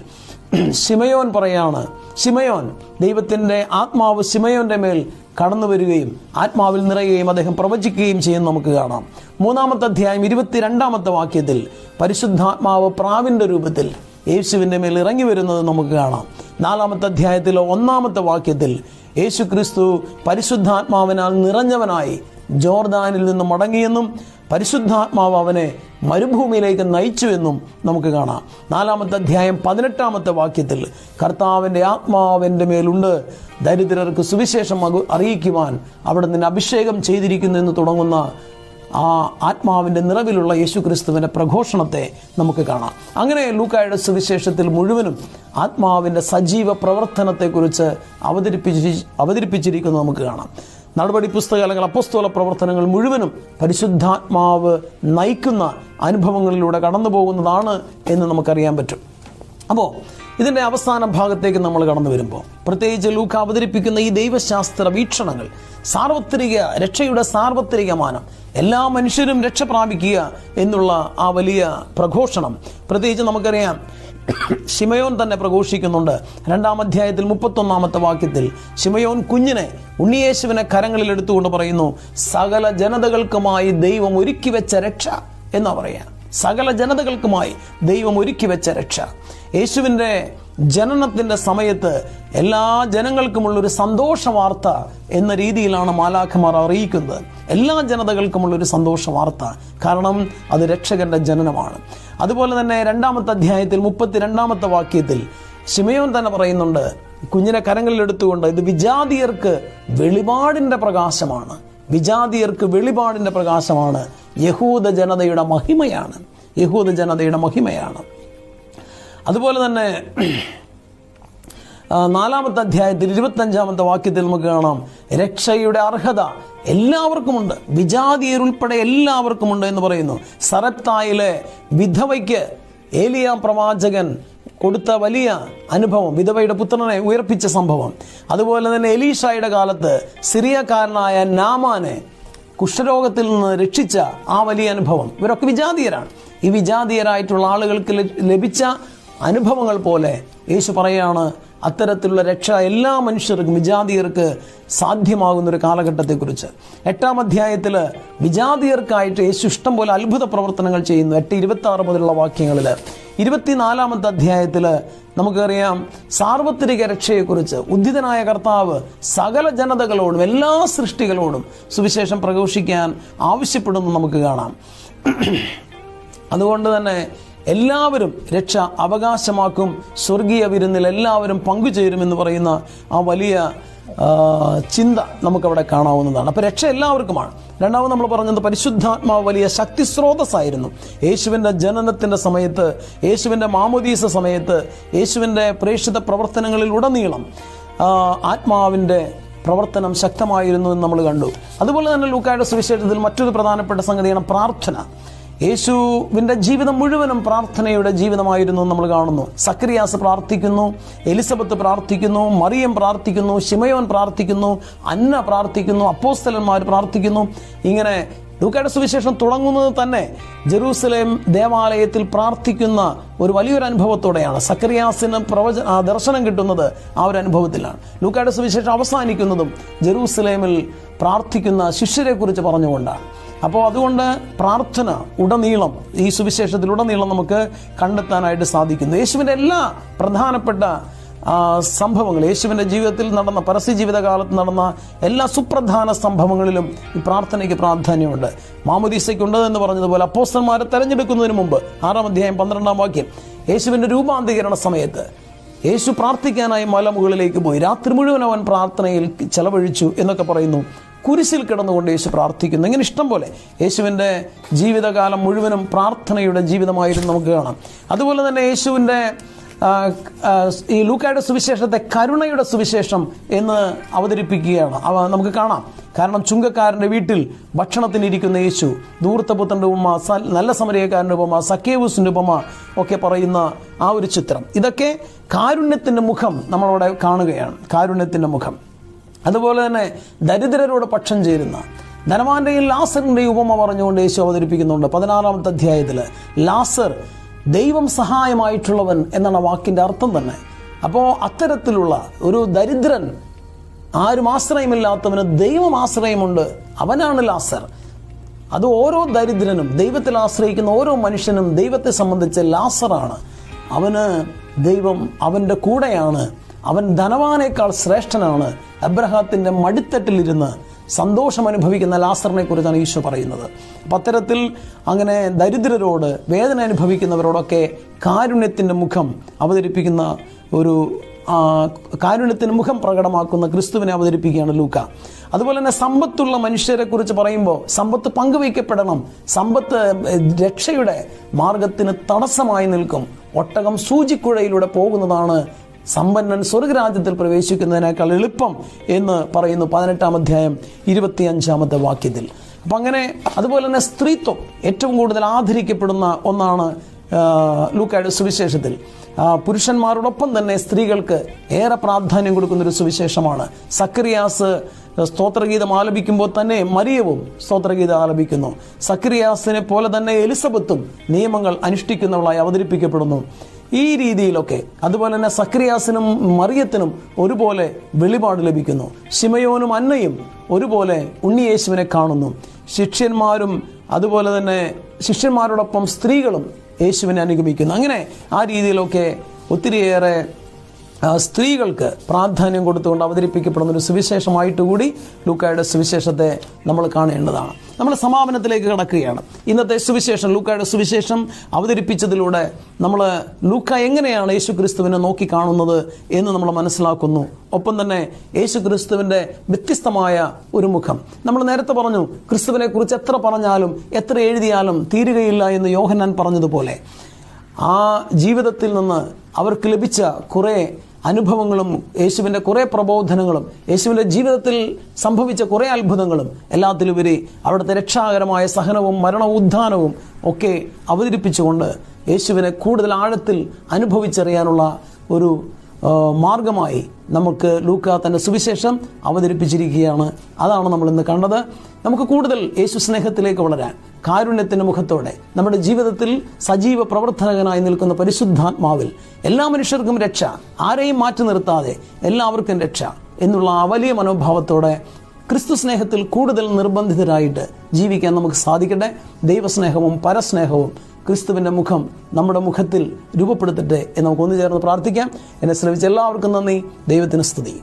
ശിമയോൻ പറയാണ്, ശിമയോൻ, ദൈവത്തിൻ്റെ ആത്മാവ് ശിമയോൻ്റെ മേൽ കടന്നു വരികയും ആത്മാവിൽ നിറയുകയും അദ്ദേഹം പ്രവചിക്കുകയും ചെയ്യുന്നത് നമുക്ക് കാണാം. 3-ാമത്തെ അധ്യായം 22-ാമത്തെ വാക്യത്തിൽ പരിശുദ്ധാത്മാവ് പ്രാവിൻ്റെ രൂപത്തിൽ യേശുവിൻ്റെ മേൽ ഇറങ്ങി വരുന്നത് നമുക്ക് കാണാം. 4-ാമത്തെ അധ്യായത്തിൽ 1-ാമത്തെ വാക്യത്തിൽ യേശു ക്രിസ്തു പരിശുദ്ധാത്മാവിനാൽ നിറഞ്ഞവനായി ജോർദാനിൽ നിന്ന് മടങ്ങിയെന്നും പരിശുദ്ധാത്മാവ് അവനെ മരുഭൂമിയിലേക്ക് നയിച്ചു എന്നും നമുക്ക് കാണാം. 4-ാമത്തെ അധ്യായം 18-ാമത്തെ വാക്യത്തിൽ കർത്താവിൻ്റെ ആത്മാവിൻ്റെ മേലുണ്ട്, ദരിദ്രർക്ക് സുവിശേഷം അറിയിക്കുവാൻ അവിടെ നിന്ന് അഭിഷേകം ചെയ്തിരിക്കുന്നു എന്ന് തുടങ്ങുന്ന ആ ആത്മാവിൻ്റെ നിറവിലുള്ള യേശുക്രിസ്തുവിൻ്റെ പ്രഘോഷണത്തെ നമുക്ക് കാണാം. അങ്ങനെ ലൂക്കായുടെ സുവിശേഷത്തിൽ മുഴുവനും ആത്മാവിൻ്റെ സജീവ പ്രവർത്തനത്തെക്കുറിച്ച് അവതരിപ്പിച്ചിരിക്കുന്നത് നമുക്ക് കാണാം. നടപടി പുസ്തക അല്ലെങ്കിൽ അപ്പോസ്തല പ്രവർത്തനങ്ങൾ മുഴുവനും പരിശുദ്ധാത്മാവ് നയിക്കുന്ന അനുഭവങ്ങളിലൂടെ കടന്നു പോകുന്നതാണ് എന്ന് നമുക്കറിയാൻ പറ്റും. അപ്പോൾ ഇതിൻ്റെ അവസാന ഭാഗത്തേക്ക് നമ്മൾ കടന്നു വരുമ്പോൾ പ്രത്യേകിച്ച് ലൂക്ക അവതരിപ്പിക്കുന്ന ഈ ദൈവശാസ്ത്ര വീക്ഷണങ്ങൾ, രക്ഷയുടെ സാർവത്രികമാനം, എല്ലാ മനുഷ്യരും രക്ഷ പ്രാപിക്കുക എന്നുള്ള ആ വലിയ പ്രഘോഷണം പ്രത്യേകിച്ച് നമുക്കറിയാം ശിമയോൻ തന്നെ പ്രഘോഷിക്കുന്നുണ്ട്. 2-ാം അധ്യായത്തിൽ 31-ാമത്തെ വാക്യത്തിൽ ശിമയോൻ കുഞ്ഞിനെ, ഉണ്ണിയേശുവിനെ കരങ്ങളിൽ എടുത്തുകൊണ്ട് പറയുന്നു, സകല ജനതകൾക്കുമായി ദൈവം ഒരുക്കി വെച്ച രക്ഷ എന്നാ പറയാ. സകല ജനതകൾക്കുമായി ദൈവം ഒരുക്കി വെച്ച രക്ഷ. യേശുവിൻ്റെ ജനനത്തിൻ്റെ സമയത്ത് എല്ലാ ജനങ്ങൾക്കുമുള്ളൊരു സന്തോഷ വാർത്ത എന്ന രീതിയിലാണ് മാലാഖമാർ അറിയിക്കുന്നത്. എല്ലാ ജനതകൾക്കുമുള്ളൊരു സന്തോഷ വാർത്ത, കാരണം അത് രക്ഷകന്റെ ജനനമാണ്. അതുപോലെ തന്നെ 2-ാമത്തെ അധ്യായത്തിൽ 32-ാമത്തെ വാക്യത്തിൽ ശിമയോൻ തന്നെ പറയുന്നുണ്ട്, കുഞ്ഞിനെ കരങ്ങളിൽ എടുത്തുകൊണ്ട്, ഇത് വിജാതിയർക്ക് വെളിപാടിൻ്റെ പ്രകാശമാണ്, വിജാതിയർക്ക് വെളിപാടിൻ്റെ പ്രകാശമാണ്, യഹൂദ ജനതയുടെ മഹിമയാണ്, യഹൂദ ജനതയുടെ മഹിമയാണ്. അതുപോലെ തന്നെ 4-ാമത്തെ അധ്യായത്തിൽ 25-ാമത്തെ വാക്യത്തിൽ നമുക്ക് കാണാം, രക്ഷയുടെ അർഹത എല്ലാവർക്കുമുണ്ട്, വിജാതിയരുൾപ്പെടെ എല്ലാവർക്കുമുണ്ട് എന്ന് പറയുന്നു. സറപ്തായിലെ വിധവയ്ക്ക് ഏലിയ പ്രവാചകൻ കൊടുത്ത വലിയ അനുഭവം, വിധവയുടെ പുത്രനെ ഉയർപ്പിച്ച സംഭവം. അതുപോലെ തന്നെ എലീഷായുടെ കാലത്ത് സിറിയക്കാരനായ നാമാനെ കുഷ്ഠരോഗത്തിൽ നിന്ന് രക്ഷിച്ച ആ വലിയ അനുഭവം. ഇവരൊക്കെ വിജാതീയരാണ്. ഈ വിജാതീയരായിട്ടുള്ള ആളുകൾക്ക് ലഭിച്ച അനുഭവങ്ങൾ പോലെ യേശു പറയാണ്, അത്തരത്തിലുള്ള രക്ഷ എല്ലാ മനുഷ്യർക്കും, വിജാതീയർക്ക് സാധ്യമാകുന്നൊരു കാലഘട്ടത്തെക്കുറിച്ച്. 8-ാം അധ്യായത്തിൽ വിജാതീയർക്കായിട്ട് യേശു ഇഷ്ടം പോലെ അത്ഭുത പ്രവർത്തനങ്ങൾ ചെയ്യുന്നു. 8:26 മുതലുള്ള വാക്യങ്ങളിൽ. 24-ാമത്തെ അധ്യായത്തിൽ നമുക്കറിയാം സാർവത്രിക രക്ഷയെക്കുറിച്ച്. ഉദ്ധിതനായ കർത്താവ് സകല ജനതകളോടും എല്ലാ സൃഷ്ടികളോടും സുവിശേഷം പ്രഘോഷിക്കാൻ ആവശ്യപ്പെടുന്നു നമുക്ക് കാണാം. അതുകൊണ്ട് തന്നെ എല്ലാവരും രക്ഷ അവകാശമാക്കും, സ്വർഗീയ വിരുന്നിൽ എല്ലാവരും പങ്കുചേരുമെന്ന് പറയുന്ന ആ വലിയ ചിന്ത നമുക്കവിടെ കാണാവുന്നതാണ്. അപ്പോൾ രക്ഷ എല്ലാവർക്കുമാണ്. രണ്ടാമത് നമ്മൾ പറഞ്ഞത് പരിശുദ്ധാത്മാവ് വലിയ ശക്തി സ്രോതസ്സായിരുന്നു. യേശുവിൻ്റെ ജനനത്തിൻ്റെ സമയത്ത്, യേശുവിൻ്റെ മാമോദീസ സമയത്ത്, യേശുവിൻ്റെ പ്രേക്ഷിത പ്രവർത്തനങ്ങളിൽ ഉടനീളം ആത്മാവിൻ്റെ പ്രവർത്തനം ശക്തമായിരുന്നു എന്ന് നമ്മൾ കണ്ടു. അതുപോലെ തന്നെ ലൂക്കായുടെ സുവിശേഷത്തിൽ മറ്റൊരു പ്രധാനപ്പെട്ട സംഗതിയാണ് പ്രാർത്ഥന. യേശുവിൻ്റെ ജീവിതം മുഴുവനും പ്രാർത്ഥനയുടെ ജീവിതമായിരുന്നു നമ്മൾ കാണുന്നു. സക്രിയാസ് പ്രാർത്ഥിക്കുന്നു, എലിസബത്ത് പ്രാർത്ഥിക്കുന്നു, മറിയം പ്രാർത്ഥിക്കുന്നു, ശിമയോൻ പ്രാർത്ഥിക്കുന്നു, അന്ന പ്രാർത്ഥിക്കുന്നു, അപ്പോസ്തലന്മാർ പ്രാർത്ഥിക്കുന്നു. ഇങ്ങനെ ലൂക്കായുടെ സുവിശേഷം തുടങ്ങുന്നത് തന്നെ ജെറൂസലേം ദേവാലയത്തിൽ പ്രാർത്ഥിക്കുന്ന ഒരു വലിയൊരു അനുഭവത്തോടെയാണ്. സക്രിയാസിന് ദർശനം കിട്ടുന്നത് ആ ഒരു അനുഭവത്തിലാണ്. ലൂക്കായുടെ സുവിശേഷം അവസാനിക്കുന്നതും ജെറൂസലേമിൽ പ്രാർത്ഥിക്കുന്ന ശിഷ്യരെ കുറിച്ച് പറഞ്ഞുകൊണ്ടാണ്. അപ്പോൾ അതുകൊണ്ട് പ്രാർത്ഥന ഉടനീളം ഈ സുവിശേഷത്തിലുടനീളം നമുക്ക് കണ്ടെത്താനായിട്ട് സാധിക്കുന്നു. യേശുവിൻ്റെ എല്ലാ പ്രധാനപ്പെട്ട സംഭവങ്ങൾ, യേശുവിൻ്റെ ജീവിതത്തിൽ നടന്ന, പരസ്യ ജീവിതകാലത്ത് നടന്ന എല്ലാ സുപ്രധാന സംഭവങ്ങളിലും ഈ പ്രാർത്ഥനയ്ക്ക് പ്രാധാന്യമുണ്ട്. മാമോദീസയ്ക്കുണ്ട് എന്ന് പറഞ്ഞതുപോലെ അപ്പോസ്തലന്മാരെ തെരഞ്ഞെടുക്കുന്നതിന് മുമ്പ് 6-ാം അധ്യായം 12-ാം വാക്യം, യേശുവിൻ്റെ രൂപാന്തരീകരണ സമയത്ത് യേശു പ്രാർത്ഥിക്കാനായി മലമുകളിലേക്ക് പോയി, രാത്രി മുഴുവൻ അവൻ പ്രാർത്ഥനയിൽ ചെലവഴിച്ചു എന്നൊക്കെ പറയുന്നു. കുരിശിൽ കിടന്നുകൊണ്ട് യേശു പ്രാർത്ഥിക്കുന്നു. ഇങ്ങനെ ഇഷ്ടം പോലെ യേശുവിൻ്റെ ജീവിതകാലം മുഴുവനും പ്രാർത്ഥനയുടെ ജീവിതമായിരുന്നു നമുക്ക് കാണാം. അതുപോലെ തന്നെ യേശുവിൻ്റെ ഈ ലൂക്കായുടെ സുവിശേഷത്തെ കരുണയുടെ സുവിശേഷം എന്ന് അവതരിപ്പിക്കുകയാണ് നമുക്ക് കാണാം. കാരണം ചുങ്കക്കാരൻ്റെ വീട്ടിൽ ഭക്ഷണത്തിനിരിക്കുന്ന യേശു, ധൂർത്തപുത്രൻ്റെ ഉപമ, നല്ല സമരിയക്കാരൻ്റെ ഉപമ, സക്കേവൂസിൻ്റെ ഉപമ ഒക്കെ പറയുന്ന ആ ഒരു ചിത്രം, ഇതൊക്കെ കാരുണ്യത്തിൻ്റെ മുഖം നമ്മളവിടെ കാണുകയാണ്. കാരുണ്യത്തിൻ്റെ മുഖം. അതുപോലെ തന്നെ ദരിദ്രരോട് പക്ഷം ചേരുന്ന ധനവാന്റെയും ലാസറിൻ്റെയും ഉപമ പറഞ്ഞുകൊണ്ട് യേശു അവതരിപ്പിക്കുന്നുണ്ട്. 16-ാമത്തെ അധ്യായത്തിൽ ലാസർ ദൈവം സഹായമായിട്ടുള്ളവൻ എന്നാണ് വാക്കിൻ്റെ അർത്ഥം തന്നെ. അപ്പോൾ അത്തരത്തിലുള്ള ഒരു ദരിദ്രൻ, ആരും ആശ്രയമില്ലാത്തവന് ദൈവം ആശ്രയമുണ്ട്, അവനാണ് ലാസർ. അത് ഓരോ ദരിദ്രനും, ദൈവത്തിൽ ആശ്രയിക്കുന്ന ഓരോ മനുഷ്യനും ദൈവത്തെ സംബന്ധിച്ച് ലാസറാണ്. അവന് ദൈവം അവൻ്റെ കൂടെയാണ്. അവൻ ധനവാനേക്കാൾ ശ്രേഷ്ഠനാണ്. അബ്രഹാത്തിൻ്റെ മടിത്തട്ടിലിരുന്ന് സന്തോഷം അനുഭവിക്കുന്ന ലാസറിനെ കുറിച്ചാണ് ഈശോ പറയുന്നത്. അപ്പം അത്തരത്തിൽ അങ്ങനെ ദരിദ്രരോട്, വേദന അനുഭവിക്കുന്നവരോടൊക്കെ കാരുണ്യത്തിൻ്റെ മുഖം അവതരിപ്പിക്കുന്ന ഒരു കാരുണ്യത്തിന് മുഖം പ്രകടമാക്കുന്ന ക്രിസ്തുവിനെ അവതരിപ്പിക്കുകയാണ് ലൂക്ക. അതുപോലെ തന്നെ സമ്പത്തുള്ള മനുഷ്യരെ കുറിച്ച് പറയുമ്പോൾ സമ്പത്ത് പങ്കുവയ്ക്കപ്പെടണം. സമ്പത്ത് രക്ഷയുടെ മാർഗത്തിന് തടസ്സമായി നിൽക്കും. ഒട്ടകം സൂചിക്കുഴയിലൂടെ പോകുന്നതാണ് സമ്പന്നൻ സ്വർഗരാജ്യത്തിൽ പ്രവേശിക്കുന്നതിനേക്കാൾ എളുപ്പം എന്ന് പറയുന്നു 18-ാം അധ്യായം 25-ാമത്തെ വാക്യത്തിൽ. അപ്പം അങ്ങനെ അതുപോലെ തന്നെ സ്ത്രീത്വം ഏറ്റവും കൂടുതൽ ആദരിക്കപ്പെടുന്ന ഒന്നാണ് ലൂക്കായുടെ സുവിശേഷത്തിൽ. പുരുഷന്മാരോടൊപ്പം തന്നെ സ്ത്രീകൾക്ക് ഏറെ പ്രാധാന്യം കൊടുക്കുന്നൊരു സുവിശേഷമാണ്. സക്കറിയാസ് സ്തോത്രഗീതം ആലപിക്കുമ്പോൾ തന്നെ മറിയവും സ്തോത്രഗീതം ആലപിക്കുന്നു. സക്കറിയാസിനെ പോലെ തന്നെ എലിസബത്തും നിയമങ്ങൾ അനുഷ്ഠിക്കുന്നവളായി അവതരിപ്പിക്കപ്പെടുന്നു. ഈ രീതിയിലൊക്കെ അതുപോലെ തന്നെ സക്കറിയാസിനും മറിയത്തിനും ഒരുപോലെ വെളിപാട് ലഭിക്കുന്നു. ശിമയോനും അന്നയും ഒരുപോലെ ഉണ്ണിയേശുവിനെ കാണുന്നു. ശിഷ്യന്മാരും അതുപോലെ തന്നെ ശിഷ്യന്മാരോടൊപ്പം സ്ത്രീകളും യേശുവിനെ അനുഗമിക്കുന്നു. അങ്ങനെ ആ രീതിയിലൊക്കെ ഒത്തിരിയേറെ സ്ത്രീകൾക്ക് പ്രാധാന്യം കൊടുത്തുകൊണ്ട് അവതരിപ്പിക്കപ്പെടുന്ന ഒരു സുവിശേഷമായിട്ട് കൂടി ലൂക്കായുടെ സുവിശേഷത്തെ നമ്മൾ കാണേണ്ടതാണ്. നമ്മൾ സമാപനത്തിലേക്ക് കടക്കുകയാണ്. ഇന്നത്തെ സുവിശേഷം, ലൂക്കായുടെ സുവിശേഷം അവതരിപ്പിച്ചതിലൂടെ നമ്മൾ ലൂക്ക എങ്ങനെയാണ് യേശു ക്രിസ്തുവിനെ നോക്കിക്കാണുന്നത് എന്ന് നമ്മൾ മനസ്സിലാക്കുന്നു. ഒപ്പം തന്നെ യേശു ക്രിസ്തുവിൻ്റെ വ്യത്യസ്തമായ ഒരു മുഖം. നമ്മൾ നേരത്തെ പറഞ്ഞു, ക്രിസ്തുവിനെ കുറിച്ച് എത്ര പറഞ്ഞാലും എത്ര എഴുതിയാലും തീരുകയില്ല എന്ന് യോഹന്നാൻ പറഞ്ഞതുപോലെ ആ ജീവിതത്തിൽ നിന്ന് അവർക്ക് ലഭിച്ച കുറേ അനുഭവങ്ങളും യേശുവിൻ്റെ കുറേ പ്രബോധനങ്ങളും യേശുവിൻ്റെ ജീവിതത്തിൽ സംഭവിച്ച കുറേ അത്ഭുതങ്ങളും എല്ലാത്തിലുപരി അവിടുത്തെ രക്ഷാകരമായ സഹനവും മരണോദ്ധാനവും ഒക്കെ അവതരിപ്പിച്ചുകൊണ്ട് യേശുവിനെ കൂടുതൽ ആഴത്തിൽ അനുഭവിച്ചറിയാനുള്ള ഒരു മാർഗമായി നമുക്ക് ലൂക്ക തൻ്റെ സുവിശേഷം അവതരിപ്പിച്ചിരിക്കുകയാണ്. അതാണ് നമ്മൾ ഇന്ന് കണ്ടത്. നമുക്ക് കൂടുതൽ യേശു സ്നേഹത്തിലേക്ക് വളരാൻ കാരുണ്യത്തിൻ്റെ മുഖത്തോടെ നമ്മുടെ ജീവിതത്തിൽ സജീവ പ്രവർത്തകനായി നിൽക്കുന്ന പരിശുദ്ധാത്മാവിൽ എല്ലാ മനുഷ്യർക്കും രക്ഷ, ആരെയും മാറ്റി നിർത്താതെ എല്ലാവർക്കും രക്ഷ എന്നുള്ള ആ വലിയ മനോഭാവത്തോടെ ക്രിസ്തു സ്നേഹത്തിൽ കൂടുതൽ നിർബന്ധിതരായിട്ട് ജീവിക്കാൻ നമുക്ക് സാധിക്കട്ടെ. ദൈവസ്നേഹവും പരസ്നേഹവും ക്രിസ്തുവിൻ്റെ മുഖം നമ്മുടെ മുഖത്തിൽ രൂപപ്പെടുത്തട്ടെ എന്ന് നമുക്ക് ഒന്നു ചേർന്ന് പ്രാർത്ഥിക്കാം. എന്നെ ശ്രമിച്ച എല്ലാവർക്കും നന്ദി. ദൈവത്തിന് സ്തുതി.